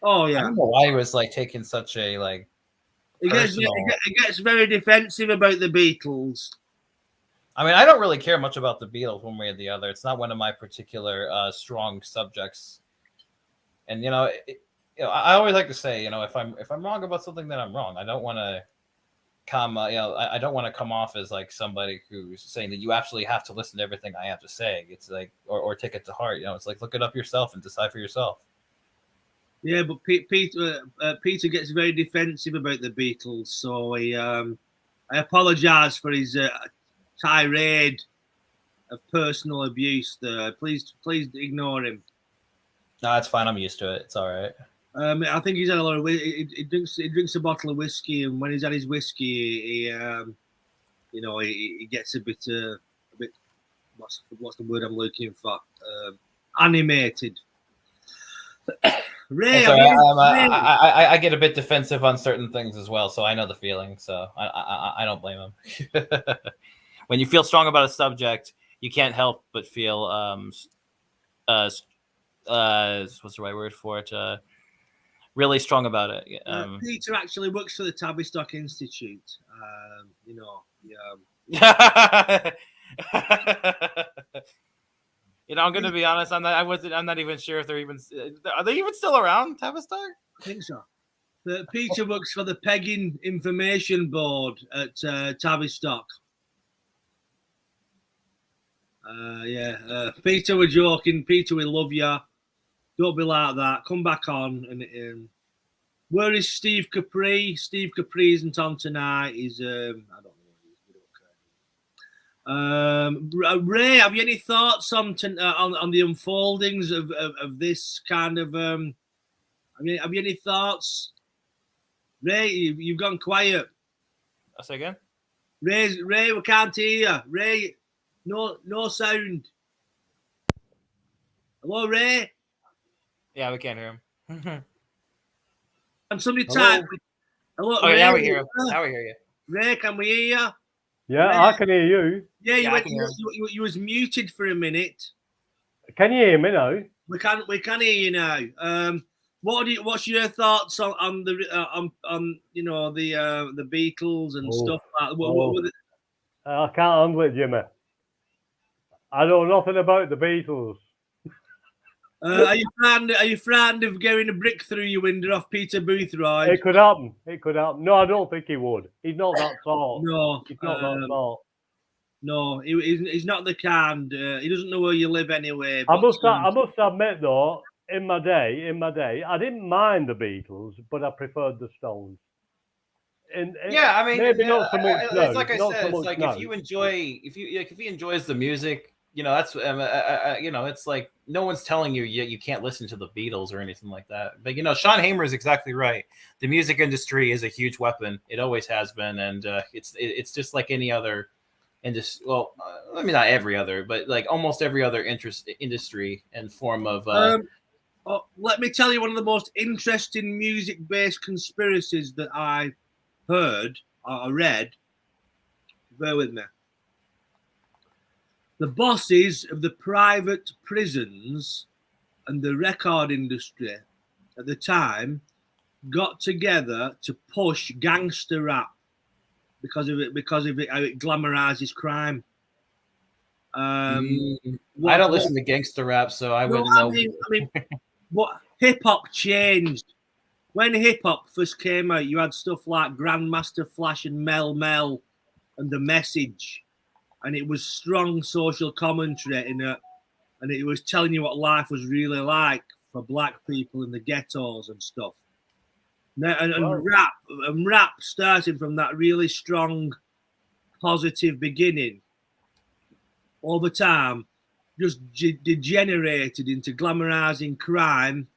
Oh I yeah, don't know why he was like taking such a like. it gets very defensive about the Beatles. I mean, I don't really care much about the Beatles one way or the other. It's not one of my particular strong subjects. And I always like to say, if I'm wrong about something, then I'm wrong. I don't want to come, I don't want to come off as like somebody who's saying that you absolutely have to listen to everything I have to say. It's like, or take it to heart. It's like, look it up yourself and decide for yourself. Yeah, but Peter gets very defensive about the Beatles, so I apologise for his tirade of personal abuse. There, please ignore him. No, it's fine. I'm used to it. It's all right. I think he's had a lot of. He drinks a bottle of whiskey, and when he's had his whiskey, he gets a bit. What's the word I'm looking for? Animated. Ray, I get a bit defensive on certain things as well, so I know the feeling. So I don't blame him. When you feel strong about a subject, you can't help but feel what's the right word for it? Really strong about it. Peter actually works for the Tavistock Institute. I'm going to be honest. I'm not even sure if they're even. Are they even still around, Tavistock? I think so. Peter works for the Pegging Information Board at Tavistock. Peter, we're joking. Peter, we love you. Don't be like that. Come back on. And where is Steve Capri? Steve Capri isn't on tonight. He's I don't know. Ray, have you any thoughts on the unfoldings of this kind of? Have you any thoughts? Ray, you've gone quiet. Say again. Ray, we can't hear you. Ray, no sound. Hello, Ray. Yeah, we can't hear him. And somebody type. Hello, oh, Ray. now we hear him. Now we hear you. Ray, can we hear you? Yeah, Ray. I can hear you. Yeah, Yeah, you was muted for a minute. Can you hear me now? We can hear you now. What's your thoughts on the the Beatles and stuff like that? I can't handle it, Jimmy. I know nothing about the Beatles. Are you frightened of getting a brick through your window off Peter Boothroyd? It could happen. No, I don't think he would. He's not that sort. No, he's not that sort. No, he's not the kind. He doesn't know where you live anyway. I must admit though, in my day, I didn't mind the Beatles, but I preferred the Stones. Yeah, I mean, maybe not so much. It's like I said, it's like if he enjoys the music, that's it's like no one's telling you can't listen to the Beatles or anything like that. But Sean Hamer is exactly right. The music industry is a huge weapon. It always has been, and it's just like any other industry. Well, I mean not every other, but like almost every other industry and form of. Let me tell you one of the most interesting music-based conspiracies that I heard or read. Bear with me. The bosses of the private prisons and the record industry at the time got together to push gangster rap because of it how it glamorizes crime. I don't listen to gangster rap, so I wouldn't know. I mean, what hip hop changed when hip hop first came out. You had stuff like Grandmaster Flash and Mel Mel and The Message. And it was strong social commentary in it, and it was telling you what life was really like for black people in the ghettos and stuff. And rap started from that really strong, positive beginning. Over time, just degenerated into glamorizing crime.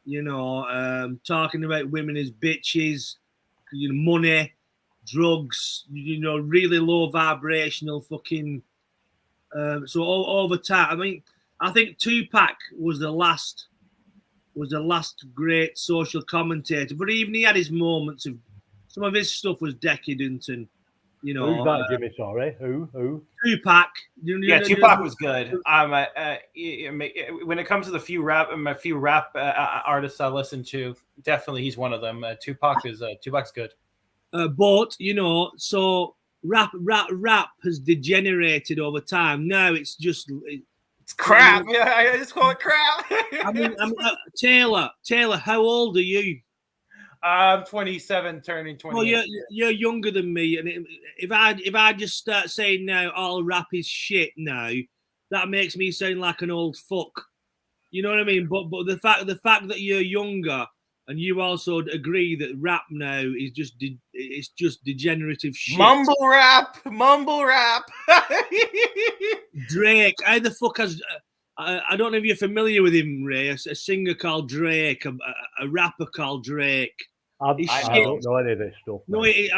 Talking about women as bitches, money. Drugs, really low vibrational fucking. So over time, I mean, I think Tupac was the last great social commentator. But even he had his moments of some of his stuff was decadent, and you know, Who's that, Jimmy? Sorry, who? Tupac. Yeah, Tupac was good. When it comes to the few rap artists I listen to, definitely he's one of them. Tupac's good. But you know, so rap has degenerated over time. Now it's just It's crap. Yeah, I just call it crap. Taylor, how old are you? I'm 27, turning 28. Well, you're younger than me, and if I just start saying now all rap is shit now, that makes me sound like an old fuck. You know what I mean? But the fact that you're younger and you also agree that rap now is just degenerative shit. Mumble rap. Drake, how the fuck has? I don't know if you're familiar with him, Ray. A singer called Drake, a rapper called Drake. I don't know any of this stuff. No, we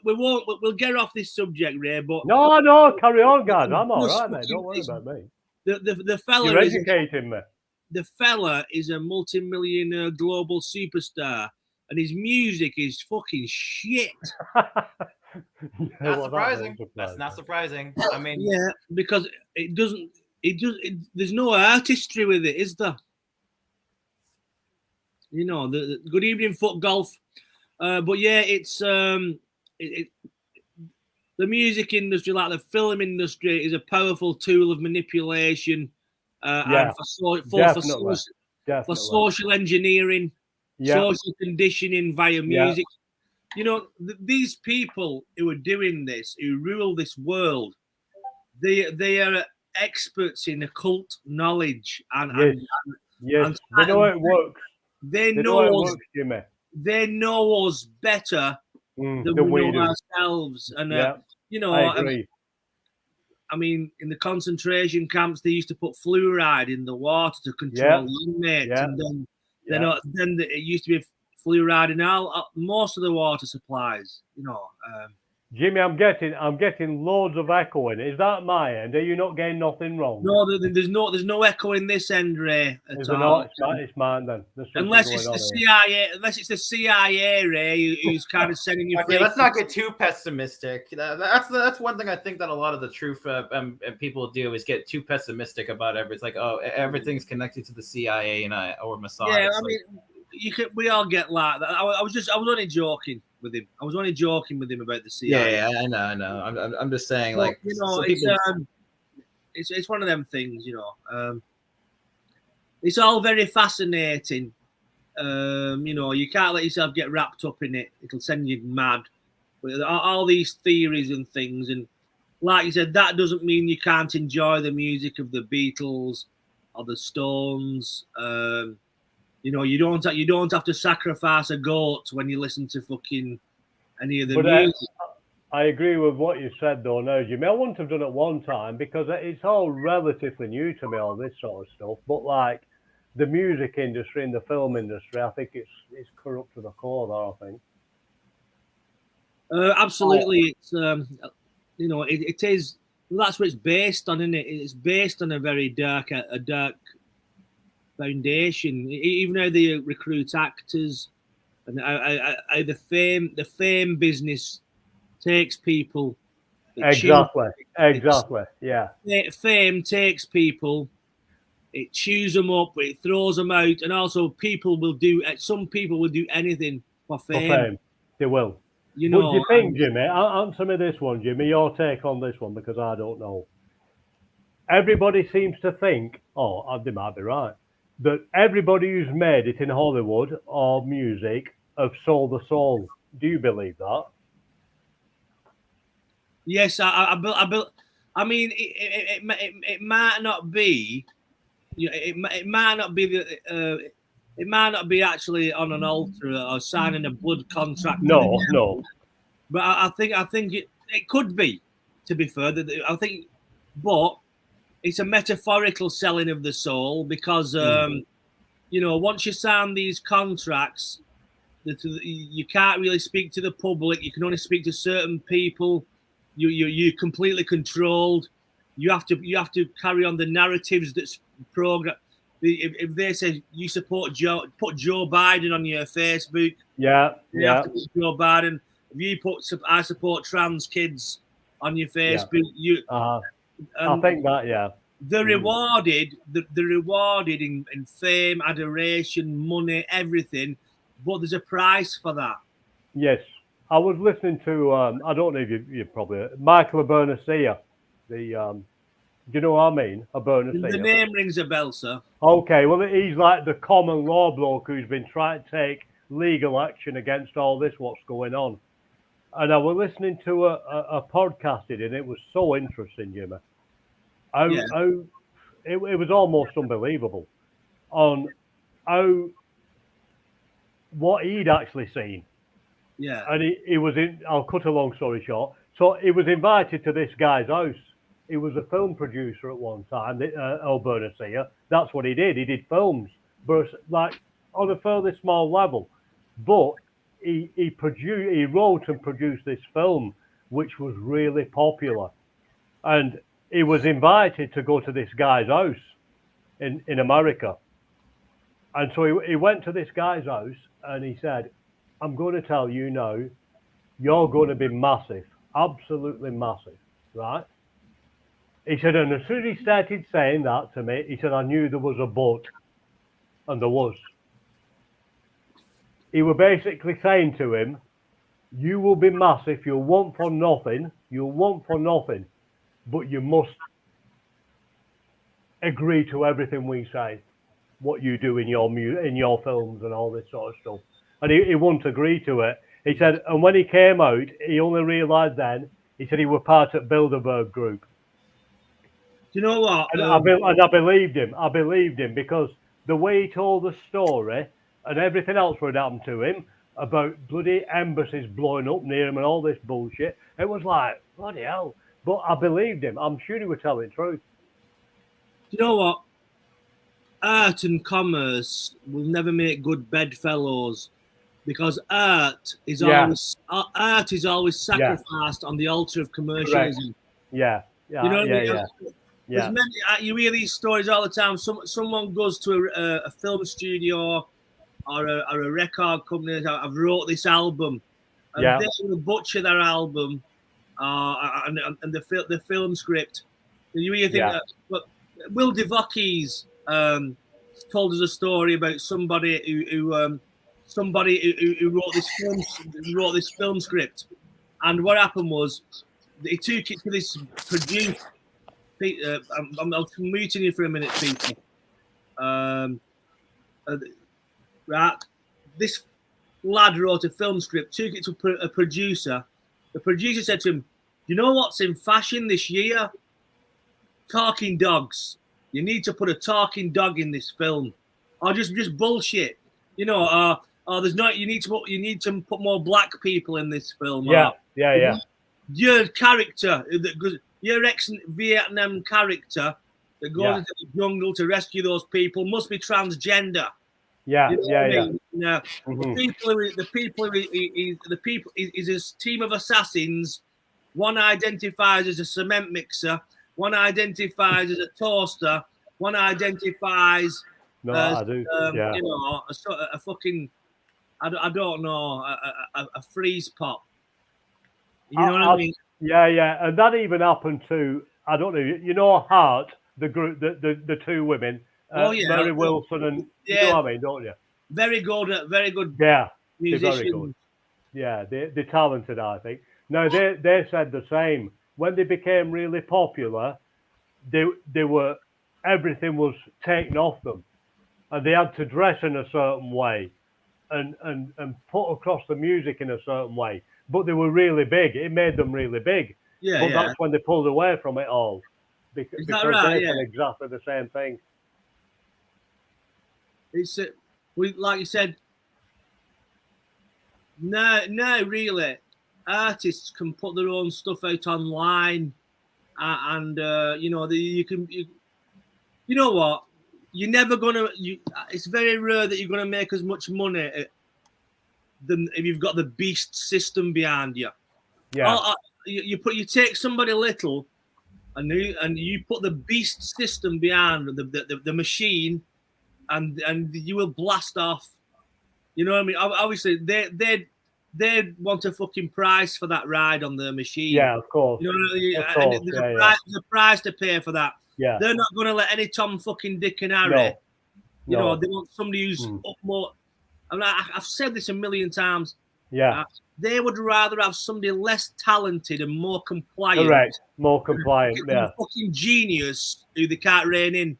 won't. We'll get off this subject, Ray. But no, carry on, guys. I'm all right, mate. Don't worry about me. The fella You're educating me. The fella is a multi-millionaire global superstar, and his music is fucking shit. Not surprising. That's not surprising. I mean, yeah, because it doesn't. There's no artistry with it, is there? You know, the good evening foot golf, but yeah, it's the music industry, like the film industry, is a powerful tool of manipulation, and for social engineering, social conditioning via music. You know, these people who are doing this, who rule this world, they are experts in occult knowledge and they know how it works. They know us better than we know ourselves. And you know, I agree. I mean, in the concentration camps, they used to put fluoride in the water to control the inmates, and then it used to be fluoride in most of the water supplies. You know. Jimmy, I'm getting loads of echo in. Is that my end? Are you not getting nothing wrong? No, there's no echo in this end, Ray. Is there not? It's mine then. Unless it's the CIA, Ray, who's kind of sending you. Okay, let's not get too pessimistic. That's one thing I think that a lot of the truth people do is get too pessimistic about everything. It's like, oh, everything's connected to the CIA or Mossad. Yeah, I mean, we all get like that. I was only joking with him. I was only joking with him about the CIA. Yeah, I know. I'm just saying, but, like, you know, it's one of them things, you know. It's all very fascinating. You know, you can't let yourself get wrapped up in it. It'll send you mad. But all these theories and things, and like you said, that doesn't mean you can't enjoy the music of the Beatles or the Stones. You know, you don't have to sacrifice a goat when you listen to fucking any of the music. I agree with what you said, though, now, Jimmy. I wouldn't have done it one time because it's all relatively new to me, all this sort of stuff. But like the music industry and the film industry, I think it's corrupt to the core, though, I think. Absolutely, it's you know, it is. That's what it's based on, isn't it? It's based on a very dark foundation. Even how they recruit actors, and how the fame business takes people. Exactly. Yeah. Fame takes people. It chews them up. It throws them out, and also some people will do anything for fame. They will. You know. What do you think, Jimmy? Answer me this one, Jimmy. Your take on this one, because I don't know. Everybody seems to think, they might be right, that everybody who's made it in Hollywood or music have sold the soul. Do you believe that? Yes, I mean, it might not be. It might not be it might not be actually on an altar or signing a blood contract. No. But I think it could be. To be fair, I think, but it's a metaphorical selling of the soul because you know, once you sign these contracts, you can't really speak to the public. You can only speak to certain people. You're completely controlled. You have to carry on the narratives that's programmed. If they say you support Joe, put Joe Biden on your Facebook. Yeah, You yeah. have to put Joe Biden. If you put I support trans kids on your Facebook, I think that, yeah. they're rewarded. They're rewarded in fame, adoration, money, everything. But there's a price for that. Yes. I was listening to, I don't know if you probably, Michael Abernathy, do you know what I mean? Abernathy. The name rings a bell, sir. Okay, well, he's like the common law bloke who's been trying to take legal action against all this, what's going on. And I was listening to a podcast he did, and it was so interesting, Jimmy. It was almost unbelievable on what he'd actually seen. Yeah. And he was in, I'll cut a long story short. So he was invited to this guy's house. He was a film producer at one time, Abernathy. That's what he did. He did films, but like on a fairly small level. But he wrote and produced this film, which was really popular. And he was invited to go to this guy's house in America. And so he went to this guy's house and he said, I'm going to tell you now, you're going to be massive, absolutely massive, right? He said, and as soon as he started saying that to me, he said, I knew there was a but. And there was. He was basically saying to him, you will be massive, you'll want for nothing, but you must agree to everything we say, what you do in your films and all this sort of stuff. And he wouldn't agree to it. He said, and when he came out, he only realised then, he said he was part of Bilderberg Group. Do you know what? And I believed him. I believed him because the way he told the story and everything else that happened to him about bloody embassies blowing up near him and all this bullshit, it was like, bloody hell. But I believed him. I'm sure he was telling the truth. Do you know what? Art and commerce will never make good bedfellows because art is always sacrificed on the altar of commercialism. Yeah. You know what I mean? Yeah. You hear these stories all the time. Someone goes to a film studio or a record company. I've wrote this album, and they will butcher their album and the film script. And you hear things. But Will DeVockies told us a story about somebody who wrote this film script, and what happened was he took it to this producer. I'm muting you for a minute, people. Right, this lad wrote a film script, took it to a producer. The producer said to him, "You know what's in fashion this year? Talking dogs. You need to put a talking dog in this film, or just bullshit. You know, there's not. You need to put more black people in this film. Yeah. Your character that goes." Your ex-Vietnam character that goes into the jungle to rescue those people must be transgender. Yeah, you know I mean? The people is a team of assassins. One identifies as a cement mixer. One identifies as a toaster. One identifies as you know, a fucking I don't know, a freeze pop. You know what I mean? Yeah, and that even happened to, I don't know, you know, Hart, the group, the two women, Mary Wilson and you know what I mean, don't you? Very good. Yeah, musicians. Very good. Yeah, they're talented, I think. No, they said the same. When they became really popular, they were everything was taken off them, and they had to dress in a certain way, and put across the music in a certain way. But they were really big. It made them really big. But that's when they pulled away from it all. Because they did exactly the same thing. It's like you said. No, really. Artists can put their own stuff out online, and you know you know what? You're never gonna. It's very rare that you're gonna make as much money than if you've got the beast system behind you. Yeah. You take somebody little, and you put the beast system behind the machine, and you will blast off. You know what I mean? Obviously, they want a fucking price for that ride on the machine. Yeah, of course. You know what I mean? Of And course, there's a price to pay for that. Yeah. They're not going to let any Tom fucking Dick and Harry. No. You No. know, they want somebody who's up more. I've said this a million times. Yeah. They would rather have somebody less talented and more compliant. Correct. More compliant. than Yeah. a fucking genius who they can't rein in.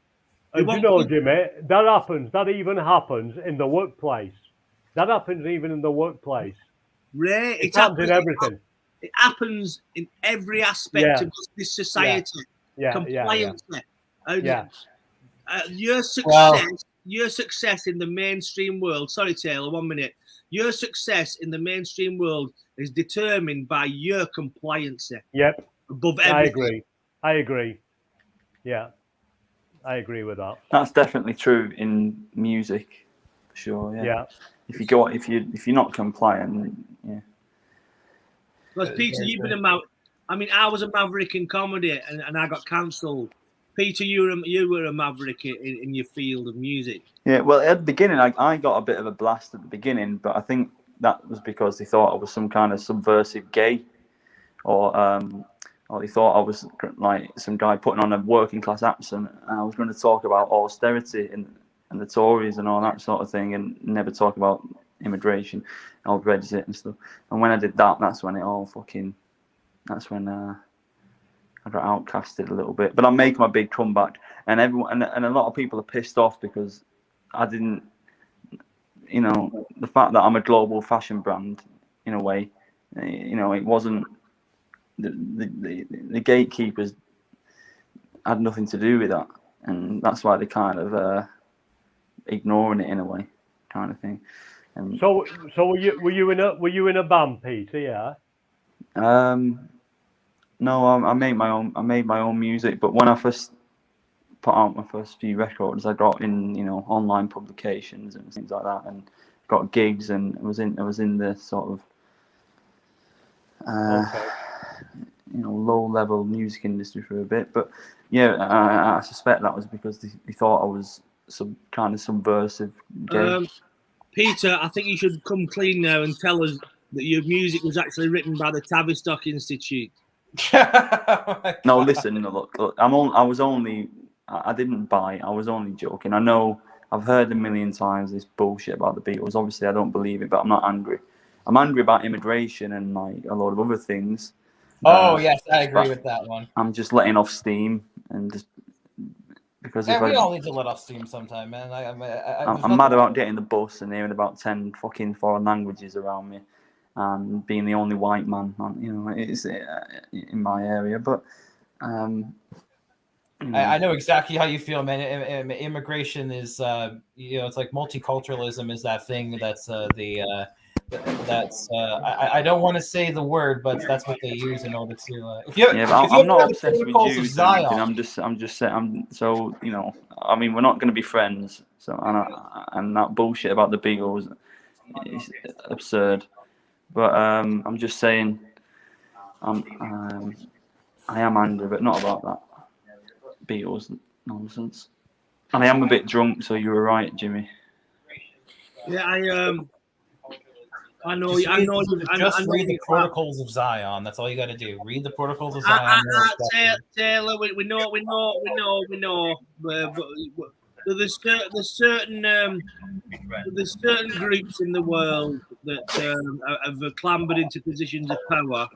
They And you want know, people- Jimmy, that happens. That even happens in the workplace. That happens even in the workplace. Ray, It happens in everything. It happens in every aspect Yeah. of this society. Yeah. Compliance. Yeah. Your success in the mainstream world. Sorry, Taylor, 1 minute. Your success in the mainstream world is determined by your compliance. Yep. Above everything. I agree. Yeah. I agree with that. That's definitely true in music, for sure. Yeah. If you're not compliant, yeah. Because Peter, you've been I was a maverick in comedy, and I got cancelled. Peter, you were a maverick in your field of music. Yeah, well, at the beginning, I got a bit of a blast at the beginning, but I think that was because they thought I was some kind of subversive gay, or they thought I was like some guy putting on a working class accent, and I was going to talk about austerity and the Tories and all that sort of thing, and never talk about immigration or Brexit and stuff. And when I did that, that's when I got outcasted a little bit. But I'm making my big comeback, and everyone and a lot of people are pissed off because I didn't, the fact that I'm a global fashion brand in a way, it wasn't the gatekeepers had nothing to do with that, and that's why they kind of ignoring it in a way, kind of thing. And So were you in a band, Peter? Yeah. no, I made my own music, but when I first put out my first few records, I got in online publications and things like that, and got gigs, and I was in the sort of low level music industry for a bit. But yeah, I suspect that was because they thought I was some kind of subversive gay. Peter, I think you should come clean now and tell us that your music was actually written by the Tavistock Institute. No, listen, look, I didn't buy. I was only joking. I know I've heard a million times this bullshit about the Beatles. Obviously, I don't believe it, but I'm not angry. I'm angry about immigration and like a lot of other things. Yes, I agree with that one. I'm just letting off steam, and just because we all need to let off steam sometime, man. I'm mad about getting the bus and hearing about 10 fucking foreign languages around me, and being the only white man, it's in my area. But I know exactly how you feel, man. Immigration is, it's like multiculturalism is that thing that's I don't want to say the word, but that's what they use in order to. I'm not obsessed with Jews. I'm just saying. I mean, we're not going to be friends. So and that bullshit about the Beatles is absurd. But I'm just saying, I am angry, but not about that Beatles nonsense. And I am a bit drunk, so you were right, Jimmy. Yeah, I know. Just I know. read the Protocols of Zion. That's all you got to do. Read the Protocols of Zion. Taylor, we know. But there's certain groups in the world that have clambered into positions of power.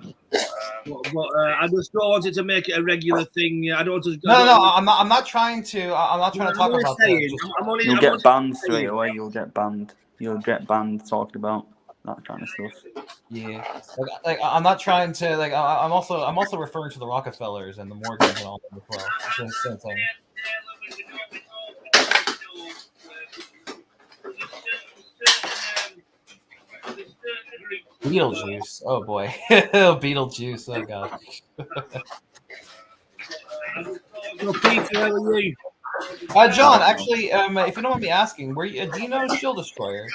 But I just don't want it to make it a regular thing. I don't want to. I'm not trying to talk about that. You'll get banned straight away. You'll get banned talking about that kind of stuff. Yeah, like I'm not trying to I'm also referring to the Rockefellers and the Morgans and all that as well. It's the same thing. Beetlejuice. Oh boy. Beetlejuice. Oh god. So Peter, how are you? John, actually, if you don't mind me asking, do you know Shield Destroyer?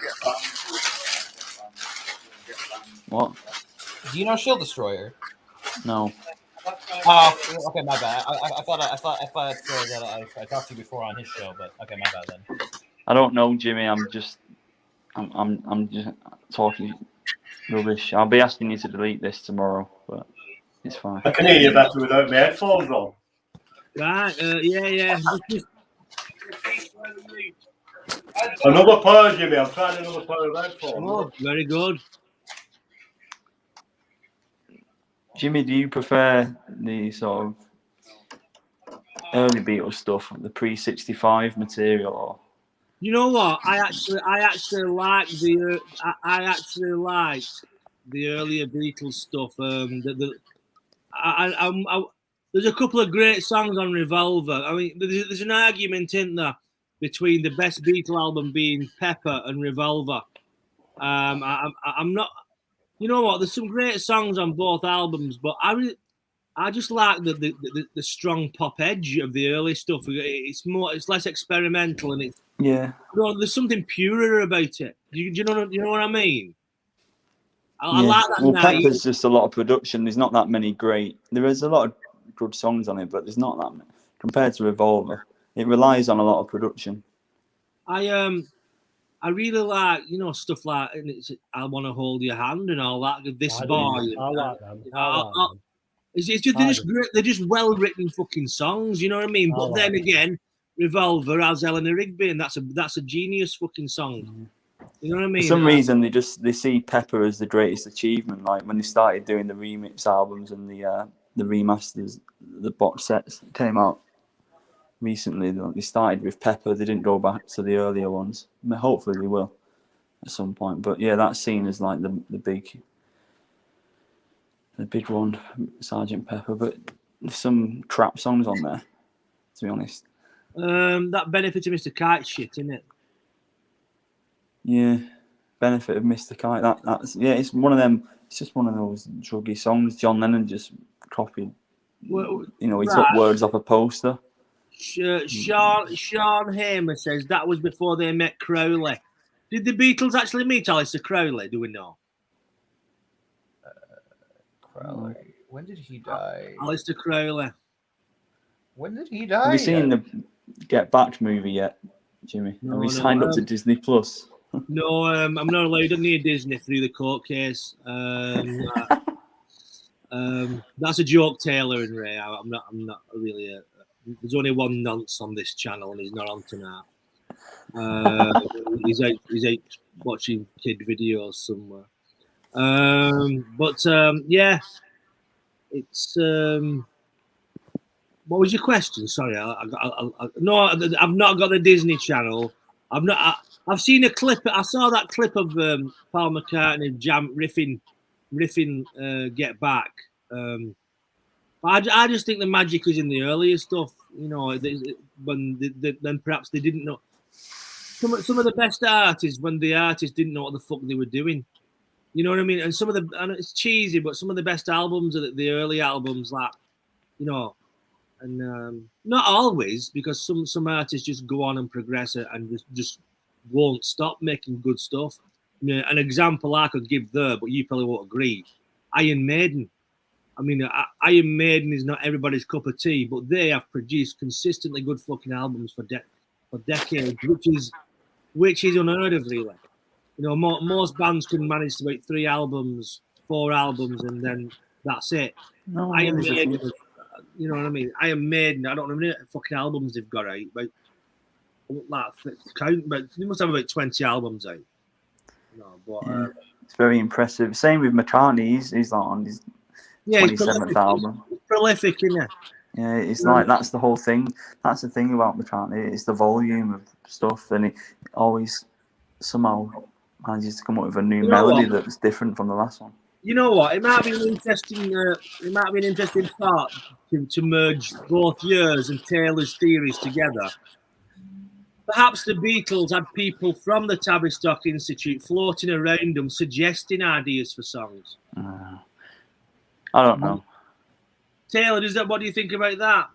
What? Do you know Shield Destroyer? No. Oh, okay, my bad. I thought that I talked to you before on his show, but okay, my bad then. I don't know, Jimmy. I'm just talking rubbish. I'll be asking you to delete this tomorrow, but it's fine. I can hear you better without my headphones on. Right, yeah. Another pair, Jimmy. I'm trying another pair of headphones. Oh, very good. Jimmy, do you prefer the sort of early Beatles stuff, the pre-65 material, or? You know what? I actually like I actually liked the earlier Beatles stuff. There's a couple of great songs on Revolver. I mean, there's an argument in there between the best Beatle album being Pepper and Revolver. I'm not. You know what? There's some great songs on both albums, but I just like the strong pop edge of the early stuff. It's less experimental, and it's there's something purer about it. Do you know what I mean? I like that. Well, Pepper's just a lot of production. There's not that many great. There is a lot of good songs on it, but there's not that many compared to Revolver. It relies on a lot of production. I really like stuff like I Want to Hold Your Hand and all that. This Boy. I like them. They're just well written fucking songs. You know what I mean? But then again, Revolver has Eleanor Rigby, and that's a genius fucking song. You know what I mean? For some reason, they see Pepper as the greatest achievement. Like when they started doing the remix albums and the remasters, the box sets came out recently. They started with Pepper. They didn't go back to the earlier ones. I mean, hopefully they will at some point. But yeah, that's seen as like the big one, Sergeant Pepper. But there's some crap songs on there, to be honest. That Benefit of Mr. Kite shit, isn't it? Yeah, Benefit of Mr. Kite. That's it's one of them. It's just one of those druggy songs. John Lennon just copied. He took words off a poster. Sean Hamer says that was before they met Crowley. Did the Beatles actually meet Aleister Crowley? Do we know? Crowley. When did he die? Aleister Crowley. When did he die? Have you seen the Get Back movie yet, Jimmy? Have you signed up to Disney Plus? No, I'm not allowed near Disney through the court case. That's a joke, Taylor and Ray. I'm not really. There's only one nonce on this channel, and he's not on tonight. He's out watching kid videos somewhere. Yeah, it's. What was your question? Sorry, no, I've not got the Disney Channel. I've seen a clip. I saw that clip of Paul McCartney riffing Get Back. I just think the magic is in the earlier stuff. When then perhaps they didn't know. Some of the best artists, when the artists didn't know what the fuck they were doing. You know what I mean? And and it's cheesy, but some of the best albums are the early albums, like, and not always, because some artists just go on and progress it and just won't stop making good stuff. An example I could give there, but you probably won't agree. Iron Maiden. I mean, Iron Maiden is not everybody's cup of tea, but they have produced consistently good fucking albums for decades, which is unheard of, really. Most bands can manage to make 3 albums, 4 albums, and then that's it. No, Iron Maiden, you know what I mean? Iron Maiden, I don't know how many fucking albums they've got out, but they must have about 20 albums out. It's very impressive. Same with McCartney. He's like on his 27th album. He's prolific, isn't it? Yeah, it's like that's the whole thing. That's the thing about McCartney. It's the volume of stuff, and he always somehow manages to come up with a new melody that's different from the last one. You know what? It might be an interesting thought to merge both yours and Taylor's theories together. Perhaps the Beatles had people from the Tavistock Institute floating around them, suggesting ideas for songs. I don't know. Taylor, what do you think about that?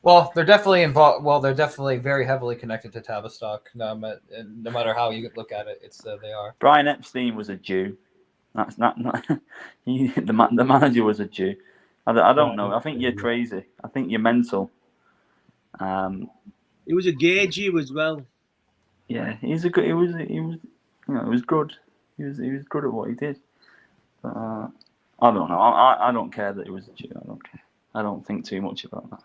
Well, they're definitely involved. Well, they're definitely very heavily connected to Tavistock. No matter how you look at it, they are. Brian Epstein was a Jew. That's not the manager was a Jew. I don't know. I think you're crazy. I think you're mental. He was a gay Jew as well. Yeah, he's a good. He was. You know, it was good. He was good at what he did. But I don't know. I don't care that he was a Jew. I don't care. I don't think too much about that.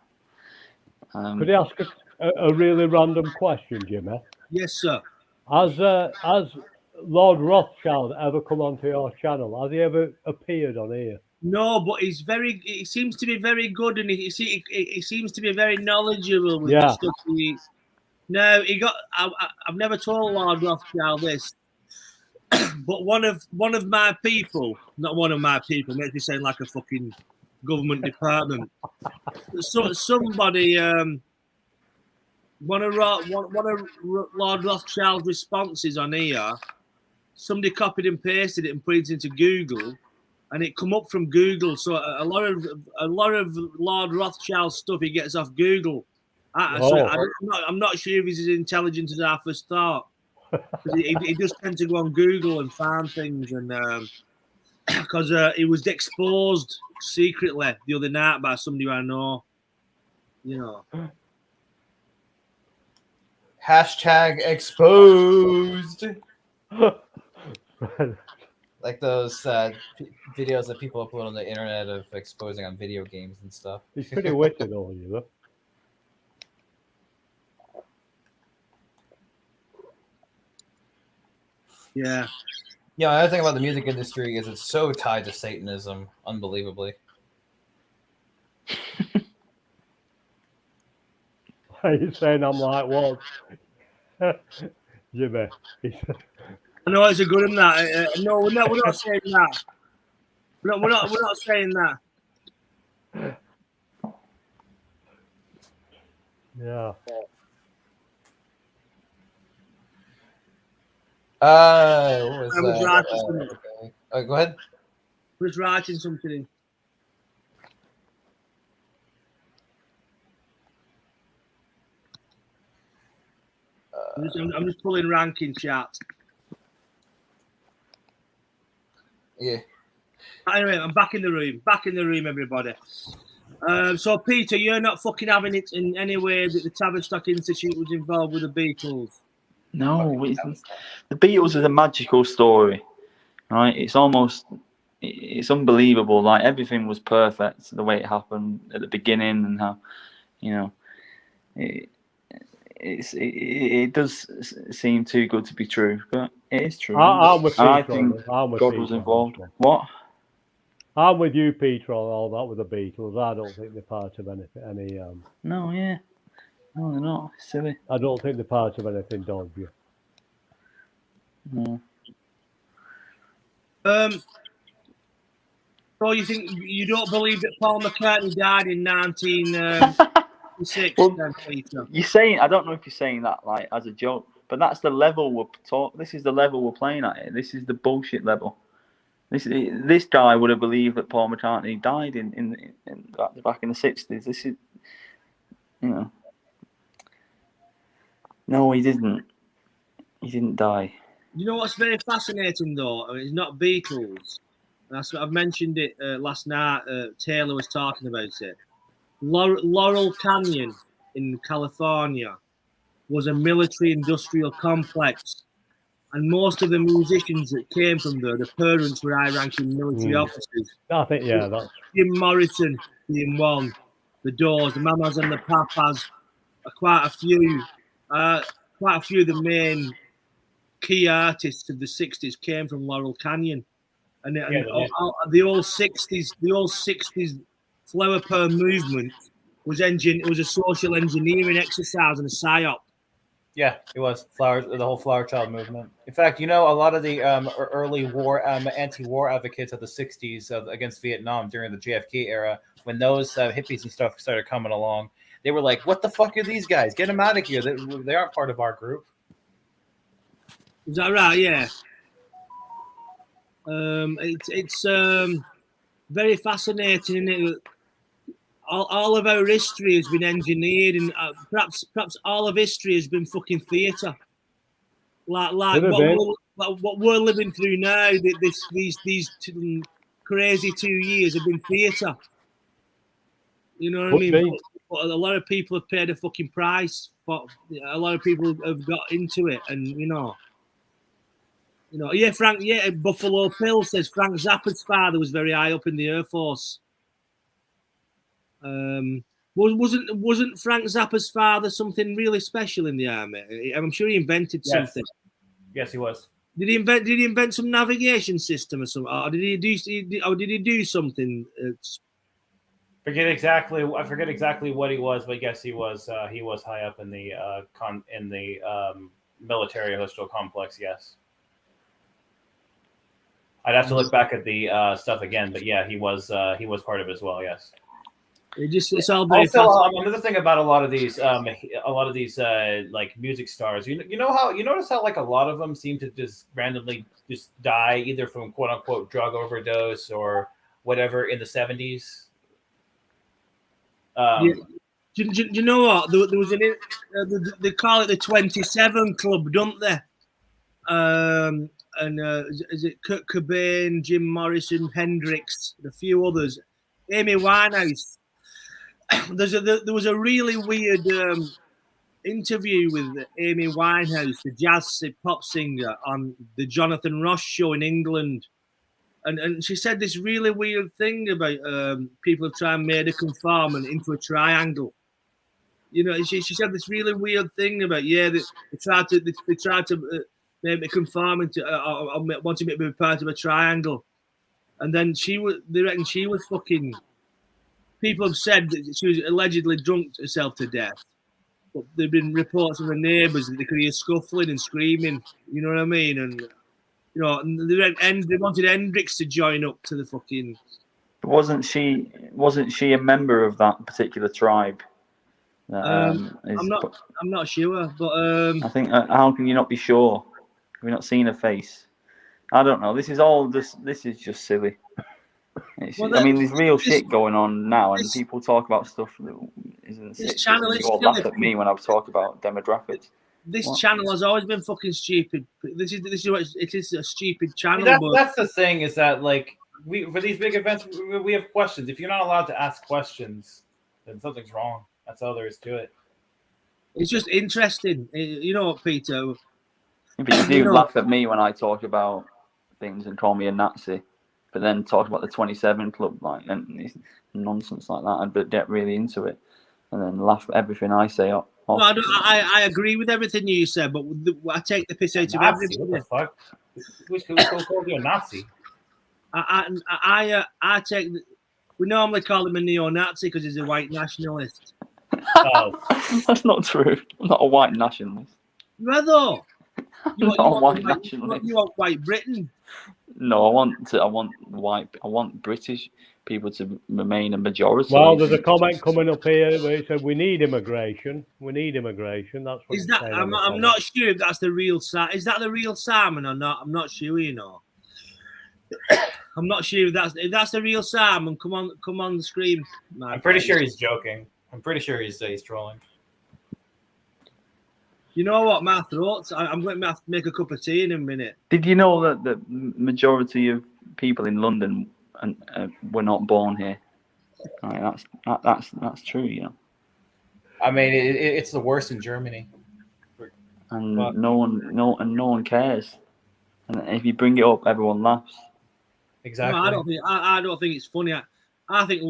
Could I ask a really random question, Jimmy? Yes, sir. Has Lord Rothschild ever come onto your channel? Has he ever appeared on here? No, but he seems to be very good, and he seems to be very knowledgeable with Yeah. the stuff he. No, I've never told Lord Rothschild this, but one of my people, not one of my people, makes me sound like a fucking government department. So somebody, one of Lord Rothschild's responses on here, somebody copied and pasted it and put it into Google, and it come up from Google. So a lot of Lord Rothschild stuff he gets off Google. I'm not sure if he's as intelligent as I first thought. He just tends to go on Google and find things, and because he was exposed secretly the other night by somebody I know. You know. Hashtag exposed. Like those videos that people upload on the internet of exposing on video games and stuff. He's pretty wicked, all you know. Yeah. Yeah, another thing about the music industry is it's so tied to Satanism, unbelievably. Are you saying I'm like what? Jimmy. I know it's a good in that. No, we're not saying that. We're not saying that. Yeah. What was I was that? writing something. Okay. Go ahead. I was writing something. I'm just pulling ranking chat. Yeah. Anyway, I'm back in the room. Back in the room, everybody. So, Peter, you're not fucking having it in any way that the Tavistock Institute was involved with the Beatles? No, the Beatles is a magical story, right? It's unbelievable. Like everything was perfect the way it happened at the beginning, and how, you know, it does seem too good to be true, but it is true. I think God was involved. What? I'm with you, Peter, on all that with the Beatles. I don't think they're part of any. No, yeah. No, they're not. It's silly. I don't think they're part of anything dodgy. No. So you don't believe that Paul McCartney died in 1966? Well, you're saying, I don't know if you're saying that like as a joke, but that's the level we're talking. This is the level we're playing at. It. This is the bullshit level. This guy would have believed that Paul McCartney died in back in the 60s. This is, you know. No, he didn't. He didn't die. You know what's very fascinating though? I mean, it's not Beatles. I've mentioned it last night. Taylor was talking about it. Laurel Canyon in California was a military-industrial complex, and most of the musicians that came from there, the parents were high-ranking military officers. I think, yeah, that's Jim Morrison being one, the Doors, the Mamas and the Papas, quite a few of the main key artists of the 60s came from Laurel Canyon. And the old 60s flower power movement was a social engineering exercise and a psyop. Yeah, it was the whole Flower Child movement. In fact, you know, a lot of the early war anti-war advocates of the 60s against Vietnam during the JFK era, when those hippies and stuff started coming along, they were like, "What the fuck are these guys? Get them out of here! They aren't part of our group." Is that right? Yeah. It's very fascinating, isn't it? All of our history has been engineered, and perhaps all of history has been fucking theatre. Like what we're living through now. These crazy 2 years have been theatre. You know what I mean? But a lot of people have paid a fucking price. For a lot of people have got into it, and yeah, Frank. Yeah, Buffalo Bill says Frank Zappa's father was very high up in the Air Force. Wasn't Frank Zappa's father something really special in the army? I'm sure he invented something. Yes, he was. Did he invent some navigation system or something? Or did he do something? I forget exactly what he was, but yes, he was high up in the military industrial complex. Yes, I'd have to look back at the stuff again, but yeah, he was part of it as well. Yes. It's all very also another thing about a lot of these like music stars. You notice how like a lot of them seem to just randomly just die either from quote unquote drug overdose or whatever in the 70s. Do you know what? There was they call it the 27 Club, don't they? Is it Kurt Cobain, Jim Morrison, Hendrix, and a few others? Amy Winehouse. There was a really weird interview with Amy Winehouse, the jazz pop singer, on the Jonathan Ross show in England. And she said this really weird thing about people trying to make her conform and into a triangle. She said this really weird thing about they tried to make me conform into or want to make me part of a triangle, and then they reckon she was fucking. People have said that she was allegedly drunk herself to death, but there've been reports from the neighbours that they could hear scuffling and screaming. You know what I mean? And they wanted Hendrix to join up to the fucking. Wasn't she a member of that particular tribe? I'm not sure, but I think how can you not be sure? Have you not seen her face? I don't know. This is just silly. There's real shit going on now, and people talk about stuff that isn't. You all laugh at me when I talk about demographics. This channel has always been fucking stupid. This is what it is, a stupid channel. That's the thing, is that like for these big events we have questions. If you're not allowed to ask questions, then something's wrong. That's all there is to it. It's just interesting, you know what, Peter. But you do laugh at me when I talk about things and call me a Nazi, but then talk about the 27 Club and nonsense like that, and get really into it, and then laugh at everything I say. No, I agree with everything you said, but I take the piss out of everybody. What the fuck? Which call you a Nazi? I take. We normally call him a neo-Nazi because he's a white nationalist. Oh, that's not true. I'm not a white nationalist. Rather, you want white Britain. No, I want British people to remain a majority. Well, there's a comment coming up here where it said we need immigration. We need immigration. That's what. Is that? I'm not sure if that's the real. Is that the real Simon or not? I'm not sure. I'm not sure if that's the real Simon. Come on the screen. I'm pretty sure he's joking. I'm pretty sure he's trolling. You know what, my throats? I'm going to have to make a cup of tea in a minute. Did you know that the majority of people in London were not born here? Right, that's true, I mean, it's the worst in Germany, and no one cares. And if you bring it up, everyone laughs. Exactly. No, I don't think it's funny. I think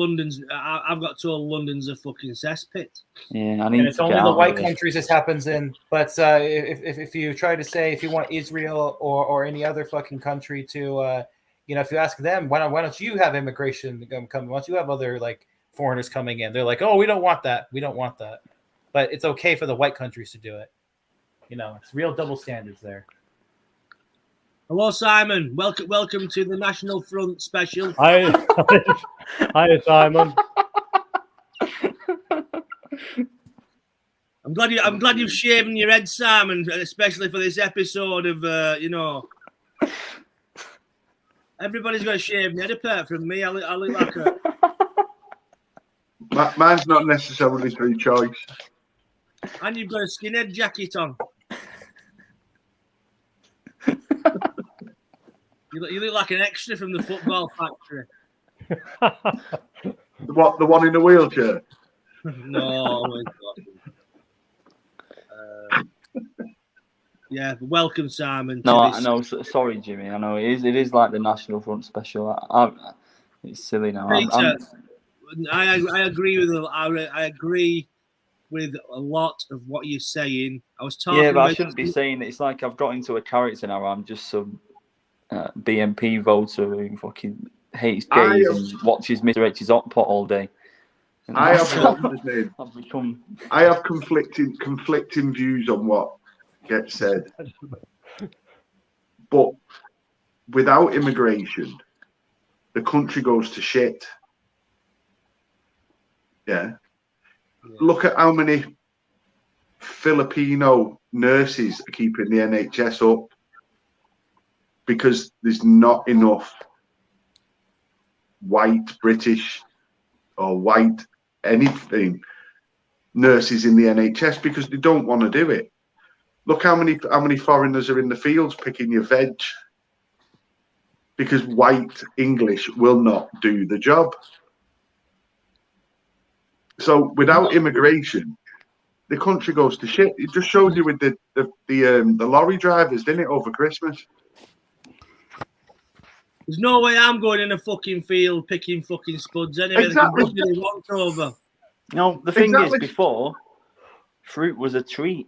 I've got told London's a fucking cesspit. Yeah, and it's only the white countries this happens in. But if you try to say if you want Israel or any other fucking country to, if you ask them, why don't you have immigration come? Why don't you have other like foreigners coming in? They're like, oh, we don't want that. We don't want that. But it's okay for the white countries to do it. It's real double standards there. Hello, Simon. Welcome to the National Front special. Hi, Simon. I'm glad you've shaven your head, Simon, especially for this episode of Everybody's got to shave their head apart from me. I look like a. Mine's not necessarily through choice. And you've got a skinhead jacket on. You look like an extra from the football factory. The one in the wheelchair? No. Yeah, welcome, Simon. No, to I this. know. Sorry, Jimmy. I know it is. It is like the National Front special. It's silly now. Peter, I agree with I agree with a lot of what you're saying. I was talking. Yeah, but I about shouldn't be saying it. It's like I've got into a character now. I'm just some BNP voter who fucking hates gays and watches Mr. H's hot pot all day. And I that's have how I've become. I have conflicting views on what gets said. But without immigration, the country goes to shit. Yeah. Look at how many Filipino nurses are keeping the NHS up because there's not enough white British or white anything nurses in the NHS because they don't want to do it. Look how many foreigners are in the fields picking your veg because white English will not do the job. So without immigration, the country goes to shit. It just showed you with the lorry drivers, didn't it, over Christmas? There's no way I'm going in a fucking field picking fucking spuds anyway. Exactly. They can walk over. No, the thing Exactly. is, before fruit was a treat,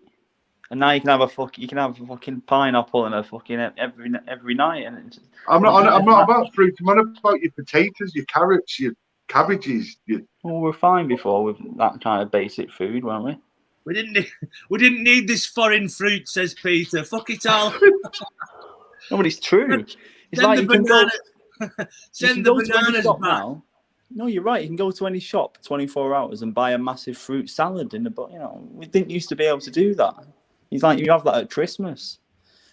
and now you can have a fucking pineapple and a fucking every night. And it's, I'm not about fruit. I'm on about your potatoes, your carrots, your cabbages. Well, we're fine before with that kind of basic food, weren't we? We didn't need this foreign fruit, says Peter. Fuck it all. No, but it's true. It's Send like the you can banana. go. Send the to any bananas shop back. now. No, you're right. You can go to any shop 24 hours and buy a massive fruit salad in the. But we didn't used to be able to do that. It's like you have that at Christmas,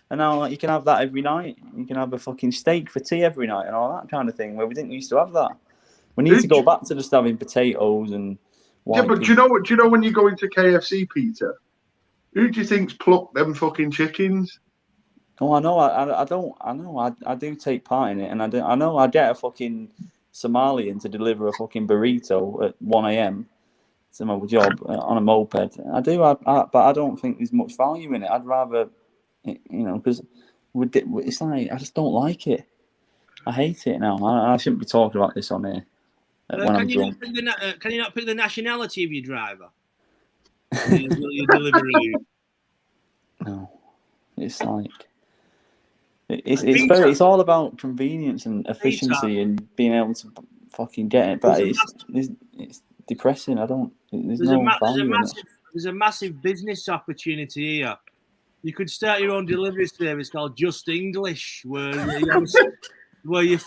and now you can have that every night. You can have a fucking steak for tea every night and all that kind of thing. Where we didn't used to have that. We need to go back to just having potatoes and. Yeah, but do you know what? Do you know when you go into KFC, Peter? Who do you think's plucked them fucking chickens? Oh, I know. I don't. I know. I do take part in it, and I know. I get a fucking Somalian to deliver a fucking burrito at 1 a.m. to my job on a moped. I do. But I don't think there's much value in it. I'd rather, because it's like I just don't like it. I hate it now. I shouldn't be talking about this on here. Can you not pick the nationality of your driver? Your delivery. No, it's like it's all about convenience and efficiency and being able to fucking get it. But it's depressing. There's no value in it. There's a massive business opportunity here. You could start your own delivery service called Just English, where you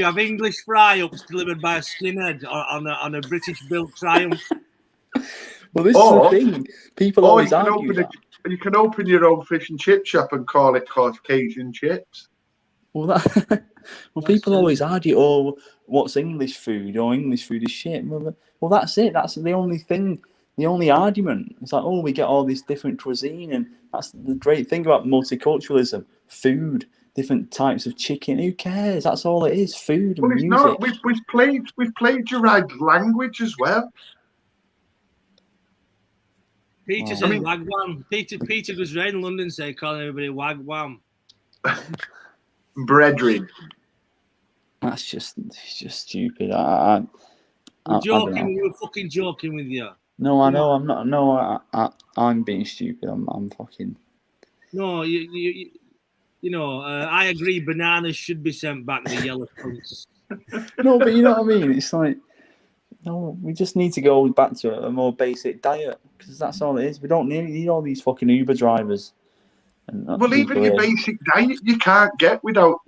have English fry-ups delivered by a skinhead on a British-built Triumph. Well, this is the thing. People always argue that. You can open your own fish and chip shop and call it Caucasian chips. Well, people always argue, oh, what's English food? Oh, English food is shit. Well, that's it. That's the only thing, the only argument. It's like, oh, we get all this different cuisine, and that's the great thing about multiculturalism. Food, different types of chicken. Who cares? That's all it is. Food and music. Not. We've plagiarized language as well. Peter says wagwan. Peter goes around London saying, calling everybody wagwan. Brethren. That's just stupid. We were fucking joking with you. No, I know. I'm not. No, I'm being stupid. I'm fucking. No, I agree. Bananas should be sent back to the yellow punks. No, but you know what I mean. It's like, no, we just need to go back to a more basic diet because that's all it is. We don't need all these fucking Uber drivers. Well, even your basic diet, we can't get without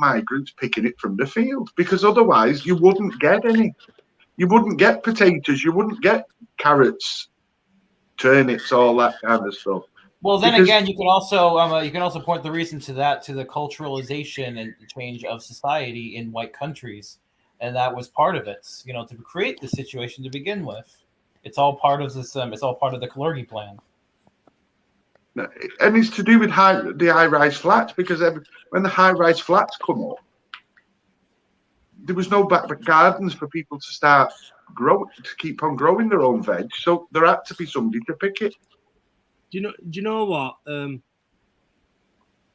migrants picking it from the field because otherwise you wouldn't get any. You wouldn't get potatoes. You wouldn't get carrots, turnips, all that kind of stuff. Well, then again, you can also point the reason to the culturalization and change of society in white countries, and that was part of it. To create the situation to begin with, it's all part of this. It's all part of the Kalergi plan. And it's to do with the high-rise flats because when the high-rise flats come up, there was no back gardens for people to start keep on growing their own veg. So there had to be somebody to pick it. Do you know what?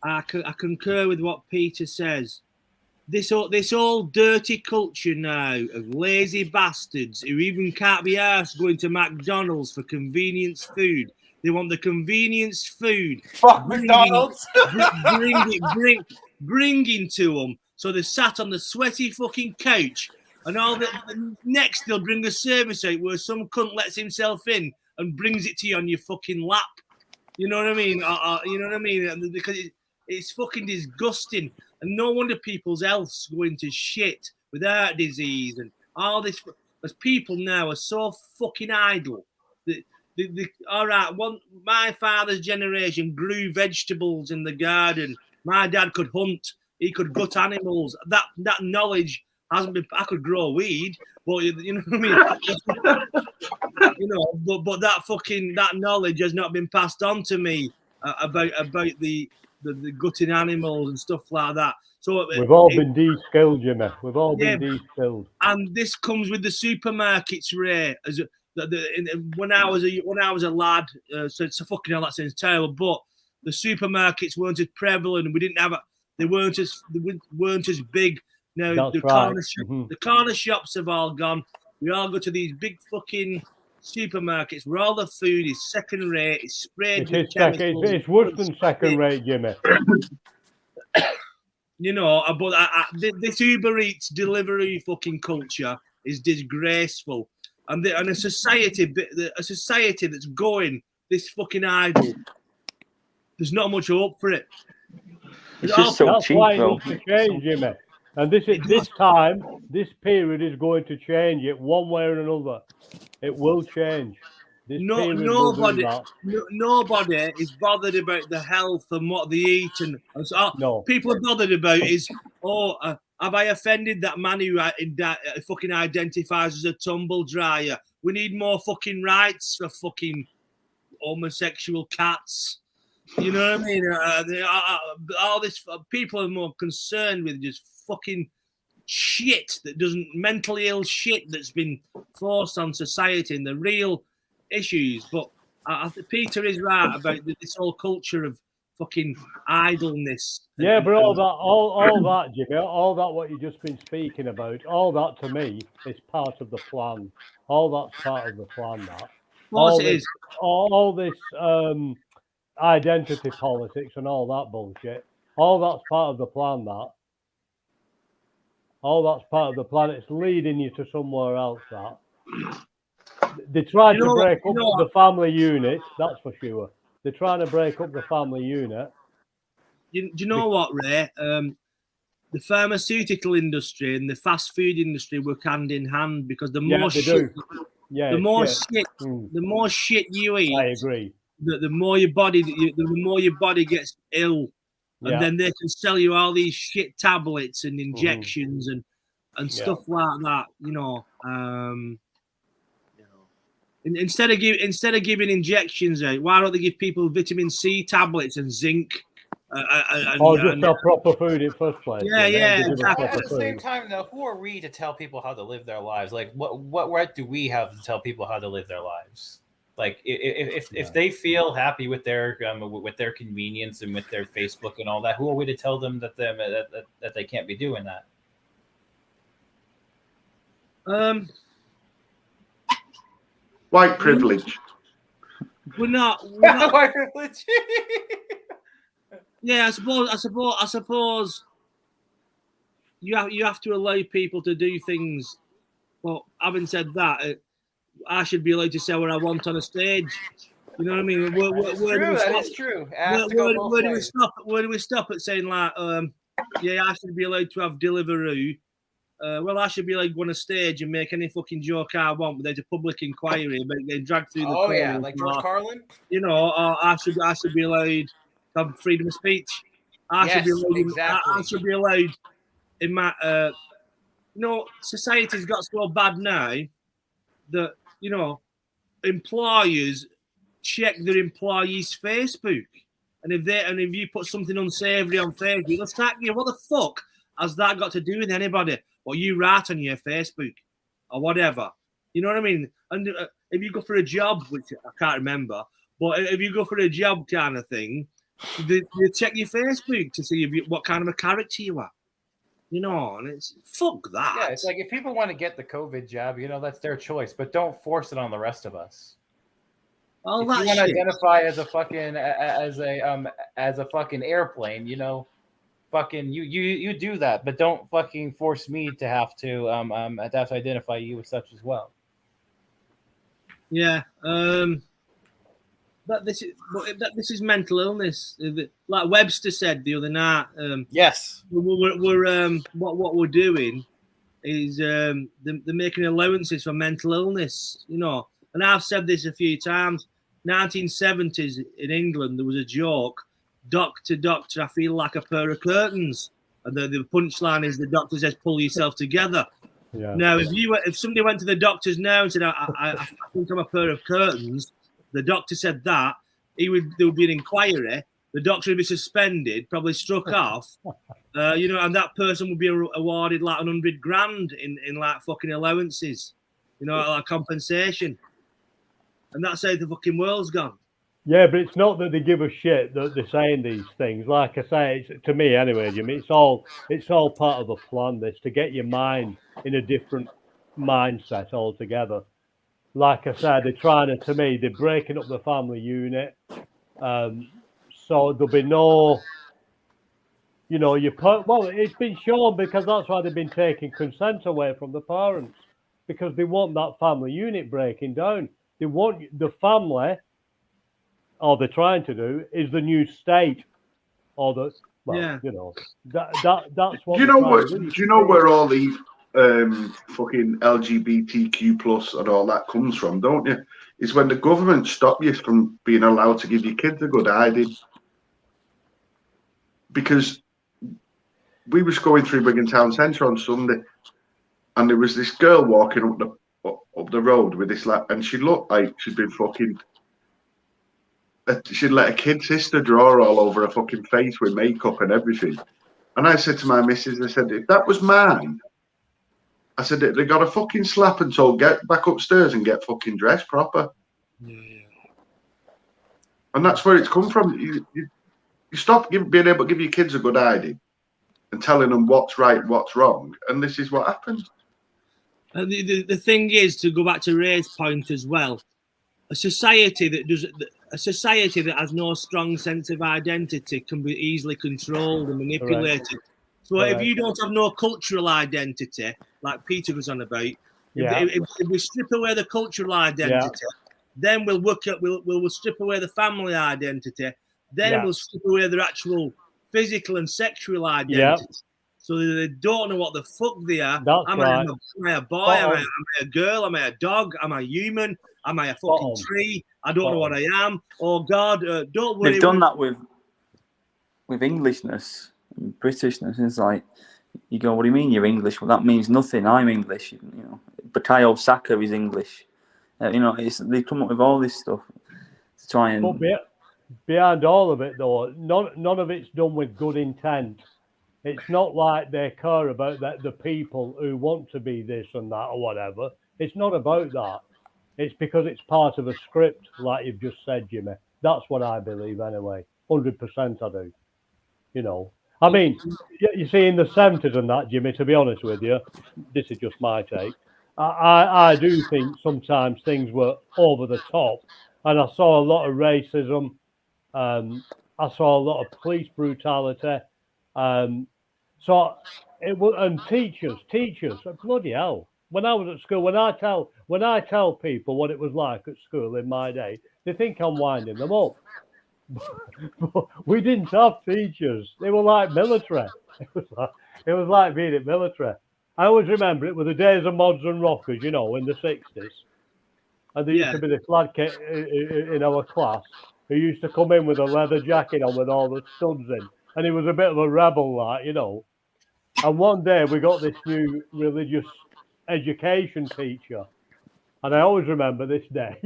I concur with what Peter says. This all dirty culture now of lazy bastards who even can't be arsed going to McDonald's for convenience food. They want the convenience food. Fuck McDonald's. Bringing to them. So they're sat on the sweaty fucking couch, and all the next they'll bring a service out where some cunt lets himself in and brings it to you on your fucking lap. You know what I mean? You know what I mean? Because it's fucking disgusting, and no wonder people's health's going to shit with heart disease and all this. As people now are so fucking idle. All right, my father's generation grew vegetables in the garden. My dad could hunt. He could gut animals. That knowledge hasn't been. I could grow weed, but you know what I mean. You know, but that knowledge has not been passed on to me about the gutting animals and stuff like that. So we've all been de-skilled, Jimmy. We've all been de-skilled. And this comes with the supermarkets, Ray. When I was a lad, so fucking hell, that sounds terrible. But the supermarkets weren't as prevalent. We didn't have they weren't as big. No, the corner shops have all gone. We all go to these big fucking supermarkets where all the food is second rate. It's sprayed with chemicals. It's worse than second rate, Jimmy. You know, but this Uber Eats delivery fucking culture is disgraceful, and a society that's going this fucking idle. There's not much hope for it. It's just so cheap, why it needs to change, Jimmy. And this period is going to change it one way or another. It will change. Nobody is bothered about the health and what they eat, and people are bothered about is, have I offended that man who fucking identifies as a tumble dryer? We need more fucking rights for fucking homosexual cats. You know what I mean? All this people are more concerned with just fucking shit mentally ill shit that's been forced on society and the real issues. But Peter is right about this whole culture of fucking idleness. Yeah, but all that, Jimmy, all that what you've just been speaking about, all that to me is part of the plan. All that's part of the plan. That. All this identity politics and all that bullshit. All that's part of the plan. That. All that's part of the plan. It's leading you to somewhere else. That. They tried to break up the family unit, that's for sure. They're trying to break up the family unit. Do you know what, Ray? The pharmaceutical industry and the fast food industry work hand in hand because the more shit you eat, I agree. The more your body gets ill, and then they can sell you all these shit tablets and injections and stuff like that. You know. Instead of giving injections out, why don't they give people vitamin C tablets and zinc? Just have proper food in first place. Yeah. Exactly. At the same time, though, who are we to tell people how to live their lives? Like, what right do we have to tell people how to live their lives? Like, if they feel happy with their convenience and with their Facebook and all that, who are we to tell them that they can't be doing that? White privilege. We're not white privilege. Yeah, I suppose you have to allow people to do things. But having said that, I should be allowed to say what I want on a stage. You know what I mean? That's true. Where do we stop at saying like, I should be allowed to have Deliveroo? Well, I should be like on a stage and make any fucking joke I want without a public inquiry about getting dragged through the court. Like George Carlin. You know, or I should be allowed to have freedom of speech. I should be allowed in my. Society's got so bad now that employers check their employees' Facebook, and if you put something unsavoury on Facebook, they'll start you. What the fuck has that got to do with anybody? Or you write on your Facebook or whatever, You know what I mean? And if you go for a job, which I can't remember, but if you go for a job kind of thing, they check your Facebook to see what kind of a character you are. You know, and it's fuck that. Yeah, it's like if people want to get the COVID jab, that's their choice, but don't force it on the rest of us. All if that you want to shit. identify as a fucking as a fucking airplane, fucking you do that, but don't fucking force me to have to identify you as such as well. Yeah. But this is mental illness. Like Webster said the other night. Yes. We're what we're doing is they're making allowances for mental illness. And I've said this a few times. 1970s in England, there was a joke. Doctor, doctor, I feel like a pair of curtains. And the punchline is the doctor says, pull yourself together. Yeah. Now, if somebody went to the doctors now and said, I think I'm a pair of curtains, the doctor said that, there would be an inquiry. The doctor would be suspended, probably struck off, and that person would be awarded like 100 grand in like fucking allowances, like compensation. And that's how the fucking world's gone. Yeah, but it's not that they give a shit that they're saying these things. Like I say, it's, to me anyway, Jimmy, it's all part of a plan. This to get your mind in a different mindset altogether. Like I said, they're breaking up the family unit. So there'll be no, it's been shown because that's why they've been taking consent away from the parents, because they want that family unit breaking down. They want the family, or they're trying to do, is the new state, or that's what. Do you know where all the fucking LGBTQ plus and all that comes from, don't you? It's when the government stop you from being allowed to give your kids a good ID. Because we was going through Wigan Town Centre on Sunday, and there was this girl walking up the road with this lad, and she looked like she'd been fucking. She'd let a kid sister draw all over her fucking face with makeup and everything. And I said to my missus, I said, if that was mine, I said, they got a fucking slap and told, get back upstairs and get fucking dressed proper. Yeah. And that's where it's come from. You stop being able to give your kids a good ID and telling them what's right, what's wrong. And this is what happens. The thing is, to go back to Ray's point as well, a society that has no strong sense of identity can be easily controlled and manipulated. Right. So if you don't have no cultural identity, like Peter was on about, if we strip away the cultural identity, then we'll strip away the family identity, then we'll strip away their actual physical and sexual identity. So they don't know what the fuck they are. Am I a boy? Am I a girl? Am I a dog? Am I human? Am I a fucking tree? I don't know what I am. Oh God, don't worry. They've done that with Englishness and Britishness. It's like, you go, what do you mean you're English? Well, that means nothing. I'm English. Bukayo Saka is English. They come up with all this stuff to try and. But behind all of it, though, none of it's done with good intent. It's not like they care about the people who want to be this and that or whatever. It's not about that. It's because it's part of a script, like you've just said, Jimmy. That's what I believe anyway. 100% I do. I mean, you see, in the 70s and that, Jimmy, to be honest with you, this is just my take. I do think sometimes things were over the top. And I saw a lot of racism. I saw a lot of police brutality. So it was, and teachers, bloody hell. When I was at school, when I tell people what it was like at school in my day, they think I'm winding them up. We didn't have teachers; they were like military. It was like being at military. I always remember it were the days of mods and rockers, in the 60s, and there used to be this lad in our class who used to come in with a leather jacket on with all the studs in, and he was a bit of a rebel, like. And one day we got this new religious education teacher, and I always remember this day.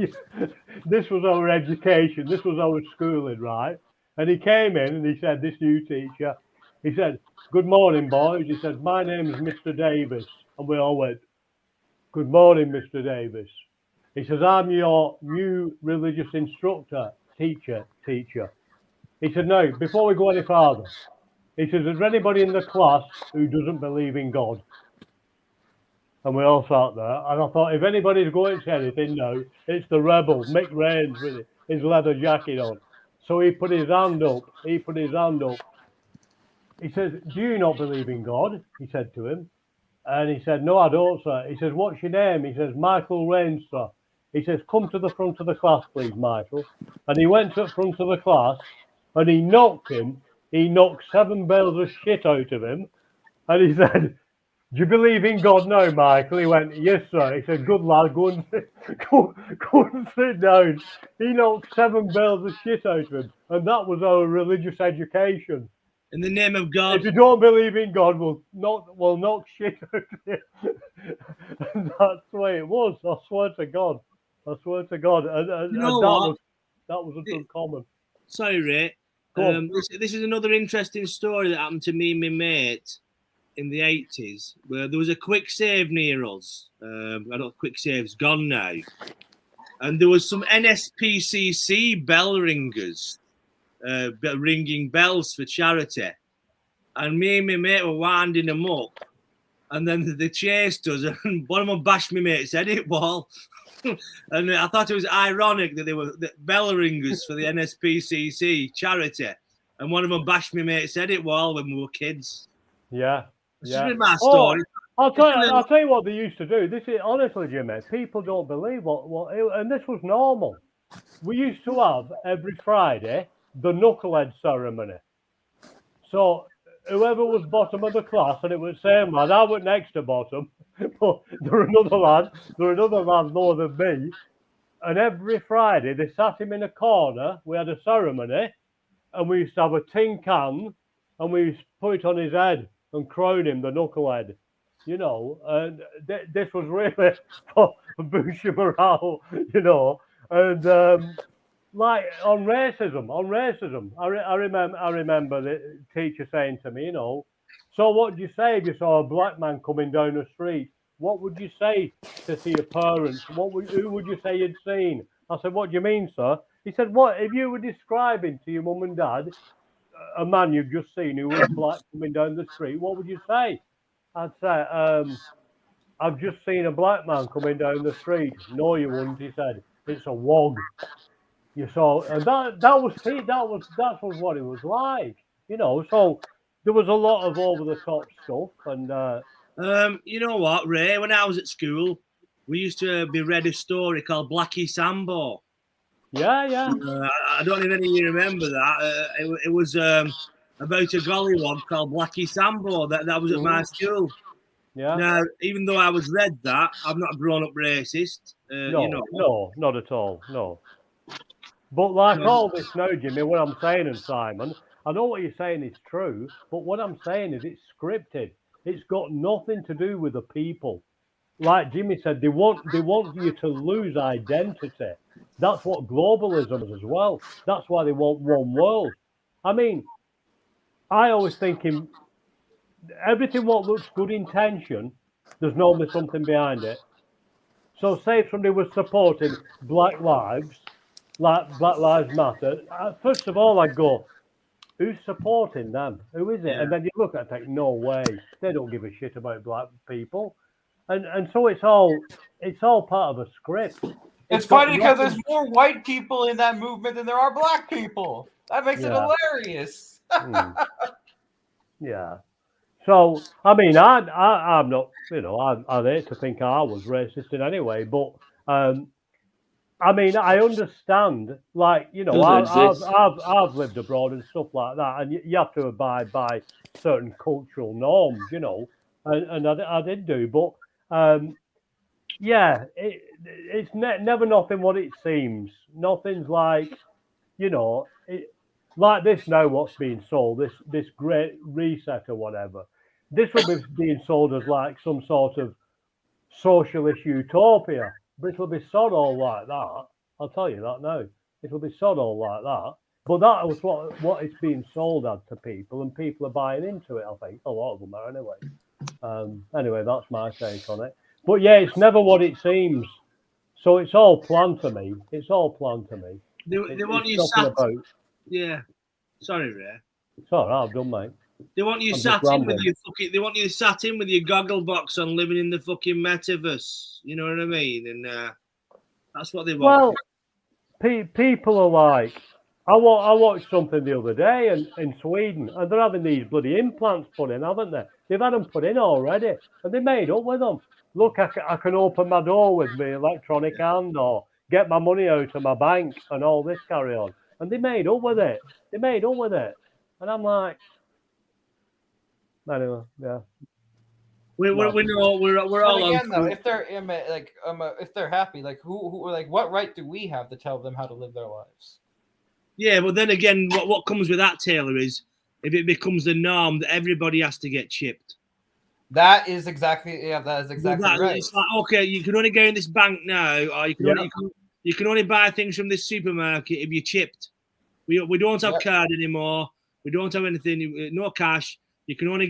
This was our education, this was our schooling, right? And he came in and he said, this new teacher, he said, good morning, boys. He said, my name is Mr. Davis. And we all went, Good morning, Mr. Davis. He says, I'm your new religious instructor, teacher. He said, no, before we go any farther, he says, is there anybody in the class who doesn't believe in God? And we all sat there, and I thought, if anybody's going to say anything, no, it's the rebel, Mick Raines, with his leather jacket on. So he put his hand up. He says, do you not believe in God? He said to him. And he said, no, I don't, sir. He says, what's your name? He says, Michael Raines, sir. He says, come to the front of the class, please, Michael. And he went to the front of the class, and he knocked him. He knocked 7 bales of shit out of him. And he said, do you believe in God now, Michael? He went, yes, sir. He said, good lad, go and sit down. He knocked 7 bales of shit out of him. And that was our religious education. In the name of God. If you don't believe in God, we'll knock shit out of you. And that's the way it was. I swear to God. And You know that was a good comment. Sorry, Ray. This is another interesting story that happened to me and my mate in the 80s, where there was a quick save near us. I don't quick save's gone now. And there was some NSPCC bell ringers ringing bells for charity. And me and my mate were winding them up. And then they chased us, and one of them bashed my mate's head in wall. And I thought it was ironic that they were bell ringers for the NSPCC charity. And one of them bashed my mate's head in wall when we were kids. Yeah. This is my story. I'll tell you what they used to do. This is honestly, Jimmy, people don't believe and this was normal. We used to have every Friday the knucklehead ceremony. So whoever was bottom of the class, and it was the same lad, I went next to bottom, but there were another lad lower than me, and every Friday they sat him in a corner. We had a ceremony, and we used to have a tin can, and we used to put it on his head and crown him the knucklehead. You know, and this was really for boost your morale, you know, and like on racism. I remember the teacher saying to me, you know, so what would you say if you saw a black man coming down the street? What would you say to your parents? Who would you say you'd seen? I said, what do you mean, sir? He said, what if you were describing to your mum and dad a man you've just seen who was black coming down the street? What would you say? I'd say, I've just seen a black man coming down the street. No, you wouldn't. He said, it's a wog. You saw, and that was what it was like, you know. So there was a lot of over the top stuff, and you know what, Ray? When I was at school, we used to be read a story called Blackie Sambo. Yeah. I don't know if any of you remember that. It was about a gollywog called Blackie Sambo. That was at my school. Yeah. Now, even though I was read that, I'm not a grown-up racist. No, not at all. No. But like all this now, Jimmy, what I'm saying, and Simon, I know what you're saying is true, but what I'm saying is it's scripted. It's got nothing to do with the people. Like Jimmy said, they want you to lose identity. That's what globalism is as well. That's why they want one world. I mean, I always think everything what looks good intention, there's normally something behind it. So say if somebody was supporting Black Lives Matter, first of all I'd go, who's supporting them? Who is it? Yeah. And then you look at it and think, no way, they don't give a shit about black people. And so it's all part of a script. It's funny because there's more white people in that movement than there are black people. That makes it hilarious. Yeah. So I mean, I'm not, you know, I'd hate to think I was racist in any way, but I mean, I understand, like, you know, I've lived abroad and stuff like that, and you have to abide by certain cultural norms, you know, and I did do, but yeah, it's never nothing what it seems. Nothing's like, you know, like this now. What's being sold, this great reset or whatever, this will be being sold as like some sort of socialist utopia. But it'll be sod all like that. I'll tell you that now. It'll be sod all like that. But that was what it's being sold as to people, and people are buying into it. I think a lot of them are anyway. Anyway, that's my take on it. But yeah, it's never what it seems. So it's all planned to me. It's all planned to me. They want It's you nothing sat. about. Yeah. Sorry, Ray. It's all right, I've done, mate. They want you I'm just sat in with rambling. your fucking. They want you sat in with your goggle box on, living in the fucking metaverse. You know what I mean? And that's what they want. Well, people are like, I watched something the other day in Sweden, and they're having these bloody implants put in, haven't they? They've had them put in already, and they made up with them. Look, I can open my door with my electronic hand, or get my money out of my bank, and all this carry on. And they made up with it. They made up with it, and I'm like, anyway, yeah. We know we're all But again, on. though, if they're if they're happy, like who like what right do we have to tell them how to live their lives? Yeah, but then again, what comes with that, Taylor, is if it becomes the norm that everybody has to get chipped. That is exactly right. It's like, okay, you can only go in this bank now, or you can only buy things from this supermarket if you're chipped. We don't have card anymore. We don't have anything. No cash. You can only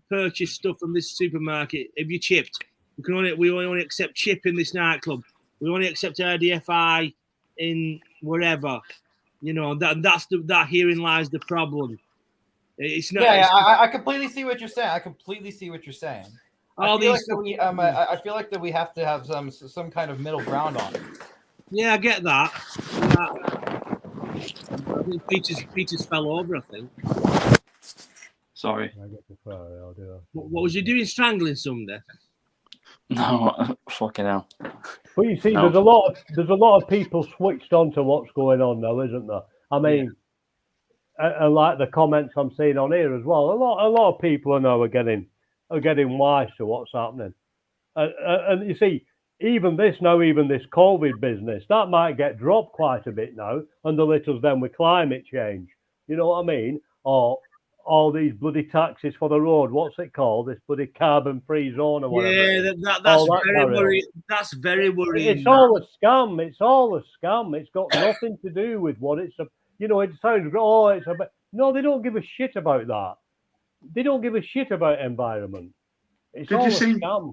purchase stuff from this supermarket if you're chipped. We only accept chip in this nightclub. We only accept RDFI in wherever. You know that herein lies the problem. It's not. Yeah, I completely see what you're saying. I feel like that we have to have some kind of middle ground on it. Yeah, I get that. I think Peter's fell over, I think. Sorry. What was you doing, strangling somebody? No, fucking hell. But you see, there's a lot of people switched on to what's going on now, isn't there? I mean, and like the comments I'm seeing on here as well, a lot of people are getting wise to what's happening, and you see, even this COVID business that might get dropped quite a bit now, and the littles then with climate change. You know what I mean? Or all these bloody taxes for the road. What's it called? This bloody carbon-free zone or whatever. Yeah, that's very worrying. It's all a scam. It's all a scam. It's got nothing to do with what it's. You know, it sounds. Oh, it's a. No, they don't give a shit about that. They don't give a shit about environment. It's all a scam.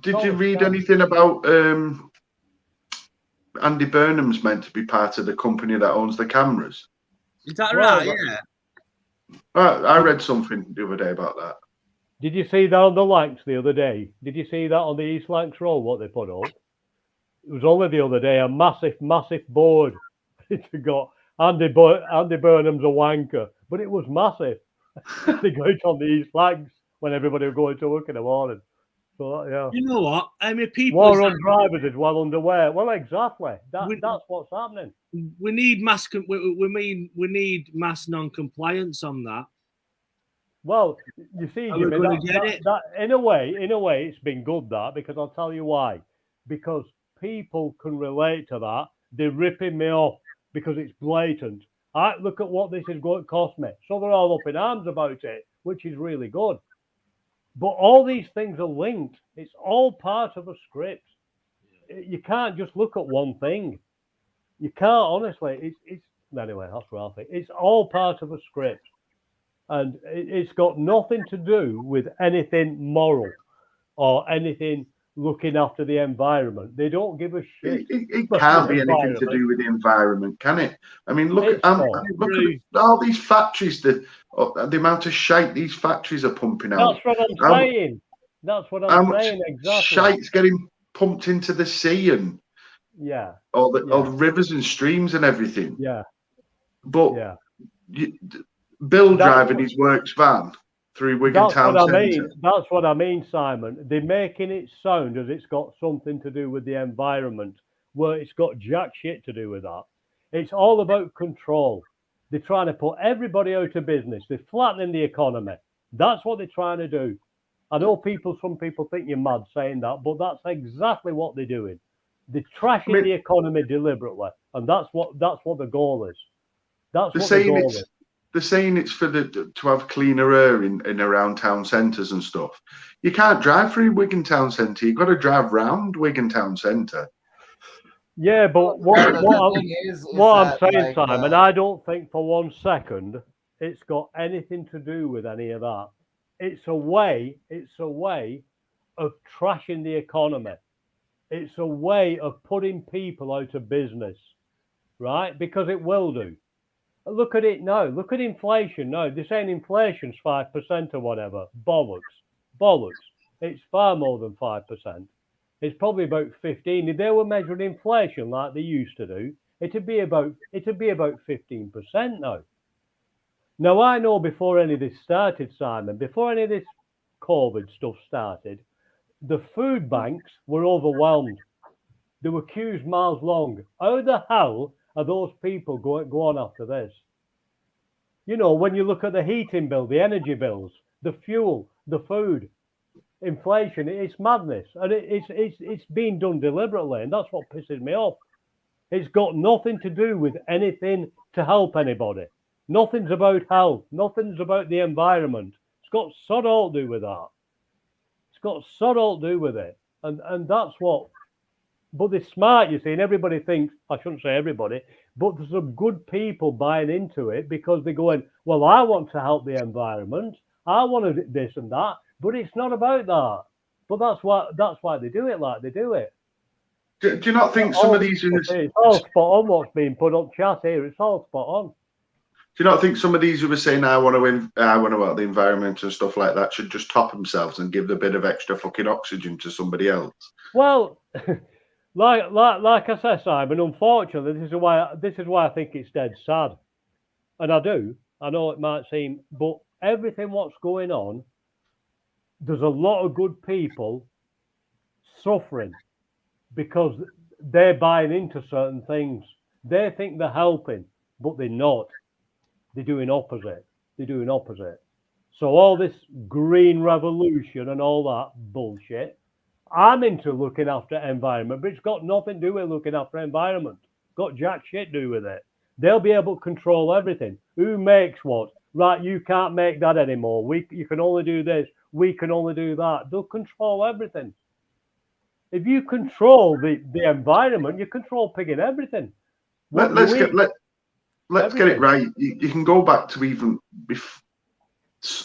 Did you read anything about Andy Burnham's meant to be part of the company that owns the cameras? Is that right? Yeah. I read something the other day about that. Did you see that on the Lancs the other day? Did you see that on the East Lancs Road, what they put up? It was only the other day, a massive board. It got Andy Burnham's a wanker, but it was massive. They got it on the East Lancs when everybody was going to work in the morning. So, yeah. You know what? I mean, people. War on drivers is well underway. Well, exactly. That's what's happening. We need mass. We need mass non-compliance on that. Well, you see, Jimmy, that in a way, it's been good because I'll tell you why. Because people can relate to that. They're ripping me off because it's blatant. Look at what this is going to cost me. So they're all up in arms about it, which is really good. But all these things are linked. It's all part of a script. You can't just look at one thing. You can't, honestly. It's anyway, that's what I think. It's all part of a script. And it's got nothing to do with anything moral or anything looking after the environment. They don't give a shit. It can't be anything to do with the environment, can it? I mean, look at all these factories, the amount of shite these factories are pumping out. That's what I'm saying. That's what I'm saying, exactly. Shite's getting pumped into the sea and all the rivers and streams and everything. Yeah. But Bill driving his works van through Wigan Town Centre. That's what I mean, Simon. They're making it sound as it's got something to do with the environment, where it's got jack shit to do with that. It's all about control. They're trying to put everybody out of business. They're flattening the economy. That's what they're trying to do. I know some people think you're mad saying that, but that's exactly what they're doing. They're trashing the economy deliberately, and that's what the goal is. That's what the goal is. They're saying it's for to have cleaner air in around town centres and stuff. You can't drive through Wigan Town Centre. You've got to drive round Wigan Town Centre. Yeah, but what I'm saying, Simon, I don't think for 1 second it's got anything to do with any of that. It's a way of trashing the economy. It's a way of putting people out of business, right? Because it will do. Look at it now. Look at inflation now. They're saying inflation's 5% or whatever. Bollocks. Bollocks. It's far more than 5%. It's probably about 15. If they were measuring inflation like they used to do, it'd be about 15% now. Now I know before any of this started, Simon, before any of this COVID stuff started, the food banks were overwhelmed. There were queues miles long. How the hell are those people go on after this? You know, when you look at the heating bill, the energy bills, the fuel, the food, inflation, it's madness. And it's being done deliberately, and that's what pisses me off. It's got nothing to do with anything to help anybody. Nothing's about health. Nothing's about the environment. It's got sod all to do with that. It's got sod all to do with it. And that's what... But they're smart, you see, and everybody thinks, I shouldn't say everybody, but there's some good people buying into it because they're going, well, I want to help the environment. I want to do this and that. But it's not about that. But that's why they do it like they do it. Do you not think some of these... It's all spot on what's being put on chat here. It's all spot on. Do you not think some of these who were saying, I want to help the environment and stuff like that should just top themselves and give a bit of extra fucking oxygen to somebody else? Well, like I said, Simon, unfortunately, this is why I think it's dead sad. And I know it might seem, but everything what's going on, there's a lot of good people suffering because they're buying into certain things. They think they're helping, but they're not. They're doing opposite. So all this green revolution and all that bullshit, I'm into looking after environment, but it's got nothing to do with looking after environment. Got jack shit to do with it. They'll be able to control everything. Who makes what? Right, you can't make that anymore. You can only do this. We can only do that. They'll control everything. If you control the environment, you control pigging everything. Let's get it right. You can go back to even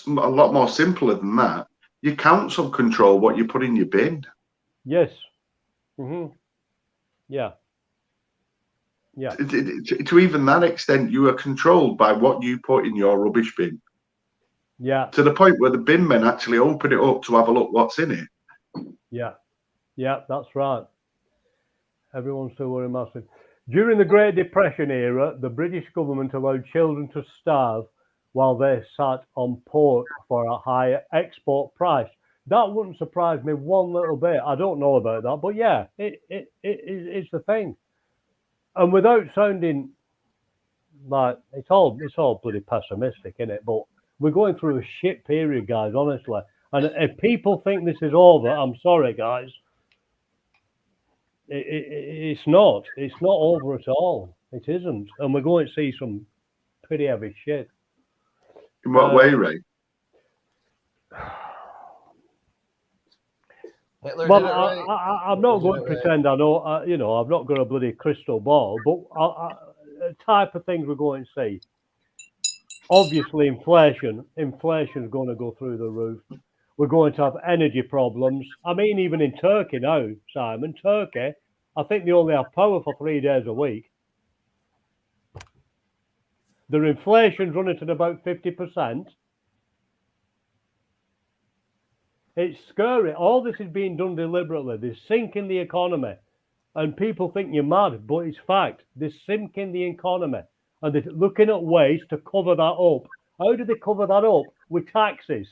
a lot more simpler than that. Your council control what you put in your bin. Yes. Yeah. To even that extent, you are controlled by what you put in your rubbish bin. Yeah. To the point where the bin men actually open it up to have a look what's in it. Yeah, that's right. Everyone's still wearing masks. During the Great Depression era, the British government allowed children to starve while they sat on pork for a higher export price. That wouldn't surprise me one little bit. I don't know about that, but yeah, it's the thing. And without sounding like it's all bloody pessimistic, isn't it? But we're going through a shit period, guys, honestly. And if people think this is over, I'm sorry, guys. It's not. It's not over at all. It isn't. And we're going to see some pretty heavy shit. In what way, Ray? Well, I'm not going to pretend I know. I've not got a bloody crystal ball, but type of things we're going to see. Obviously, inflation is going to go through the roof. We're going to have energy problems. I mean, even in Turkey now, Simon, I think they only have power for 3 days a week. Their inflation's running at about 50%. It's scary. All this is being done deliberately. They're sinking the economy. And people think you're mad, but it's fact. They're sinking the economy. And they're looking at ways to cover that up. How do they cover that up? With taxes.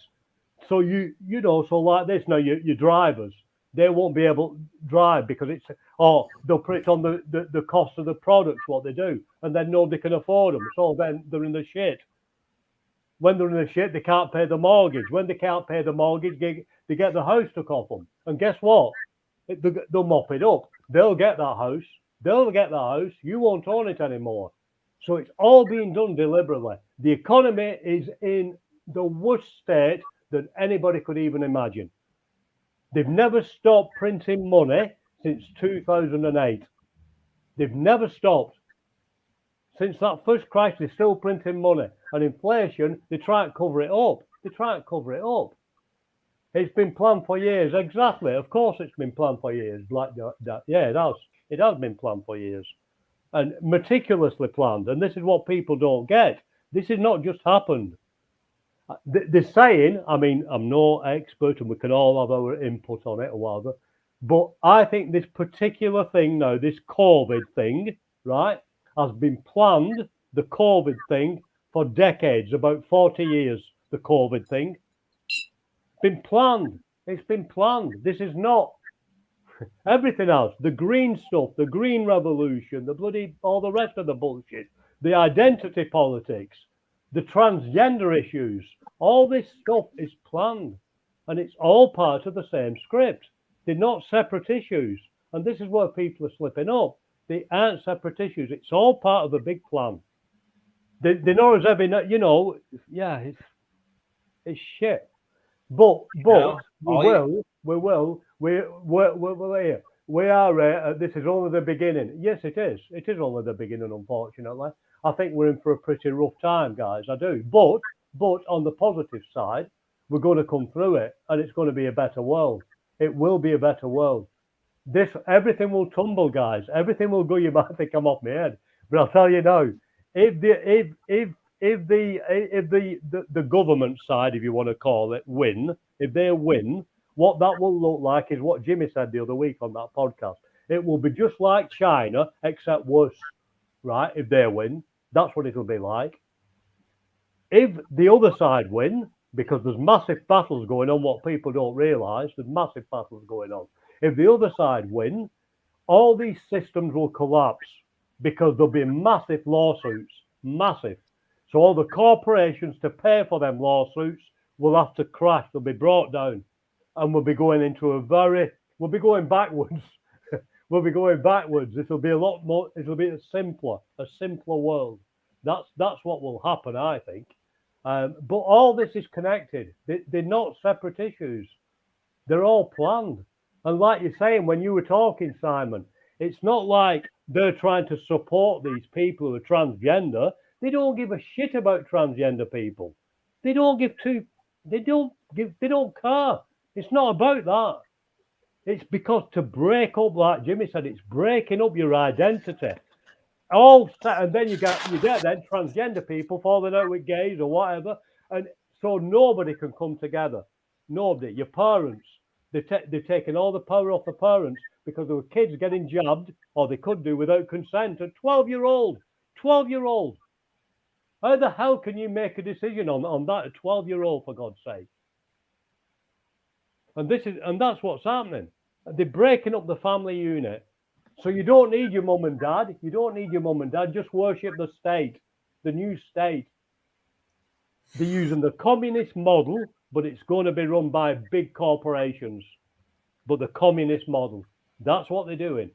So so like this now, your drivers, they won't be able to drive because they'll put it on the cost of the products, what they do, and then nobody can afford them. So then they're in the shit. When they're in the shit, they can't pay the mortgage. When they can't pay the mortgage, they get the house took off them. And guess what? They'll mop it up. They'll get that house. You won't own it anymore. So it's all being done deliberately. The economy is in the worst state that anybody could even imagine. They've never stopped printing money since 2008. They've never stopped. Since that first crisis, they're still printing money. And inflation, they try and cover it up. It's been planned for years. Exactly. Of course, it's been planned for years. Like that. Yeah, it has. It has been planned for years, and meticulously planned. And this is what people don't get. This has not just happened. They're saying, I mean, I'm no expert, and we can all have our input on it or whatever. But I think this particular thing now, this COVID thing, right, has been planned. The COVID thing for decades, about 40 years. The COVID thing. Been planned. It's been planned. This is not everything else. The green stuff, the green revolution, the bloody all the rest of the bullshit, the identity politics, the transgender issues. All this stuff is planned, and it's all part of the same script. They're not separate issues, and this is where people are slipping up. They aren't separate issues. It's all part of a big plan. They know as every, you know, yeah, it's shit. But No, we all will. We're here. We are. This is only the beginning. Yes, it is. It is only the beginning. Unfortunately, I think we're in for a pretty rough time, guys. I do. But on the positive side, we're going to come through it, and it's going to be a better world. It will be a better world. Everything will tumble, guys. Everything will go. You might think I'm off my head, but I'll tell you now. If the government side, if you want to call it, win, if they win, what that will look like is what Jimmy said the other week on that podcast. It will be just like China, except worse, right? If they win, that's what it'll be like. If the other side win, because there's massive battles going on, what people don't realise, there's massive battles going on. If the other side win, all these systems will collapse, because there'll be massive lawsuits, massive. So all the corporations to pay for them lawsuits will have to crash. They'll be brought down, and we'll be going into we'll be going backwards. We'll be going backwards. It'll be a lot more. It'll be a simpler world. That's what will happen, I think. But all this is connected. They're not separate issues. They're all planned. And like you're saying, when you were talking, Simon, it's not like they're trying to support these people who are transgender. They don't give a shit about transgender people. They don't care. It's not about that. It's because to break up, like Jimmy said, it's breaking up your identity. And then you get then transgender people falling out with gays or whatever, and so nobody can come together. Nobody. Your parents, they're taking all the power off the parents, because there were kids getting jabbed, or they could do without consent. A 12-year-old. How the hell can you make a decision on that? A 12-year-old, for God's sake. And that's what's happening. They're breaking up the family unit. So you don't need your mum and dad. Just worship the state, the new state. They're using the communist model, but it's going to be run by big corporations. But the communist model. That's what they're doing.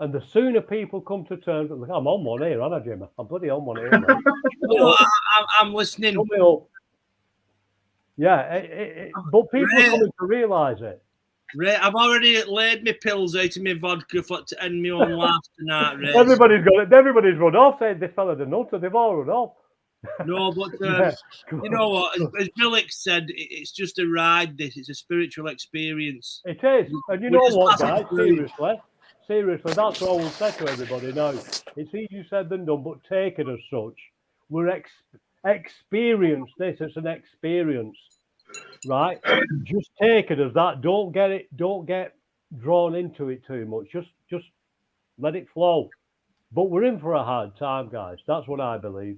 And the sooner people come to terms, I'm on one here, aren't I, Jimmy? I'm bloody on one here, mate. I'm listening. Yeah, but people are coming to realise it. Ray, I've already laid my pills out of my vodka to end my own laugh tonight, Ray. Everybody's got it. Everybody's run off, saying this fella the nutter. They've all run off. No, but you know what? As Billick said, it's just a ride. It's a spiritual experience. It is. And you know what, guys? Seriously, that's what I will say to everybody now. It's easier said than done, but take it as such. We're experience this. It's an experience, right? Just take it as that. Don't get drawn into it too much. Just let it flow. But we're in for a hard time, guys. That's what I believe.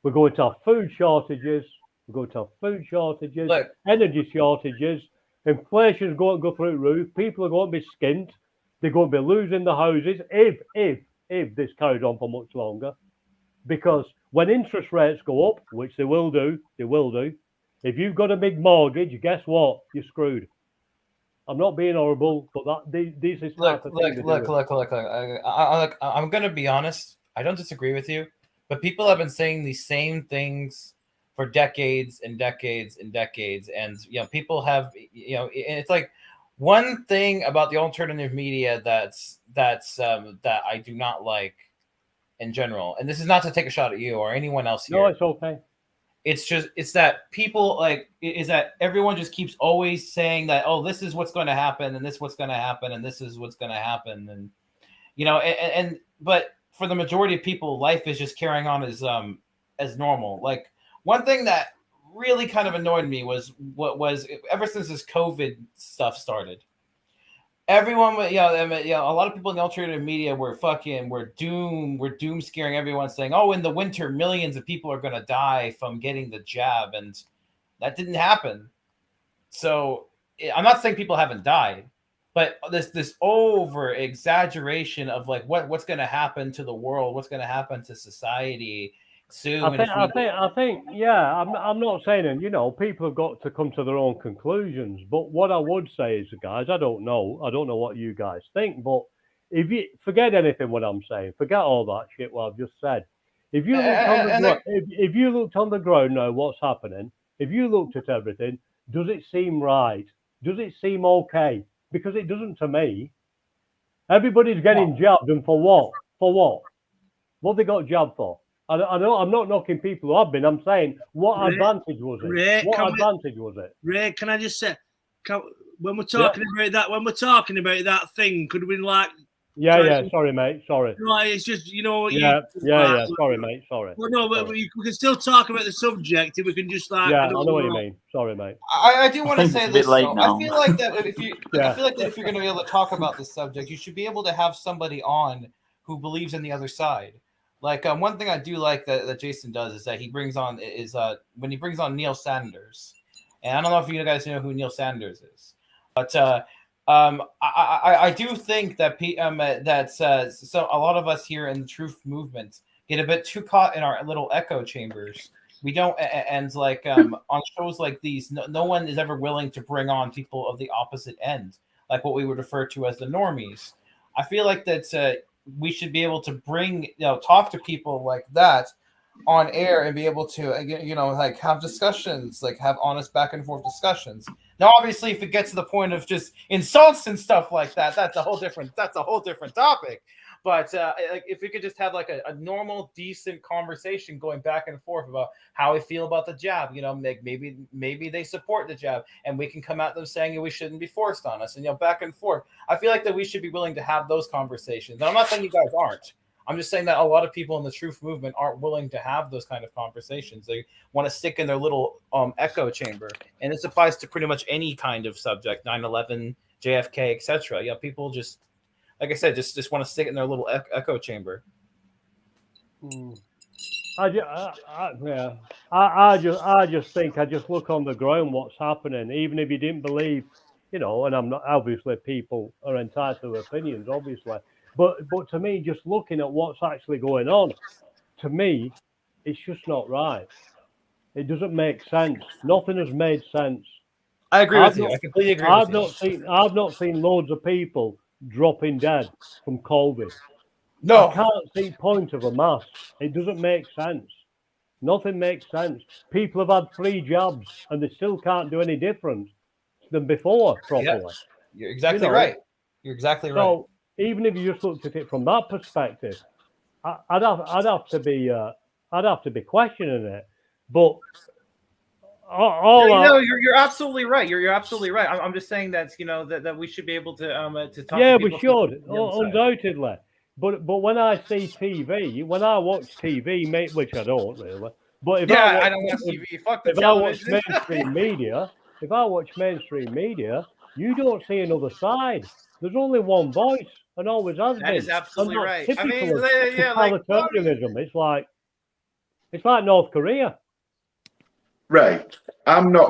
We're going to have food shortages. Energy shortages. Inflation's going to go through the roof. People are going to be skint. They're going to be losing the houses if this carries on for much longer. Because when interest rates go up, which they will do, if you've got a big mortgage, guess what? You're screwed. I'm not being horrible, but this is look. I'm going to be honest. I don't disagree with you, but people have been saying these same things for decades and decades and decades, and people have it's like one thing about the alternative media that I do not like in general, and this is not to take a shot at you or anyone else here. No, it's okay. it's that people like is that everyone just keeps always saying that, oh, this is what's going to happen, and this is what's going to happen, and this is what's going to happen, and but for the majority of people, life is just carrying on as normal. Like one thing that really kind of annoyed me was ever since this COVID stuff started, everyone, a lot of people in the alternative media were doom scaring everyone, saying, oh, in the winter, millions of people are going to die from getting the jab. And that didn't happen. So I'm not saying people haven't died, but this over exaggeration of like what's going to happen to the world, what's going to happen to society soon. I think, yeah, I'm not saying, and people have got to come to their own conclusions. But what I would say is, guys, I don't know what you guys think, but if you forget anything what I'm saying, forget all that shit what I've just said. If you looked on the ground now, what's happening? If you looked at everything, does it seem right? Does it seem okay? Because it doesn't to me. Everybody's getting jabbed, and for what? For what? What they got jabbed for? I know I'm not knocking people who have been. I'm saying, what advantage was it? What advantage was it? Ray, can I just say, when we're talking about that thing, could we like? Yeah. Sorry, mate. Sorry. No, it's just Yeah. Sorry, mate. Sorry. Well, no, but we can still talk about the subject, and we can just like. Yeah, I know what you mean. Sorry, mate. I do want to say this. I feel like that if you're going to be able to talk about this subject, you should be able to have somebody on who believes in the other side. Like one thing I do like that Jason does is that he brings on when he brings on Neil Sanders, and I don't know if you guys know who Neil Sanders is, but I do think that so a lot of us here in the truth movement get a bit too caught in our little echo chambers. We don't, and like on shows like these, no one is ever willing to bring on people of the opposite end, like what we would refer to as the normies. I feel like that we should be able to bring, talk to people like that on air and be able to, like have discussions, like have honest back and forth discussions. Now, obviously, if it gets to the point of just insults and stuff like that, that's a whole different topic. But like if we could just have like a normal, decent conversation going back and forth about how we feel about the jab, maybe they support the jab, and we can come at them saying we shouldn't be forced on us, and back and forth. I feel like that we should be willing to have those conversations. And I'm not saying you guys aren't. I'm just saying that a lot of people in the truth movement aren't willing to have those kind of conversations. They want to stick in their little echo chamber, and this applies to pretty much any kind of subject, 9/11, JFK, etc. People just, like I said, just want to stick in their little echo chamber. I just think, I just look on the ground what's happening, even if you didn't believe, and I'm not, obviously people are entitled to opinions, obviously. But to me, just looking at what's actually going on, to me, it's just not right. It doesn't make sense. Nothing has made sense. I agree with you. I completely agree with you. I've not seen loads of people dropping dead from COVID. No. I can't see point of a mask. It doesn't make sense. Nothing makes sense. People have had 3 jabs and they still can't do any different than before properly. Yeah. You're exactly right. You're exactly right. So even if you just looked at it from that perspective, I'd have to be questioning it. But you're absolutely right. You're absolutely right. I'm just saying that that we should be able to talk. Yeah, to we should undoubtedly. But when I see TV, when I watch TV, mate, which I don't really, but if I don't watch TV. Fuck the television. I watch mainstream media, you don't see another side. There's only one voice, and always has been. That is absolutely right. I mean, totalitarianism. It's like North Korea. Right. I'm not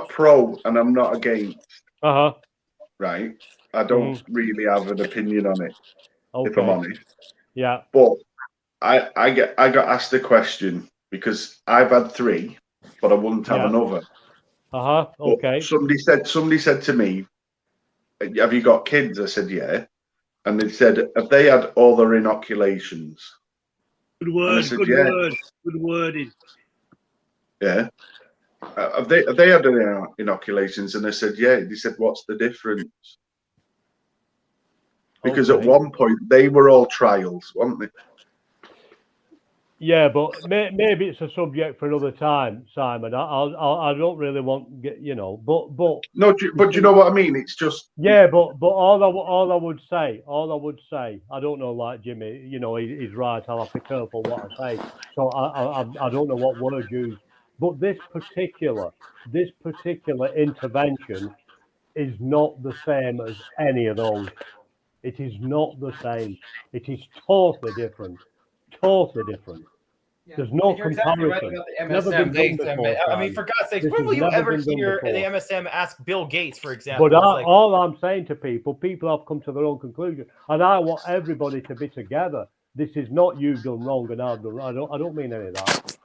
pro and I'm not against. Right. I don't really have an opinion on it, if I'm honest. Yeah. But I got asked a question because I've had 3, but I wouldn't have another. Okay. But somebody said to me, "Have you got kids?" I said, "Yeah." And they said, "Have they had all their inoculations?" Good word. Said, Good wording. Yeah. Have they had their inoculations? And I said, "Yeah." They said, "What's the difference?" Because at one point they were all trials, weren't they? Yeah, but maybe it's a subject for another time, Simon. I don't really want you know, but No, but you know what I mean. It's just yeah, but all I would say, I don't know, like Jimmy, you know, he's right. I'll have to be careful what I say. So I don't know what word used, but this particular intervention is not the same as any of those. It is not the same. It is totally different. Totally different. There's no You're exactly right comparison. about the Never MSM. been done before. I mean, Simon. for God's sakes, This when has will you never ever been done hear the before. MSM ask Bill Gates, for example? But It's like, all I'm saying to people have come to their own conclusion, and I want everybody to be together. This is not you've done wrong and I've done wrong. I don't mean any of that.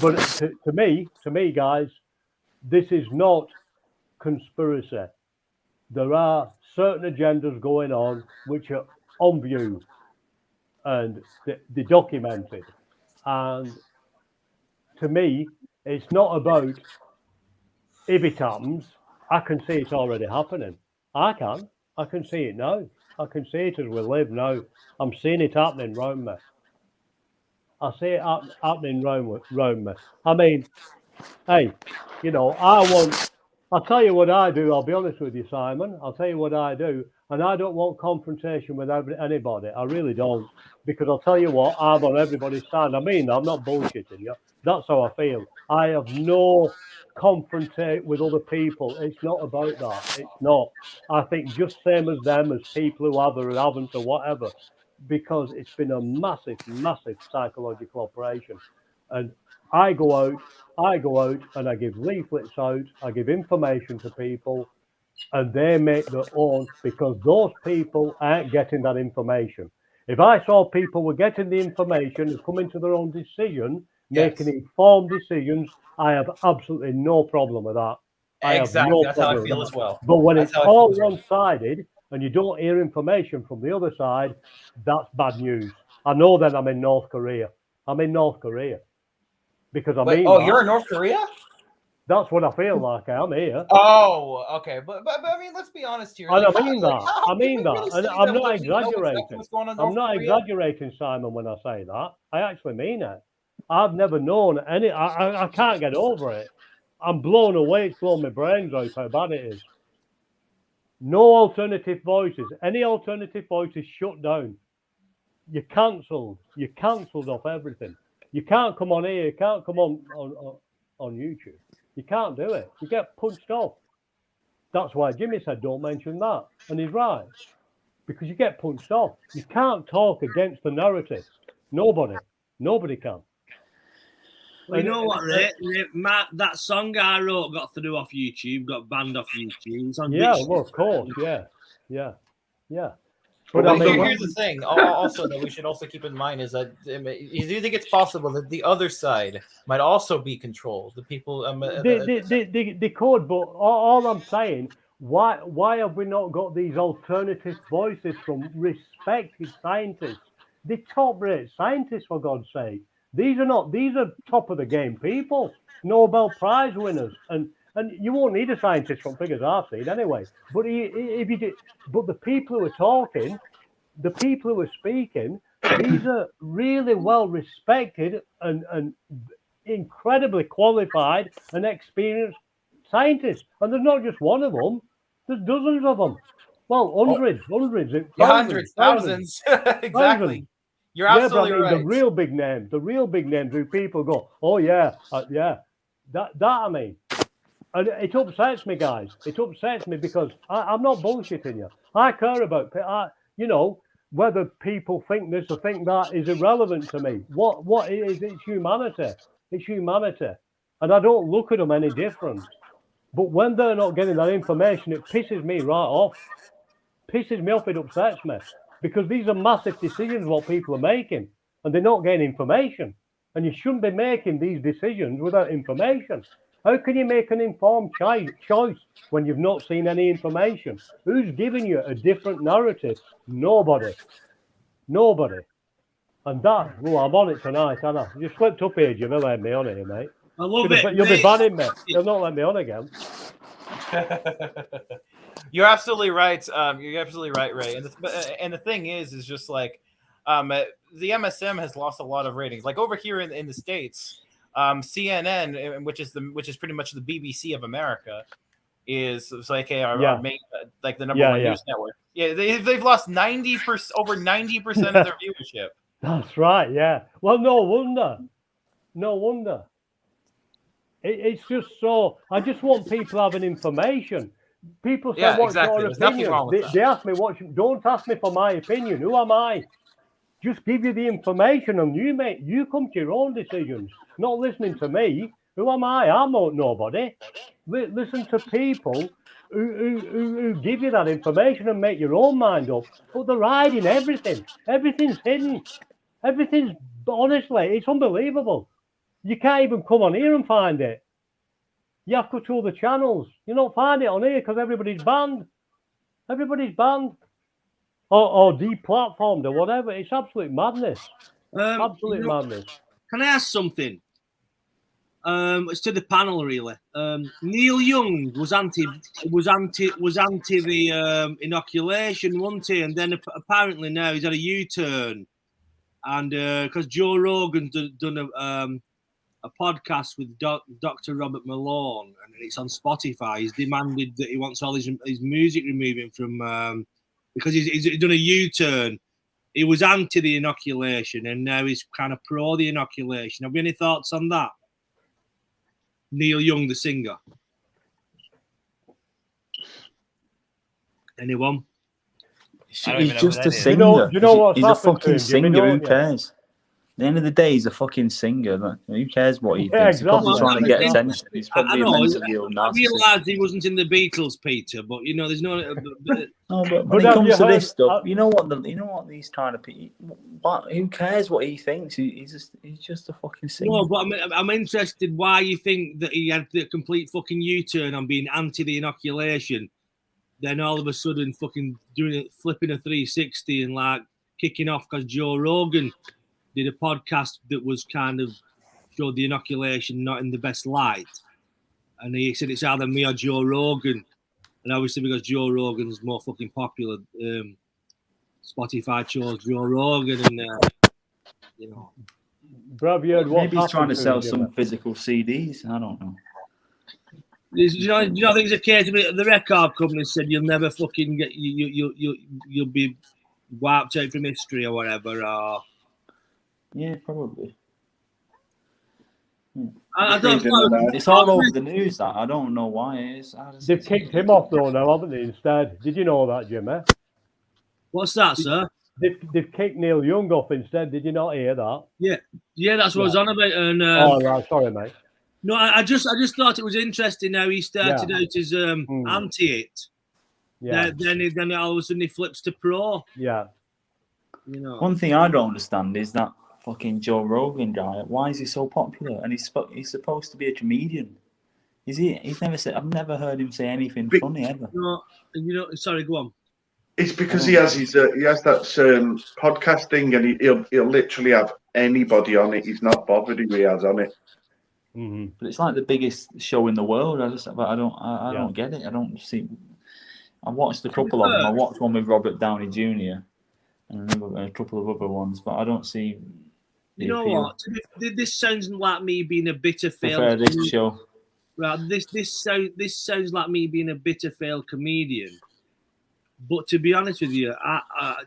But to me, guys, this is not conspiracy. There are certain agendas going on which are on view, and they're documented. And to me, it's not about if it happens. I can see it's already happening. I can see it now. I can see it as we live now. I'm seeing it happening round me. I see it happening round me. I mean, hey, you know, I'll tell you what I do. I'll be honest with you, Simon. I'll tell you what I do. And I don't want confrontation with anybody. I really don't. Because I'll tell you what, I'm on everybody's side. I mean, I'm not bullshitting you. That's how I feel. I have no confrontate with other people. It's not about that. It's not. I think just same as them, as people who have or haven't or whatever. Because it's been a massive, massive psychological operation. And I go out and I give leaflets out, I give information to people, and they make their own because those people aren't getting that information. If I saw people were getting the information and coming to their own decision, making informed decisions, I have absolutely no problem with that. I have exactly. no That's how I problem feel with as that. well. But when That's it's how I feel all as well. one-sided and you don't hear information from the other side, that's bad news. I know that I'm in North Korea. I'm in North Korea. Because I mean, you're in North Korea? That's what I feel like. I am here. Oh, okay, but I mean, let's be honest here. And Like, I mean that. I mean that. And I'm not exaggerating. What's going on in I'm North not Korea? exaggerating, Simon, when I say that. I actually mean it. I've never known any. I can't get over it. I'm blown away. It's blown my brains out how bad it is. No alternative voices. Any alternative voices shut down. You're cancelled. You're cancelled off everything. You can't come on here. You can't come on YouTube. You can't do it. You get punched off. That's why Jimmy said don't mention that. And he's right. Because you get punched off. You can't talk against the narrative. Nobody can. Well, you know what, Ray? Matt, that song I wrote got through off YouTube, got banned off YouTube. It's on Yeah, Dictionary. well, of course, yeah. But I mean, here's the thing. Also, that we should also keep in mind is that do you think it's possible that the other side might also be controlled? The people, they could, but all I'm saying, why have we not got these alternative voices from respected scientists? The top-rate scientists, for God's sake. These are top of the game people, Nobel Prize winners, and you won't need a scientist from figures I've seen anyway. But if you did, but the people who are talking, the people who are speaking, these are really well respected and incredibly qualified and experienced scientists. And there's not just one of them; there's dozens of them. Well, hundreds, thousands. Exactly. Thousands. You're absolutely but I mean, right. the real big names who people go, oh yeah, yeah. That I mean, and it upsets me, guys. It upsets me because I'm not bullshitting you. I care about, whether people think this or think that is irrelevant to me. What it is, it's humanity. It's humanity. And I don't look at them any different. But when they're not getting that information, it pisses me right off. Pisses me off, it upsets me. Because these are massive decisions what people are making. And they're not getting information. And you shouldn't be making these decisions without information. How can you make an informed choice when you've not seen any information? Who's giving you a different narrative? Nobody. And that, I'm on it tonight, Anna. You slipped up here, Jimmy, let me on it, mate. I love it. You'll be banning me. You'll not let me on again. You're absolutely right. You're absolutely right, Ray. And the thing is just like, the MSM has lost a lot of ratings. Like over here in the States, CNN, which is pretty much the BBC of America, is like our main, like the number one news network. Yeah, they've lost 90%, over 90% of their viewership. That's right. Yeah. Well, no wonder. No wonder. It's just so. I just want people having information. People say, "What's your opinion?" They ask me, Don't ask me for my opinion. Who am I? Just give you the information, and you come to your own decisions. Not listening to me. Who am I? I'm not nobody. Listen to people who give you that information and make your own mind up. But they're hiding everything. Everything's hidden. Everything's, honestly, it's unbelievable. You can't even come on here and find it. You have to go to all the channels. You don't find it on here because everybody's banned. Everybody's banned. Or deplatformed or whatever. It's absolute madness. Absolute madness. Can I ask something? It's to the panel, really. Neil Young was anti the inoculation, wasn't he? And then apparently now he's had a U-turn, and because Joe Rogan's done a podcast with Dr. Robert Malone, and it's on Spotify. He's demanded that he wants all his music removing from because he's done a U-turn. He was anti the inoculation, and now he's kind of pro the inoculation. Have you any thoughts on that? Neil Young, the singer. Anyone? Anyone? He's just a singer. You know what's he's a fucking him, singer. Who cares? At the end of the day, he's a fucking singer. Who cares what he thinks? Exactly. He's probably trying to get attention. He's probably a mentally ill I narcissist. realised he wasn't in the Beatles, Peter, but you know, there's no. No, but when it comes to this stuff, you know what these kind of people. Who cares what he thinks? He's just a fucking singer. No, but I'm interested why you think that he had the complete fucking U-turn on being anti the inoculation. Then all of a sudden, fucking flipping a 360 and like kicking off because Joe Rogan did a podcast that was kind of showed the inoculation not in the best light, and he said it's either me or Joe Rogan, and obviously because Joe Rogan's more fucking popular, Spotify chose Joe Rogan, and you know. Maybe he's trying to sell some physical CDs. I don't know. Do you know? I think it's a case of the record company said you'll never fucking get you'll be wiped out from history or whatever. Or yeah, probably. I don't know. It's all over the news. That I don't know why it is. They've kicked him off though now, haven't they? Instead, did you know that, Jimmy? What's that, sir? They've kicked Neil Young off instead. Did you not hear that? Yeah, that's what I was on about. And oh, right, sorry, mate. No, I just thought it was interesting how he started out as anti it. Yeah. Then all of a sudden he flips to pro. Yeah. You know. One thing I don't understand is that fucking Joe Rogan guy. Why is he so popular? And he's supposed to be a comedian. Is he? He's never said. I've never heard him say anything funny ever. No, sorry, go on. It's because he has that podcast thing, and he'll literally have anybody on it. He's not bothered who he has on it. Mm-hmm. But it's like the biggest show in the world. I don't get it. I don't see. I watched a couple of them. I watched one with Robert Downey Jr. and a couple of other ones, but I don't see. You know what? This sounds like me being a bitter failed. Prefer this show. Right. This sounds like me being a bitter failed comedian. But to be honest with you,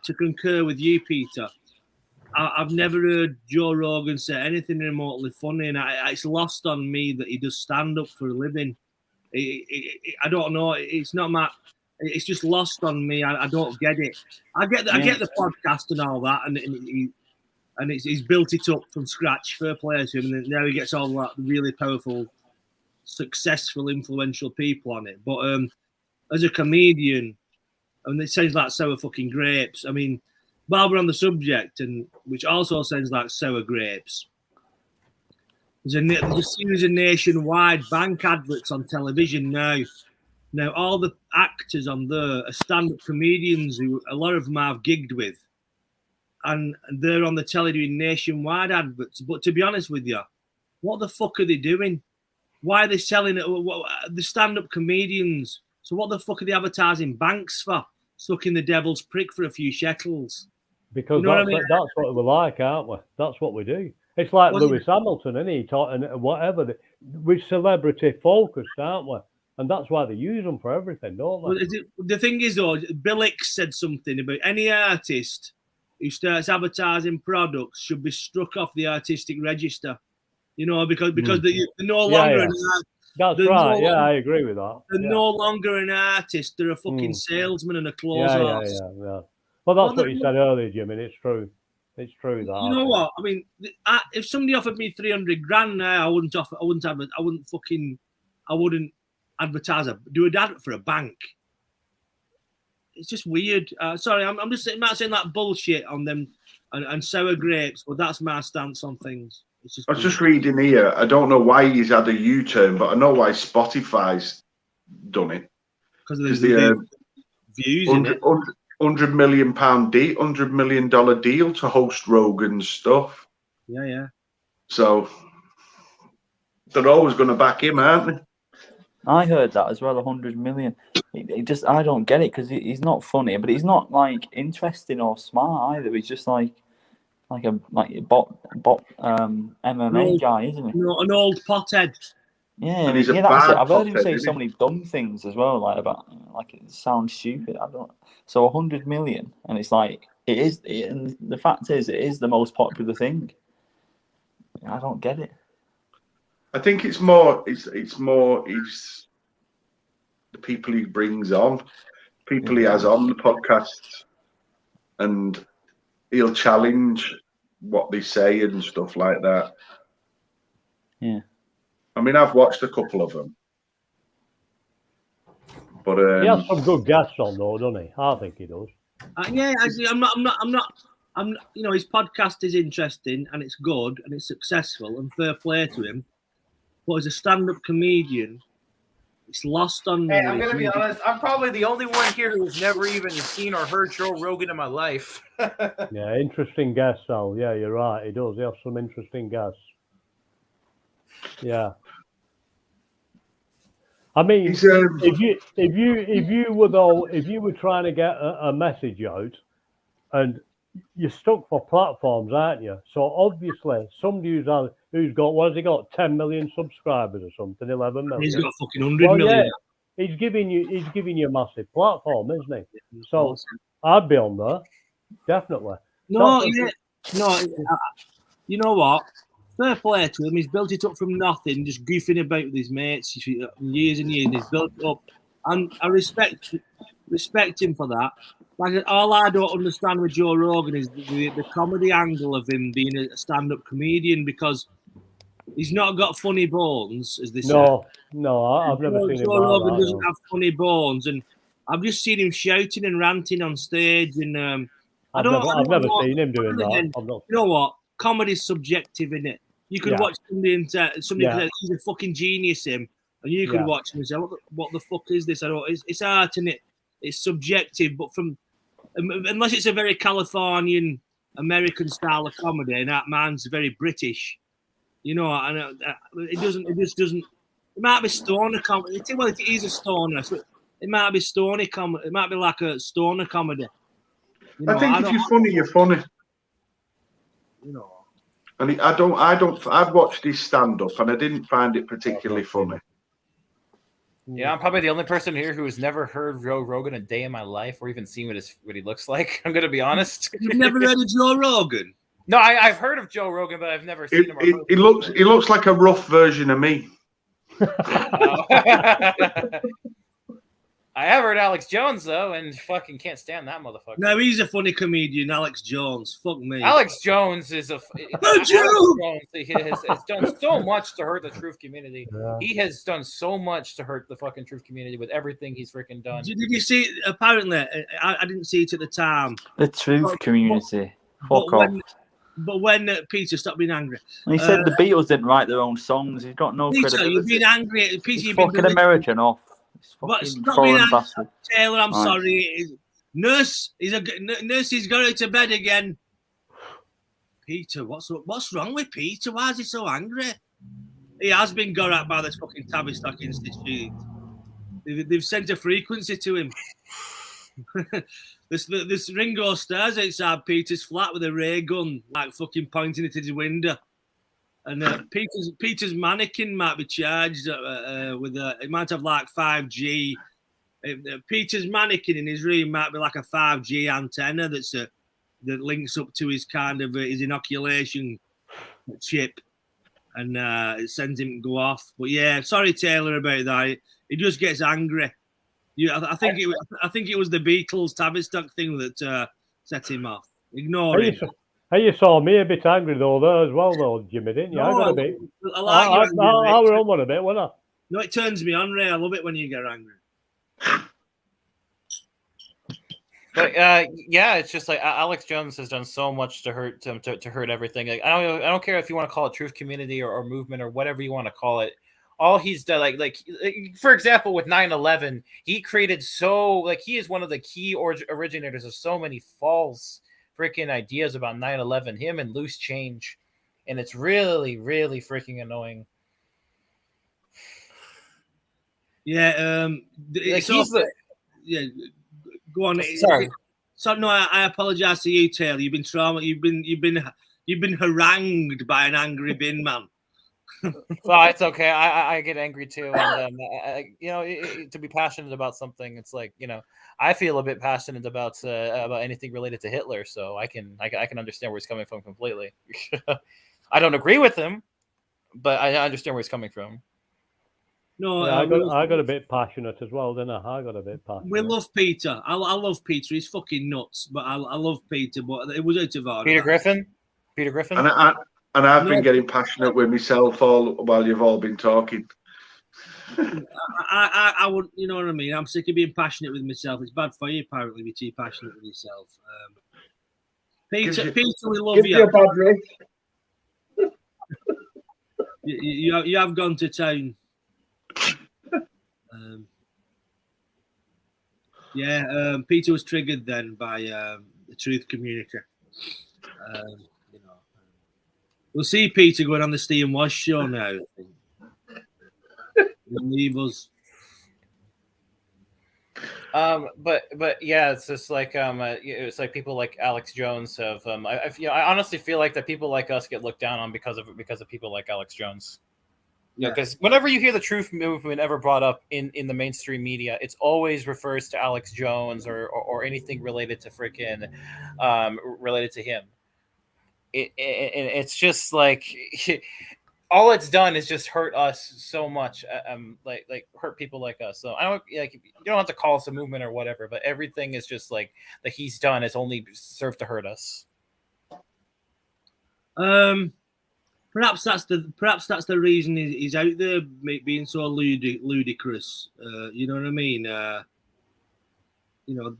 to concur with you, Peter, I've never heard Joe Rogan say anything remotely funny, and it's lost on me that he does stand up for a living. I don't know. It's not my. It's just lost on me. I don't get it. I get the podcast and all that, and he's built it up from scratch. Fair play to him, and now he gets all that really powerful, successful, influential people on it. But as a comedian, and it sounds like sour fucking grapes. I mean, while we're on the subject, and which also sounds like sour grapes, there's a series of nationwide bank adverts on television now. Now, all the actors on there are stand-up comedians who a lot of them I've gigged with. And they're on the telly doing nationwide adverts. But to be honest with you, what the fuck are they doing? Why are they selling it? The stand-up comedians. So what the fuck are they advertising banks for? Sucking the devil's prick for a few shekels. Because You know what I mean? that's what we like, aren't we? That's what we do. It's like Well, Lewis Hamilton, isn't he? Talking whatever. We're celebrity focused, aren't we? And that's why they use them for everything, don't they? Well, the thing is, though, Bill Hicks said something about any artist who starts advertising products should be struck off the artistic register. You know, because they're no longer an artist. That's right. I agree with that. They're no longer an artist. They're a fucking salesman and a clothes horse. Yeah. Well, that's what you said earlier, Jim, and it's true. It's true that. You know what? I mean, if somebody offered me 300 grand now, I wouldn't advertise do an ad for a bank. It's just weird. Sorry, I'm just not saying that bullshit on them and sour grapes, but that's my stance on things. It's just I was just reading here. I don't know why he's had a U-turn, but I know why Spotify's done it. Because the views in it. £100 million $100 million deal to host Rogan's stuff. Yeah. So they're always going to back him, aren't they? I heard that as well. 100 million. I don't get it because he's not funny, but he's not like interesting or smart either. He's just like a bot MMA guy, isn't he? An old pothead. Yeah, and he's that's it. I've heard him say so many dumb things as well, like it sounds stupid. So 100 million, and it's like it is. And the fact is, it is the most popular thing. I don't get it. I think it's more the people he brings on, people he has on the podcasts, and he'll challenge what they say and stuff like that. Yeah. I mean, I've watched a couple of them, but he has some good guests on, though, doesn't he? I think he does. Yeah, actually, I'm not. You know, his podcast is interesting and it's good and it's successful and fair play to him. But as a stand-up comedian, it's lost on me. Hey, I'm gonna be honest. I'm probably the only one here who's never even seen or heard Joe Rogan in my life. Yeah, interesting guests, Al. Yeah, you're right. He does. He has some interesting guests. Yeah. I mean, if you were trying to get a message out, and you're stuck for platforms, aren't you? So obviously, somebody who's got what has he got? 10 million subscribers or something, 11 million. He's got fucking 100 million. Yeah, he's giving you a massive platform, isn't he? So I'd be on there, definitely. No, you know what? Fair play to him. He's built it up from nothing, just goofing about with his mates years and years. He's built it up, and I respect him for that. Like, all I don't understand with Joe Rogan is the comedy angle of him being a stand-up comedian, because he's not got funny bones, as they say. No, I've never seen him. Joe Rogan doesn't have funny bones, and I've just seen him shouting and ranting on stage, and I've never seen him doing that. You know what? Comedy's subjective, isn't it? You could watch somebody and somebody he's a fucking genius, him, and you could watch him and say, "What the fuck is this?" I don't. It's art, and it's subjective, but unless it's a very Californian American style of comedy, and that man's very British, you know, and it just doesn't. It might be stoner comedy. Well, it is a stoner. So it might be stony comedy. It might be like a stoner comedy. You know, I think if you're funny, you're funny. You know. And I've watched his stand-up and I didn't find it particularly funny. Yeah, I'm probably the only person here who has never heard Joe Rogan a day in my life, or even seen what he looks like. I'm gonna be honest. You've never heard of Joe Rogan? No, I've heard of Joe Rogan, but I've never seen him. He looks like a rough version of me. I have heard Alex Jones though, and fucking can't stand that motherfucker. No, he's a funny comedian, Alex Jones. Fuck me. Alex Jones is Alex Jones has done so much to hurt the truth community. Yeah. He has done so much to hurt the fucking truth community with everything he's freaking done. Did you see? Apparently, I didn't see it at the time. The truth community. Fuck off. But when Peter stopped being angry, he said the Beatles didn't write their own songs. He's got no Peter, credibility. You've been angry. Peter, you've fucking been American off. But stop being angry, Taylor. I'm sorry. Nurse, Nurse's got her to bed again. Peter, what's wrong with Peter? Why is he so angry? He has been got at by this fucking Tavistock Institute. They've sent a frequency to him. this Ringo Starr's outside Peter's flat with a ray gun, like fucking pointing it at his window. And Peter's mannequin might be charged with it might have like 5G. Peter's mannequin in his room might be like a 5G antenna that links up to his kind of his inoculation chip, and it sends him to go off. But yeah, sorry Taylor about that. He just gets angry. I think it was the Beatles Tavistock thing that set him off. Ignore it. Hey, you saw me a bit angry though there as well, though, Jimmy, didn't you? No, I got a bit. I like you angry, I were on one a bit, wasn't I? No, it turns me on, Ray. I love it when you get angry. But yeah, it's just like Alex Jones has done so much to hurt to hurt everything. Like, I don't care if you want to call it truth community or movement or whatever you want to call it. All he's done, like for example, with 9/11, he created he is one of the key originators of so many false freaking ideas about 9/11. Him and Loose Change, and it's really, really freaking annoying. Yeah, yeah. Go on. Sorry. So no, I apologize to you, Taylor. You've been harangued by an angry bin man. Well, it's okay. I get angry too, and to be passionate about something, it's like I feel a bit passionate about anything related to Hitler, so I can understand where he's coming from completely. I don't agree with him, but I understand where he's coming from. No, yeah, I got a bit passionate as well, didn't I? I got a bit passionate. We love Peter. I love Peter. He's fucking nuts, but I love Peter. But it was out of order. Peter Griffin. And I've been getting passionate with myself all while you've all been talking. I would, you know what I mean. I'm sick of being passionate with myself. It's bad for you, apparently, to be too passionate with yourself. Peter, we love you. A bad race. You have gone to town. Peter was triggered then by the truth community. We'll see Peter going on the Steve Wash show now. I think. He'll leave us. But yeah, it's just like it's like people like Alex Jones have. I honestly feel like that people like us get looked down on because of people like Alex Jones. Yeah, because whenever you hear the truth movement ever brought up in the mainstream media, it's always refers to Alex Jones or anything related to related to him. It's just like all it's done is just hurt us so much, like hurt people like us. So I don't you don't have to call us a movement or whatever, but everything is just like that he's done has only served to hurt us. Perhaps that's the reason he's out there being so ludicrous. You know what I mean?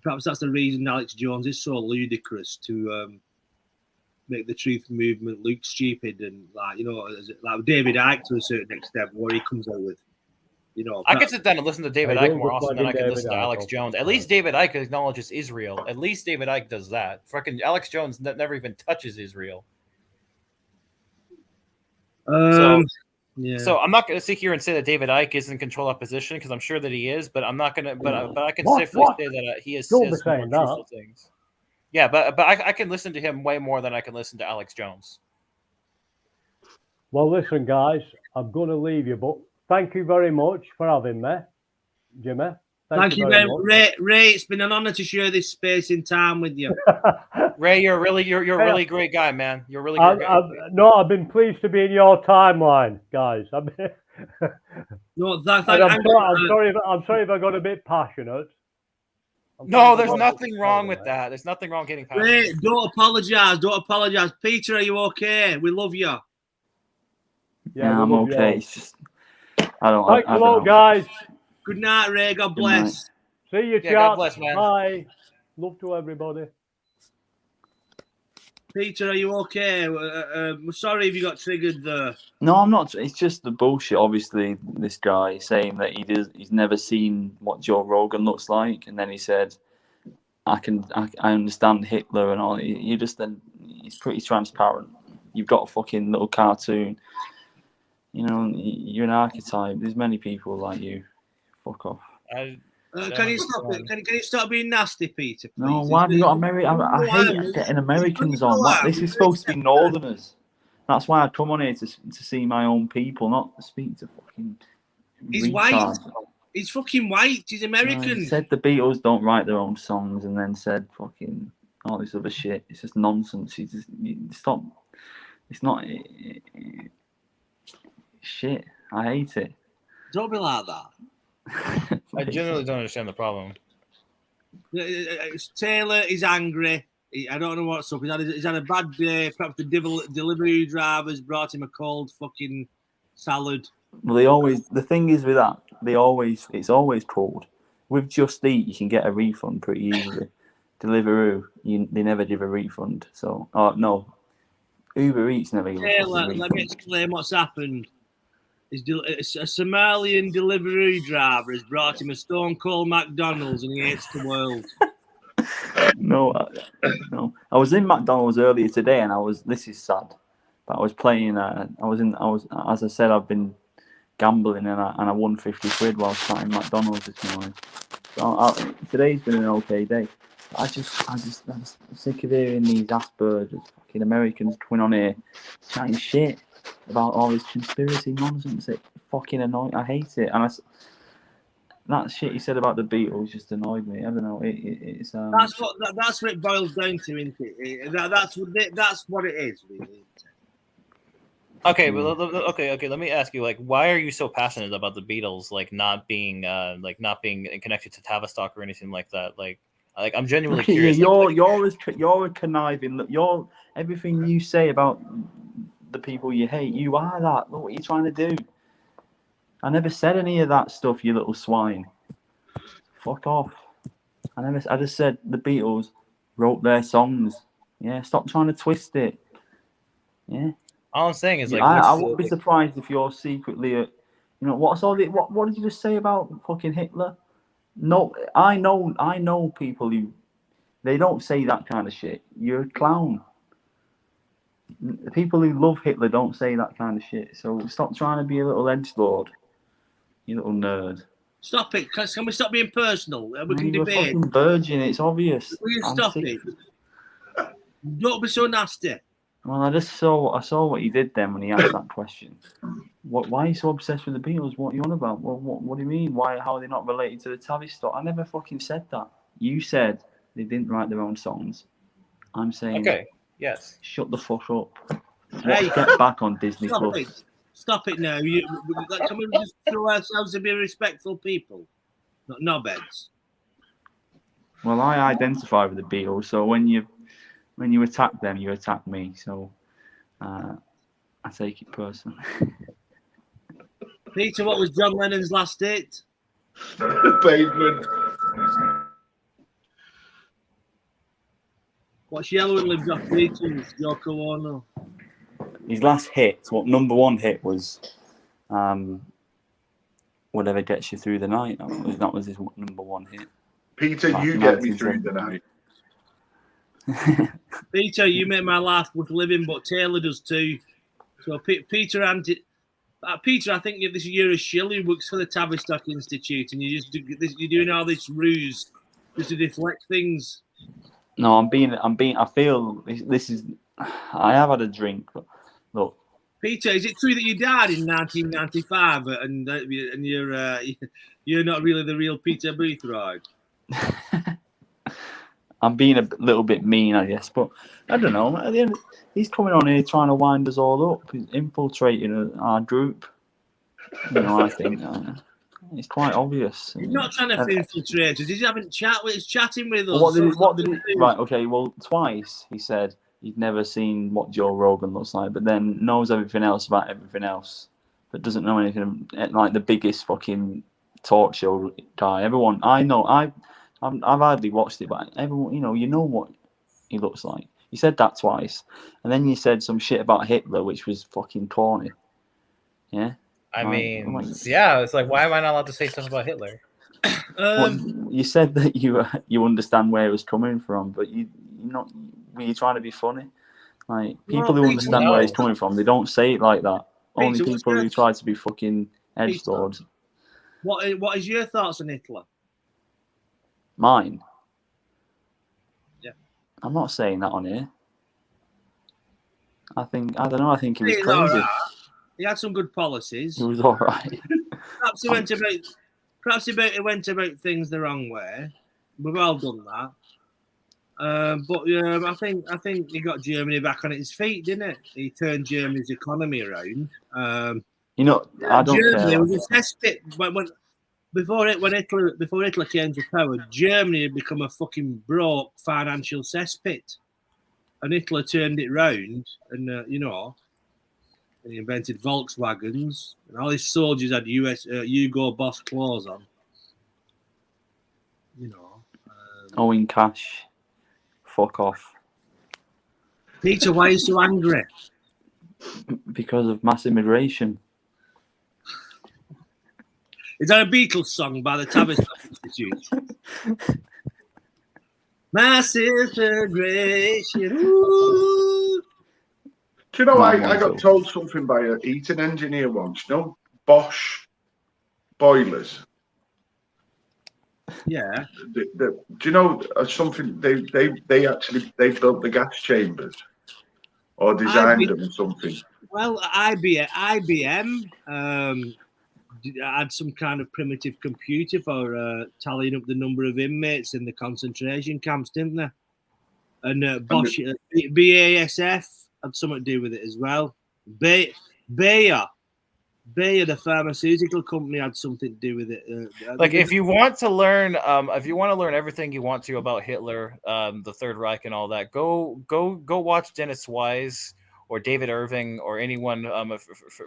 Perhaps that's the reason Alex Jones is so ludicrous to make the truth movement look stupid and like David Icke to a certain extent, what he comes out with. I could sit down and listen to David Icke more often than I can listen to Alex Jones. At least David Icke acknowledges Israel. At least David Icke does that. Fucking Alex Jones never even touches Israel. So I'm not going to sit here and say that David Icke is in control of position because I'm sure that he is, but I'm not going to. But I can safely say that he is more truthful things. Yeah, but I can listen to him way more than I can listen to Alex Jones. Well, listen, guys, I'm going to leave you, but thank you very much for having me, Jimmy. Thank you very much, Ray. It's been an honor to share this space in time with you. Ray, you're a really great guy, man. You're a really great guy. I've been pleased to be in your timeline, guys. I'm sorry if I got a bit passionate. No, there's nothing wrong with that. There's nothing wrong getting passionate. Ray, don't apologize. Peter, are you okay? We love you. Yeah, I'm okay. It's just I don't. Thanks a lot, guys. Good night, Ray. God bless. See you, chat. God bless, man. Bye. Love to everybody. Peter, are you okay? We're sorry if you got triggered there. No, I'm not. It's just the bullshit. Obviously, this guy saying that he's never seen what Joe Rogan looks like, and then he said, I understand Hitler and all. He's pretty transparent. You've got a fucking little cartoon. You're an archetype. There's many people like you. Fuck off. Can you stop it? Can you stop being nasty, Peter? Please? No, why have you got American? I hate getting Americans on. What? This is supposed to be Northerners. That's why I come on here to see my own people, not to speak to fucking. He's white. He's fucking white. He's American. He said the Beatles don't write their own songs, and then said fucking all this other shit. It's just nonsense. Stop. It's not shit. I hate it. Don't be like that. I generally don't understand the problem. Taylor is angry. I don't know what's up. He's had a bad day. Perhaps the delivery drivers brought him a cold fucking salad. Well, the thing is with that, it's always cold. With Just Eat, you can get a refund pretty easily. Deliveroo, they never give a refund. So, no, Uber Eats never gives a refund. Let me explain what's happened. A Somalian delivery driver has brought him a Stone Cold McDonald's and he hates the world. No. I was in McDonald's earlier today, and this is sad, but I was playing. As I said, I've been gambling, and I won 50 quid while starting McDonald's this morning. So today's been an okay day. I'm sick of hearing these Aspergers, fucking Americans coming on here chatting shit about all this conspiracy nonsense. It fucking annoys. I hate it, and that shit he said about the Beatles just annoyed me. I don't know. It's that's what it boils down to, isn't it? That's what it is, really. Okay, but okay. Let me ask you, like, why are you so passionate about the Beatles, like not being connected to Tavistock or anything like that? Like I'm genuinely curious. You're a conniving. You're everything you say about the people you hate. You are that. Look what you're trying to do. I never said any of that stuff, you little swine. Fuck off. I just said the Beatles wrote their songs. Yeah, stop trying to twist it. Yeah. All I'm saying is, like, I wouldn't be surprised if you're secretly, what did you just say about fucking Hitler? No, I know people who, they don't say that kind of shit. You're a clown. The people who love Hitler don't say that kind of shit. So stop trying to be a little edgelord, you little nerd. Stop it. Can we stop being personal? We can You're debate. a fucking virgin. It's obvious. Will you stop it? Don't be so nasty. Well, I saw what he did then when he asked that question. Why are you so obsessed with the Beatles? What are you on about? What do you mean? How are they not related to the Tavistock? I never fucking said that. You said they didn't write their own songs. I'm saying, okay, yes. Shut the fuck up. Hey, get back on Disney Plus. Stop it now. Can we just throw ourselves to be respectful people? Not knobheads. Well, I identify with the Beatles, so when you attack them, you attack me. So I take it personally. Peter, what was John Lennon's last hit? Pavement. What's Yellow and Lives Off Beatles? Yoko Ono. His last hit, number one hit was Whatever Gets You Through the Night. That was his number one hit. Peter, you get me through the night. Peter, you make my life worth living, but Taylor does too. So Peter, I think you're a shill who works for the Tavistock Institute, and you're doing all this ruse just to deflect things. No, I feel this is. I have had a drink, but look. Peter, is it true that you died in 1995 and you're not really the real Peter Boothroyd? I'm being a little bit mean, I guess, but I don't know. At the end, he's coming on here trying to wind us all up. He's infiltrating our group. I think it's quite obvious. He's not trying to infiltrate us. He's having chatting with us. What did he? Right. Okay. Well, twice he said he'd never seen what Joe Rogan looks like, but then knows everything else about everything else, but doesn't know anything like the biggest fucking talk show guy. Everyone I know, I've hardly watched it, but everyone, you know what he looks like. You said that twice, and then you said some shit about Hitler, which was fucking corny. Yeah. It's like, why am I not allowed to say stuff about Hitler? You said that you understand where it was coming from, but were you trying to be funny? Like, people who understand where he's coming from, they don't say it like that. Only people who try to be fucking edgelords. What is your thoughts on Hitler? Mine. Yeah. I'm not saying that on here. I don't know. I think he was He's all crazy. right. He had some good policies. He was all right. Perhaps he went about things the wrong way. We've all done that. But I think he got Germany back on its feet, didn't it? He turned Germany's economy around. You know, I don't Germany care. was a cesspit when Hitler came to power. Germany had become a fucking broke financial cesspit, and Hitler turned it round, and and he invented Volkswagens, and all his soldiers had Hugo Boss clothes on. Owing cash. Fuck off. Peter, why are you so angry? Because of mass immigration. Is that a Beatles song by the Tavistock Institute? Massive immigration. Ooh. Do you know, I got told something by a heating engineer once, Bosch boilers. Yeah. Do you know something? They built the gas chambers or designed them or something. Well, IBM had some kind of primitive computer for tallying up the number of inmates in the concentration camps, didn't they? And Bosch, BASF had something to do with it as well. Bayer, the pharmaceutical company, had something to do with it. If you want to learn, everything you want to about Hitler, the Third Reich, and all that, go watch Dennis Wise or David Irving or anyone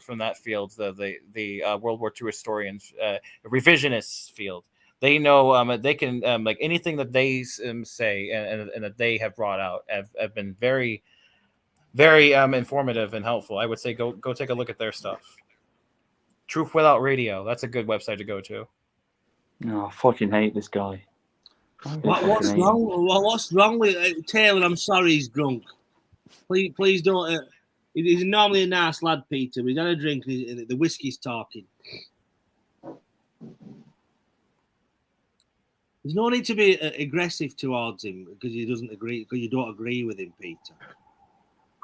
from that field, the World War II historians, revisionist field. They know they can anything that they say and that they have brought out have been very, very informative and helpful. I would say go take a look at their stuff. Truth Without Radio. That's a good website to go to. No, I fucking hate this guy. What's wrong? What's wrong with Taylor? I'm sorry, he's drunk. Please don't. He's normally a nice lad, Peter. He's had a drink. And the whiskey's talking. There's no need to be aggressive towards him because he doesn't agree. Because you don't agree with him, Peter.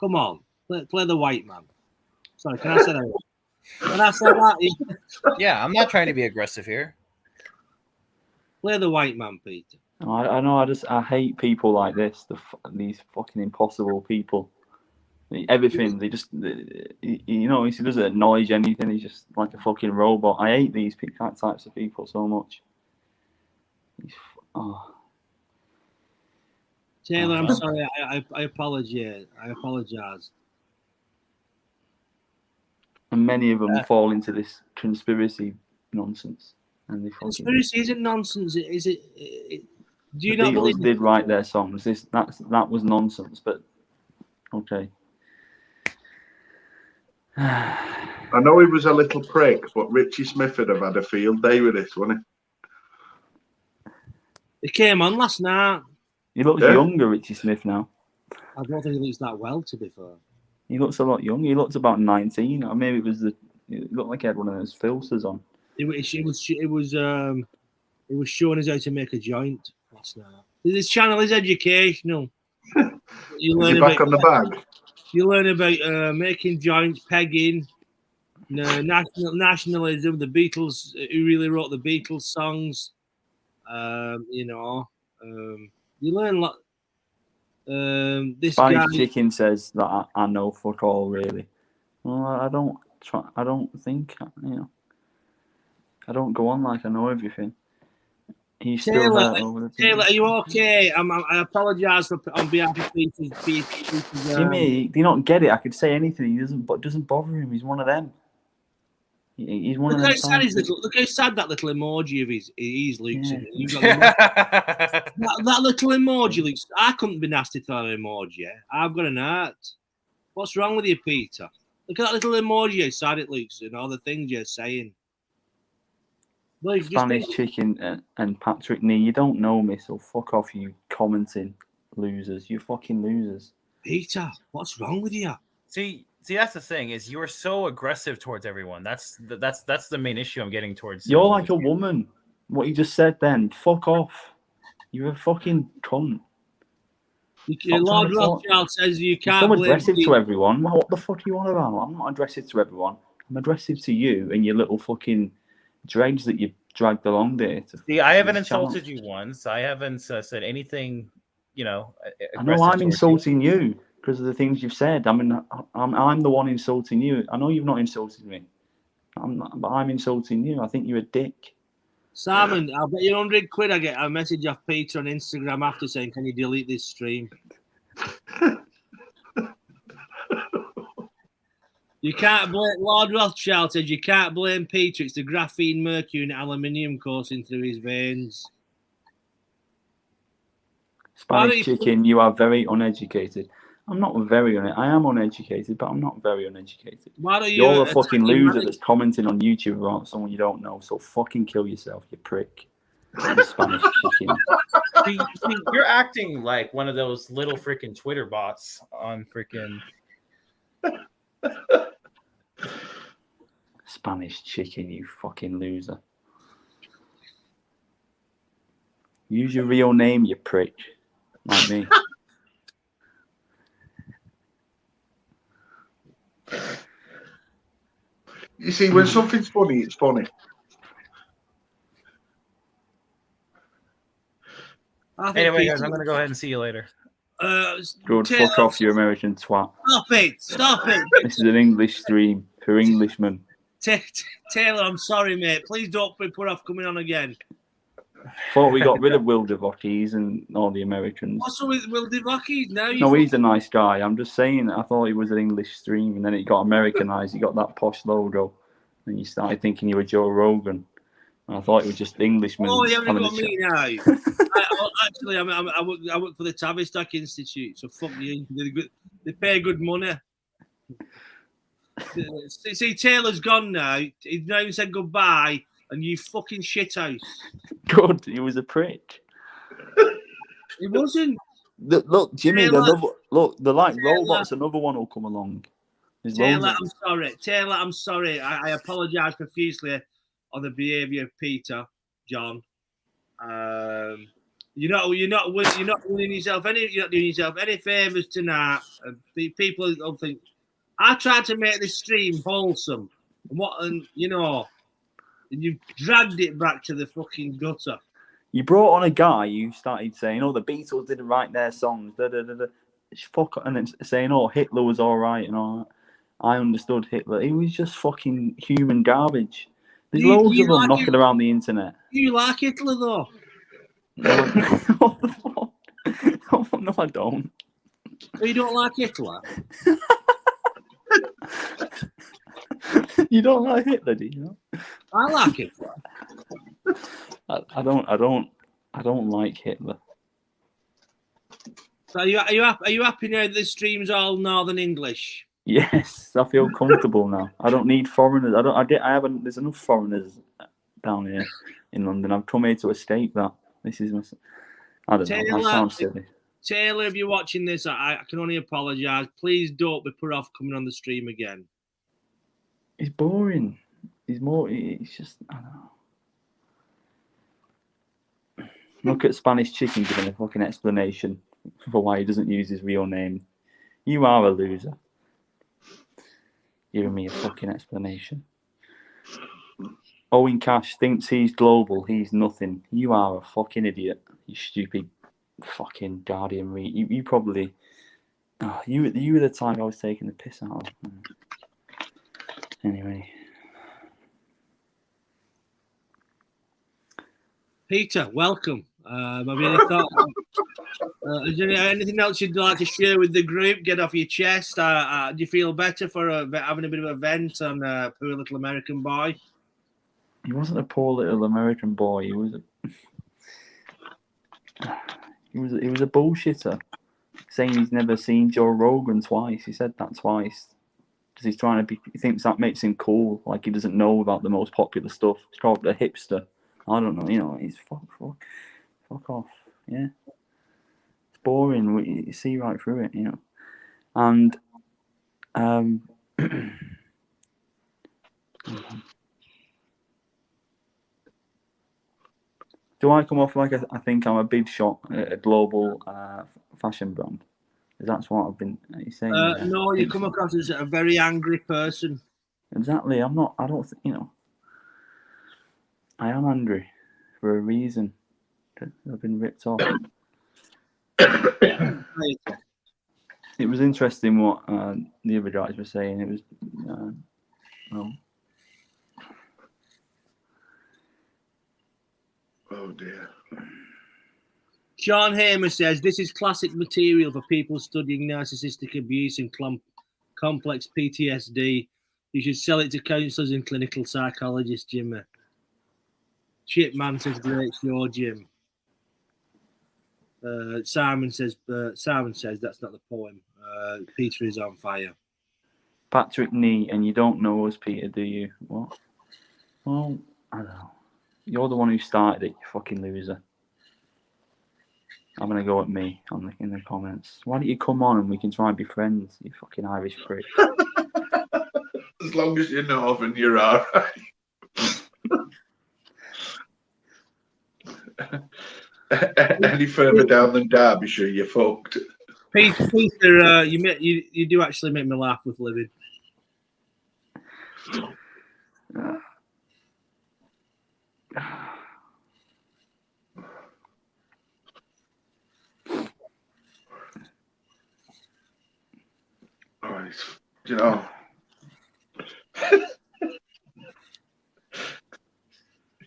Come on, play the white man. Sorry, can I say that? Can I say that? Yeah, I'm not trying to be aggressive here. Play the white man, Peter. I know. I hate people like this. These fucking impossible people. Everything he doesn't acknowledge anything. He's just like a fucking robot. I hate these types of people so much. Taylor, I'm sorry. I apologize. And many of them fall into this conspiracy nonsense. And Conspiracy isn't nonsense, is it? Do you the not Beatles believe did write their songs? That was nonsense, but okay. I know he was a little prick, but Richie Smith would have had a field day with it, wouldn't he? He came on last night. He looks younger, Richie Smith, now. I don't think he looks that well, to be fair. He looks a lot younger. He looks about 19. Or maybe it looked like he had one of those filters on. It was showing us how to make a joint last night. This channel is educational. You learn back on the bag. You learn about making joints, pegging, nationalism, the Beatles, who really wrote the Beatles songs. You learn a lot. This Spanish guy, Chicken says that I know fuck all, really. Well, I don't think, I don't go on like I know everything. He's still there over the Taylor, are you okay? I apologise on behalf of Peter's Jimmy, do you not get it? I could say anything. It doesn't bother him. He's one of them. He's one of them. Look how sad that little emoji of his looks. Yeah. that little emoji looks. I couldn't be nasty to that emoji. I've got an heart. What's wrong with you, Peter? Look at that little emoji, how sad it looks, and all the things you're saying. Spanish Chicken and Patrick Nee, you don't know me, so fuck off, you commenting losers. You fucking losers. Peter, what's wrong with you? See, that's the thing, is you're so aggressive towards everyone. That's the main issue I'm getting towards. You're like a woman. What you just said then. Fuck off. You're a fucking cunt. Lord Rothschild says you You're can't so blame aggressive to people. everyone. What the fuck are you on about? I'm not aggressive to everyone. I'm aggressive to you and your little fucking dregs that you've dragged along there. See, I haven't this channel. insulted you once. I haven't said anything, you know, I know aggressive I'm towards you. insulting you because of the things you've said. I mean, I'm the one insulting you. I know you've not insulted me. I'm not, but I'm insulting you. I think you're a dick. Simon, I'll bet you 100 quid I get a message off Peter on Instagram after saying, can you delete this stream? You can't blame, Lord Rothschild says you can't blame Peter. It's the graphene, mercury, and aluminium coursing through his veins. Spanish chicken, you are very uneducated. I'm not very I am uneducated, but I'm not very uneducated. Why don't You're you a fucking attack your loser manager? that's commenting on YouTube about someone you don't know, so fucking kill yourself, you prick. You Spanish chicken. See, you're acting like one of those little freaking Twitter bots on freaking Spanish chicken, you fucking loser. Use your real name, you prick. Like me. You see, when something's funny, it's funny. Anyway, guys, I'm gonna go ahead and see you later. Good, fuck off, you American twat. Stop it! Stop it! This is an English stream for Englishmen. Taylor, I'm sorry, mate. Please don't be put off coming on again. Thought we got rid of Will Devockies and all the Americans. What's wrong with Will Devockies now? No, he's a nice guy. I'm just saying, I thought he was an English stream, and then it got Americanized. He got that posh logo, and you started thinking you were Joe Rogan. And I thought it was just Englishmen. Oh, you haven't having a got me chat. now. Actually, I work for the Tavistock Institute, so fuck you. They pay good money. See, Taylor's gone now. He's not even said goodbye, and you fucking shithouse. Good, he was a prick. He wasn't. Look, Jimmy, Taylor, they're like Taylor. robots. Another one will come along. There's Taylor, loads of I'm sorry. Taylor, I'm sorry. I apologise profusely on the behaviour of Peter, John. You're not doing yourself any favours tonight. People don't think. I tried to make this stream wholesome, and you've dragged it back to the fucking gutter. You brought on a guy who started saying, "Oh, the Beatles didn't write their songs." Da, da, da, da. Fuck, and then saying, "Oh, Hitler was all right," and all that. I understood Hitler. He was just fucking human garbage. There's loads of them knocking around the internet. You like Hitler though? No, what the fuck? No, I don't. So you don't like Hitler? You don't like Hitler, do you? I like Hitler. I don't like Hitler. So are you happy now that the stream's all Northern English? Yes, I feel comfortable now. I don't need foreigners. There's enough foreigners down here in London. I've come here to escape that. This is I don't know. I sound silly. Taylor, if you're watching this, I can only apologise. Please don't be put off coming on the stream again. It's boring. It's just, I don't know. Look at Spanish Chicken giving a fucking explanation for why he doesn't use his real name. You are a loser. Giving me a fucking explanation. Owen Cash thinks he's global. He's nothing. You are a fucking idiot. You stupid fucking Guardian read. You probably. Oh, you were the type I was taking the piss out of. Anyway. Peter, welcome. Is there anything else you'd like to share with the group? Get off your chest. Do you feel better for having a bit of a vent on poor little American boy? He wasn't a poor little American boy. He was a bullshitter, saying he's never seen Joe Rogan twice. He said that twice because he's trying to be. He thinks that makes him cool. Like he doesn't know about the most popular stuff. He's called a hipster. I don't know. You know, he's fuck off. Yeah, it's boring. You see right through it. You know, and Do I come off like I think I'm a big shot at a global fashion brand? That's what I've been saying. No, you come across as a very angry person. Exactly. I'm not. I don't. I am angry for a reason. I've been ripped off. It was interesting what the other guys were saying. It was. Oh dear. Sean Hamer says this is classic material for people studying narcissistic abuse and complex PTSD. You should sell it to counsellors and clinical psychologists, Jimmy. Chipman says great show, Jim. Simon says that's not the poem. Peter is on fire. Patrick Nee, and you don't know us, Peter, do you? What? Well, I don't know. You're the one who started it, you fucking loser. I'm gonna go at me in the comments. Why don't you come on and we can try and be friends, you fucking Irish prick? As long as you're Northern, you're all right. Any further down than Derbyshire, you're fucked. Peter, you do actually make me laugh with living. Oh, you know.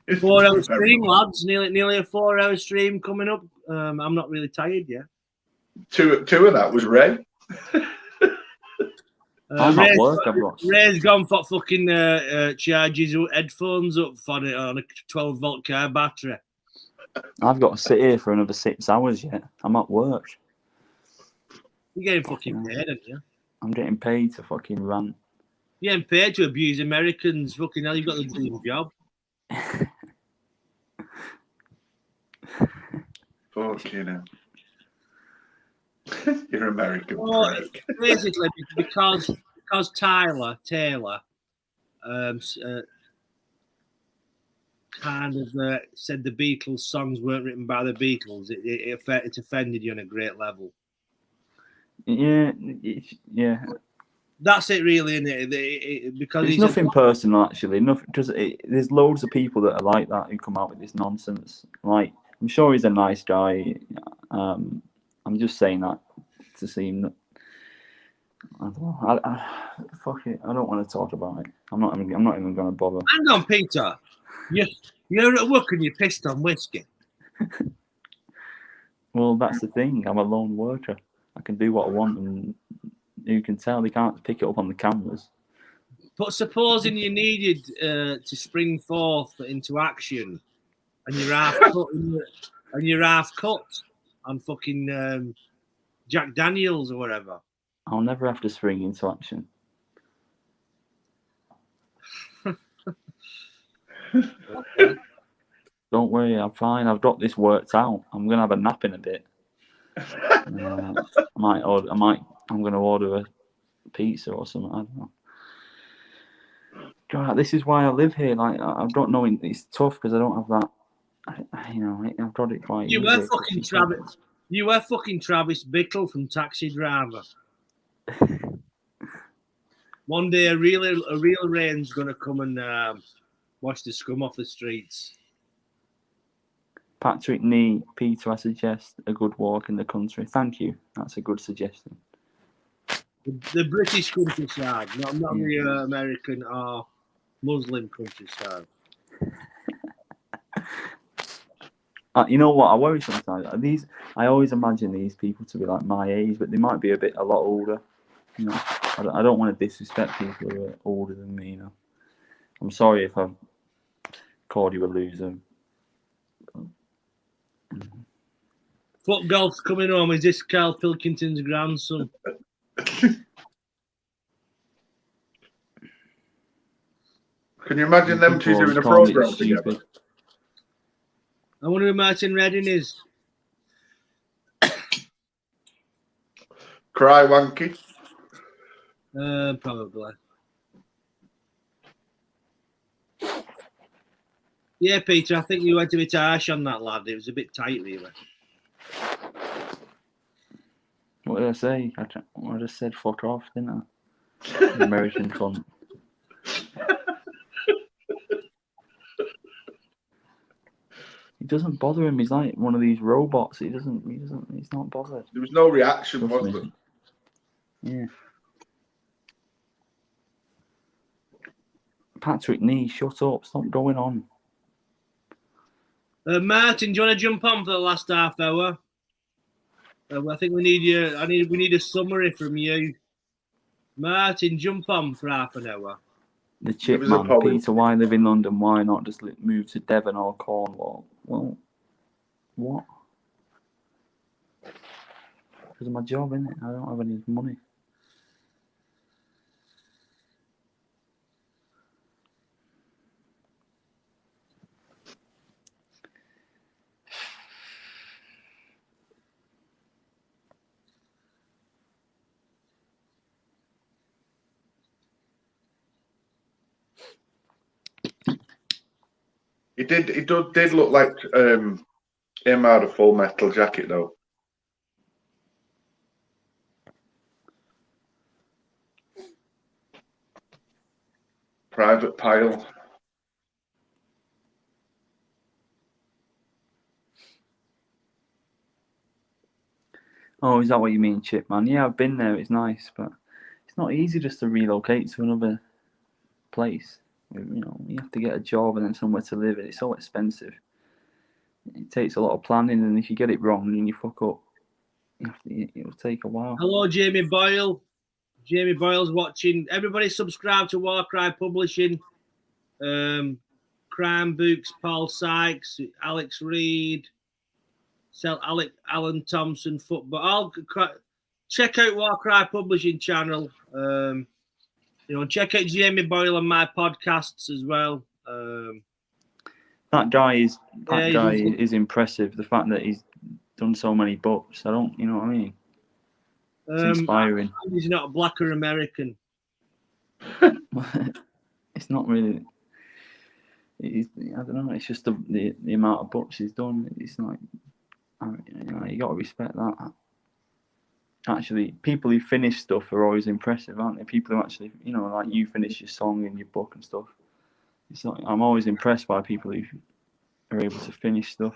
A 4-hour stream, lads. Nearly a 4-hour stream coming up. I'm not really tired yet. Two of that was Ray. I'm at work. Ray's gone for fucking charges headphones up for it on a 12-volt car battery. I've got to sit here for another 6 hours yet. I'm at work. You're getting fucking paid, aren't you? I'm getting paid to fucking rant. You're getting paid to abuse Americans. Fucking hell, you've got the dream job. Fucking hell. You're American. Well, basically, because Taylor kind of said the Beatles songs weren't written by the Beatles. It offended you on a great level. Yeah. That's it, really, isn't it? Because it's nothing personal, actually. Nothing. Just there's loads of people that are like that who come out with this nonsense. Like, I'm sure he's a nice guy. I'm just saying that to seem that. I don't know. Fuck it. I don't want to talk about it. I'm not even going to bother. Hang on, Peter. You're at work and you're pissed on whiskey. Well, that's the thing. I'm a lone worker. I can do what I want, and you can tell they can't pick it up on the cameras. But supposing you needed to spring forth into action, and you're half cut on fucking Jack Daniels or whatever. I'll never have to spring into action. Don't worry, I'm fine. I've got this worked out. I'm gonna have a nap in a bit. I'm gonna order a pizza or something. I don't know. God, this is why I live here. Like, I've got no. It's tough because I don't have that. I've got it quite. You were fucking Travis. You were fucking Travis Bickle from Taxi Driver. One day, a real rain's gonna come and wash the scum off the streets. Patrick Nee, Peter, I suggest a good walk in the country. Thank you. That's a good suggestion. The British countryside, not the American or Muslim countryside. You know what? I worry sometimes. I always imagine these people to be like my age, but they might be a lot older. You know, I don't want to disrespect people who are older than me. You know, I'm sorry if I've called you a loser. Foot golf's coming home. Is this Carl Pilkington's grandson? Can you imagine them two doing a program together? I wonder who Martin Redding is. Cry Wanky. Probably. Yeah, Peter, I think you went a bit harsh on that lad. It was a bit tight, really. What did I say? I just said fuck off, didn't I? American cunt. It doesn't bother him. He's like one of these robots. He's not bothered. There was no reaction, Trust was me. there? Yeah. Patrick Nee, shut up. Stop going on. Martin, do you want to jump on for the last half hour? I think we need you. We need a summary from you. Martin, jump on for half an hour. The chip man, Peter, why live in London? Why not just move to Devon or Cornwall? Well, what? Because of my job, innit? I don't have any money. It did look like him had a Full Metal Jacket though. Private Pile. Oh, is that what you mean, Chip Man? Yeah, I've been there. It's nice, but it's not easy just to relocate to another place. You know, you have to get a job and then somewhere to live. It's so expensive. It takes a lot of planning, and if you get it wrong and you fuck up, it'll take a while. Hello, Jamie Boyle. Jamie Boyle's watching. Everybody subscribe to Warcry Publishing. Crime Books, Paul Sykes, Alex Reed, Alan Thompson, Football. Check out Warcry Publishing channel. Check out Jamie Boyle and my podcasts as well. That guy is impressive. The fact that he's done so many books, you know what I mean? It's inspiring. He's not black or American. It's not really. I don't know. It's just the amount of books he's done. It's like, you got to respect that. Actually, people who finish stuff are always impressive, aren't they? People who actually, like you finish your song and your book and stuff. It's not. I'm always impressed by people who are able to finish stuff.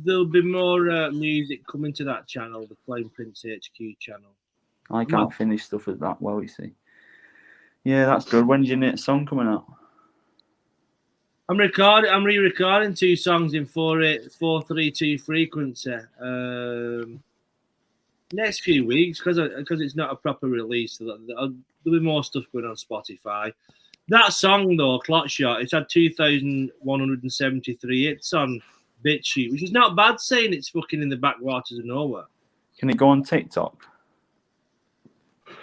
There'll be more music coming to that channel, the Plain Prince HQ channel. I can't finish stuff that well, you see. Yeah, that's good. When's your next song coming out? I'm re-recording 2 songs in 432 frequency. Next few weeks, because it's not a proper release, there'll be more stuff going on Spotify. That song though, Clot Shot, it's had 2,173 hits on BitChute, which is not bad, saying it's fucking in the backwaters of nowhere. Can it go on TikTok?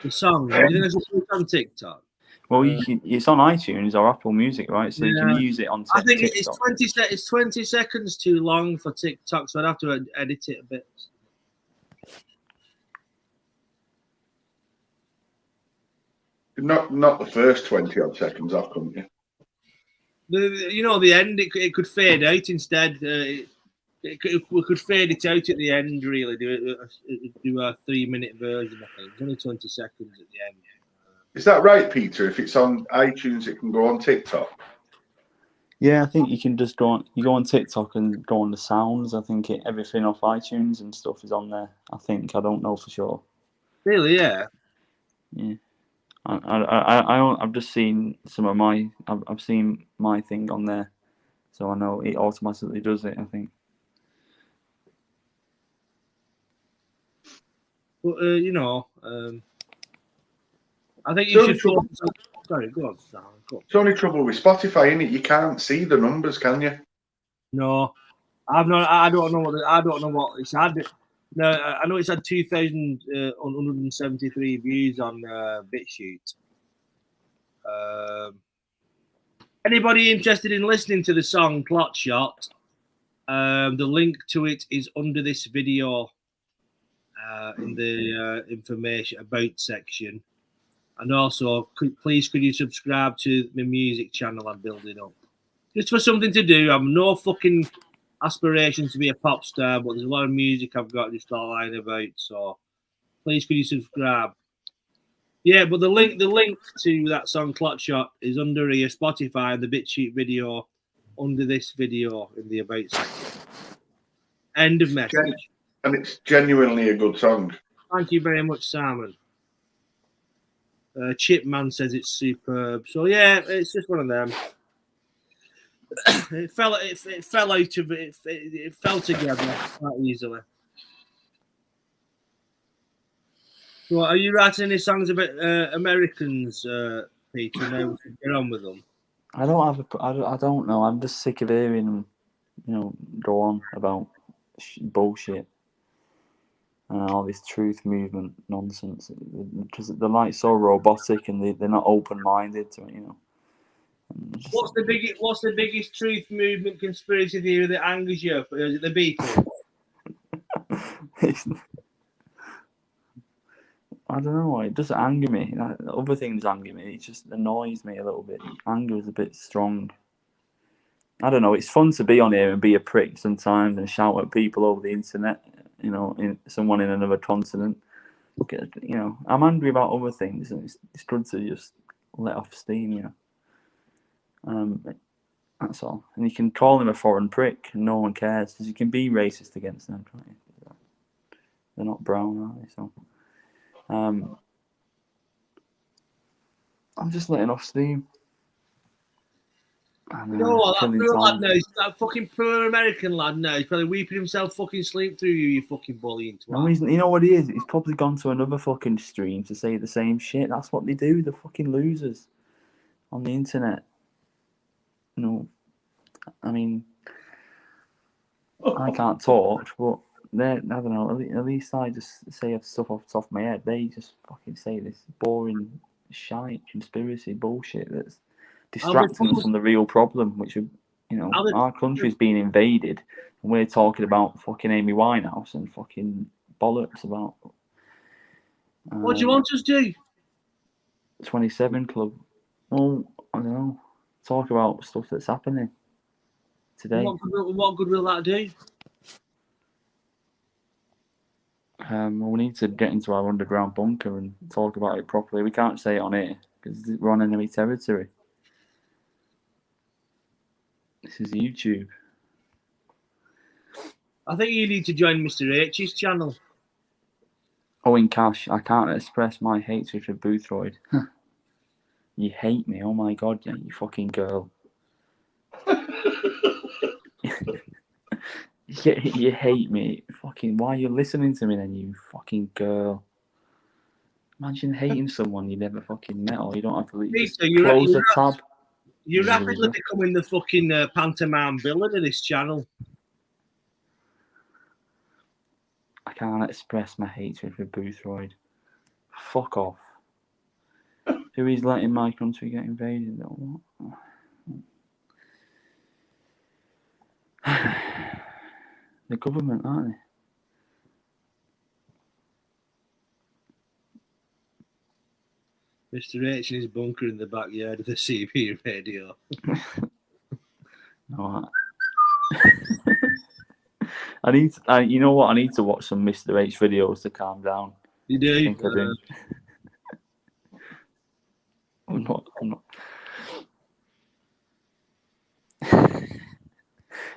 The song, you think it's on TikTok? Well, it's on iTunes or Apple Music, right? So you can use it on TikTok. I think it's 20 seconds too long for TikTok, so I'd have to edit it a bit. Not the first 20 odd seconds off, couldn't you? The end, it could fade out instead. We could fade it out at the end, really. Do a 3-minute version, I think. It's only 20 seconds at the end. Is that right, Peter? If it's on iTunes, it can go on TikTok? Yeah, I think you can just go on TikTok and go on the sounds. I think everything off iTunes and stuff is on there. I think. I don't know for sure. Really? Yeah. Yeah. I've just seen some of I've seen my thing on there, so I know it automatically does it. I think. But I think you should. Sorry, go on, Sam. It's only trouble with Spotify, isn't it? You can't see the numbers, can you? No, I don't know what it's had. No, I know it's had 2,173 views on BitChute. Anybody interested in listening to the song Clot Shot? The link to it is under this video in the information about section. And also, could you subscribe to my music channel I'm building up? just for something to do. I've no fucking aspirations to be a pop star, but there's a lot of music I've got just all lying about. So please could you subscribe? Yeah, but the link to that song Clot Shot is under your Spotify, the BitChute video under this video in the about section. End of message. And it's genuinely a good song. Thank you very much, Simon. Chipman says it's superb. So yeah, it's just one of them. It fell out of it. It fell together quite easily. So, are you writing any songs about Americans, Peter? Now we can get on with them. I don't know. I'm just sick of hearing them, go on about bullshit and all this truth movement nonsense. Because they're like so robotic and they're not open-minded to it, What's the biggest truth movement conspiracy theory that angers you? Is it the Beatles? I don't know. It doesn't anger me. Other things anger me. It just annoys me a little bit. Anger is a bit strong. I don't know. It's fun to be on here and be a prick sometimes and shout at people over the internet. Someone in another continent. I'm angry about other things, and it's good to just let off steam. That's all. And you can call him a foreign prick, and no one cares because you can be racist against them, can't you? They're not brown, are they? So. I'm just letting off steam. You know what? That lad knows. That fucking poor American lad knows. He's probably weeping himself fucking sleep through you fucking bullying twat. No, you know what he is? He's probably gone to another fucking stream to say the same shit. That's what they do. They're fucking losers on the internet. I mean, I can't talk, but I don't know. At least I just say stuff off the top of my head. They just fucking say this boring shite conspiracy bullshit that's distracting us from the real problem, which our country's being invaded, and we're talking about fucking Amy Winehouse and fucking bollocks about. What do you want us to do? 27 Club. Well, I don't know. Talk about stuff that's happening today. What good will that do? We need to get into our underground bunker and talk about it properly. We can't say it on here because we're on enemy territory. This is YouTube. I think you need to join Mr. H's channel. Oh, in Cash, I can't express my hatred for Boothroyd. You hate me, oh my god, yeah, you fucking girl. You hate me. Fucking, why are you listening to me then, you fucking girl? Imagine hating someone you never fucking met, or you don't have to leave. Peter, Close the tab. You're rapidly becoming the fucking pantomime villain of this channel. I can't express my hatred for Boothroyd. Fuck off. Who is letting my country get invaded though? The government, aren't they? Mr. H in his bunker in the backyard of the CB radio. No, I need. You know what? I need to watch some Mr. H videos to calm down. You do? I think I do. I'm not.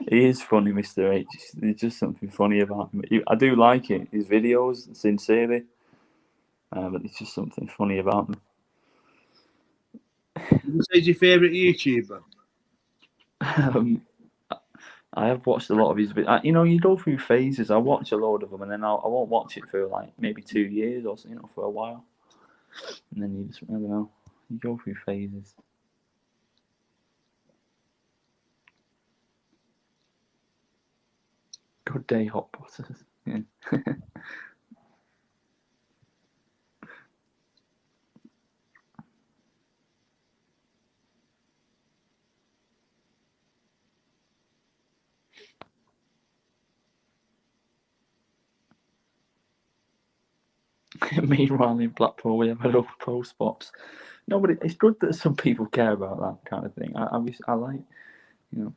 He is funny, Mr. H. There's just something funny about him. I do like it. His videos, sincerely. But there's just something funny about him. Who's your favourite YouTuber? I have watched a lot of his videos. You go through phases. I watch a load of them, and then I won't watch it for like maybe 2 years or for a while. And then you just, I don't know, you go through phases. Good day, hot potters. Yeah. Meanwhile, in Blackpool, we have had other pro spots. No, but it's good that some people care about that kind of thing. I like, You know.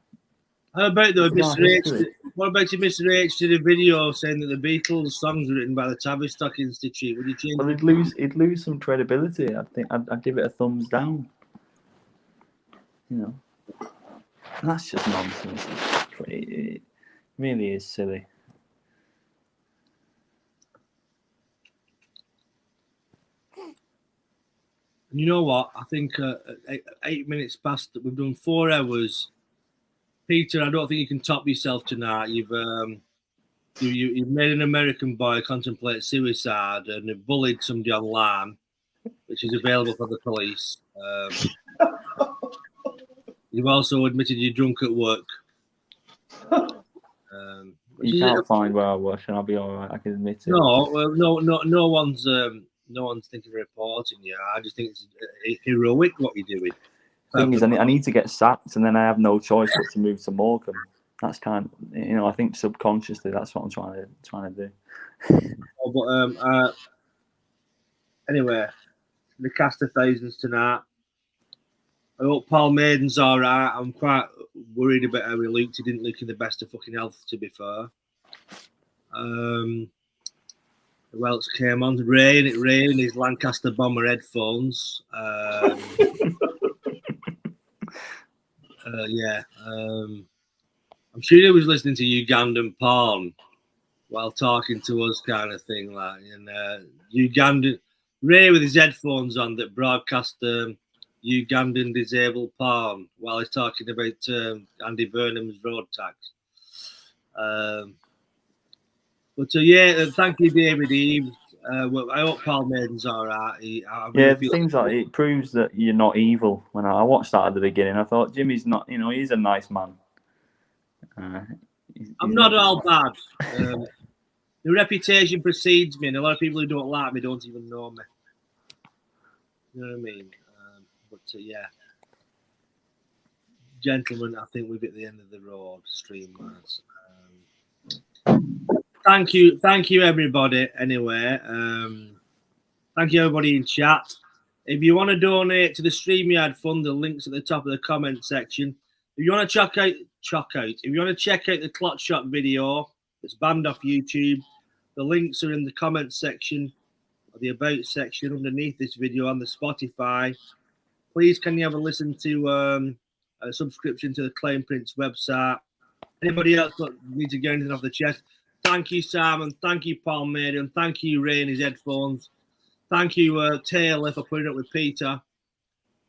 How about though, It's our Mr. H? history. What about if Mr. H did a video saying that the Beatles songs were written by the Tavistock Institute? Would you change? Well, he'd lose some credibility. I think I'd give it a thumbs down. You know, that's just nonsense. It really is silly. And you know what? I think 8 minutes past that we've done 4 hours. Peter, I don't think you can top yourself tonight. You've made an American boy contemplate suicide and have bullied somebody online, which is available for the police. You've also admitted you're drunk at work. You can't find where I work, and I'll be all right. I can admit it. No one's thinking of reporting you. I just think it's heroic what you're doing. Thing is, I need to get sacked, and then I have no choice but to move to Morecambe. That's kind of, you know, I think subconsciously that's what I'm trying to do. Anyway, the cast of thousands tonight. I hope Paul Maiden's all right. I'm quite worried about how he looked. He didn't look in the best of fucking health, to be fair. Who else came on? Ray in his Lancaster Bomber headphones. I'm sure he was listening to Ugandan porn while talking to us, kind of thing. Like, and Ugandan Ray with his headphones on that broadcast Ugandan disabled porn while he's talking about Andy Burnham's road tax. Thank you, David Eves. Well, I hope Paul Maiden's all right. Things like it proves that you're not evil. When I watched that at the beginning, I thought Jimmy's not. You know, he's a nice man. I'm not all bad. The reputation precedes me, and a lot of people who don't like me don't even know me. You know what I mean? Gentlemen, I think we've hit the end of the road, stream-wise. Thank you, everybody. Anyway, thank you, everybody in chat. If you want to donate to the StreamYard Fund, the link's at the top of the comment section. If you want to check out the Clot Shot video that's banned off YouTube, the links are in the comment section or the About section underneath this video on the Spotify. Please, can you have a listen to a subscription to the Claim Prince website? Anybody else that needs to get anything off the chest? Thank you, Simon. Thank you, Paul Maiden. Thank you, Ray and his headphones. Thank you, Taylor, for putting up with Peter.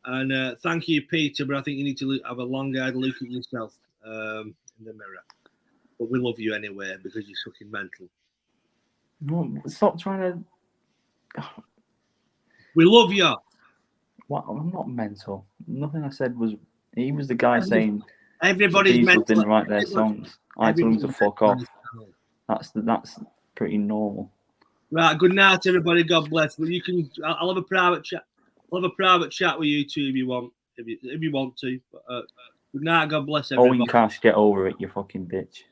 And thank you, Peter, but I think you need to have a long-eyed look at yourself in the mirror. But we love you anyway because you're fucking mental. No, stop trying to... We love you. What? I'm not mental. Nothing I said was... He was the guy saying everybody's the Beatles didn't write their songs. I told him to fuck off. That's pretty normal. Right. Good night, everybody. God bless. Well, I'll have a private chat. I'll have a private chat with you two if you want. If you want to. But, good night. God bless everybody. Owen Cash, get over it, you fucking bitch.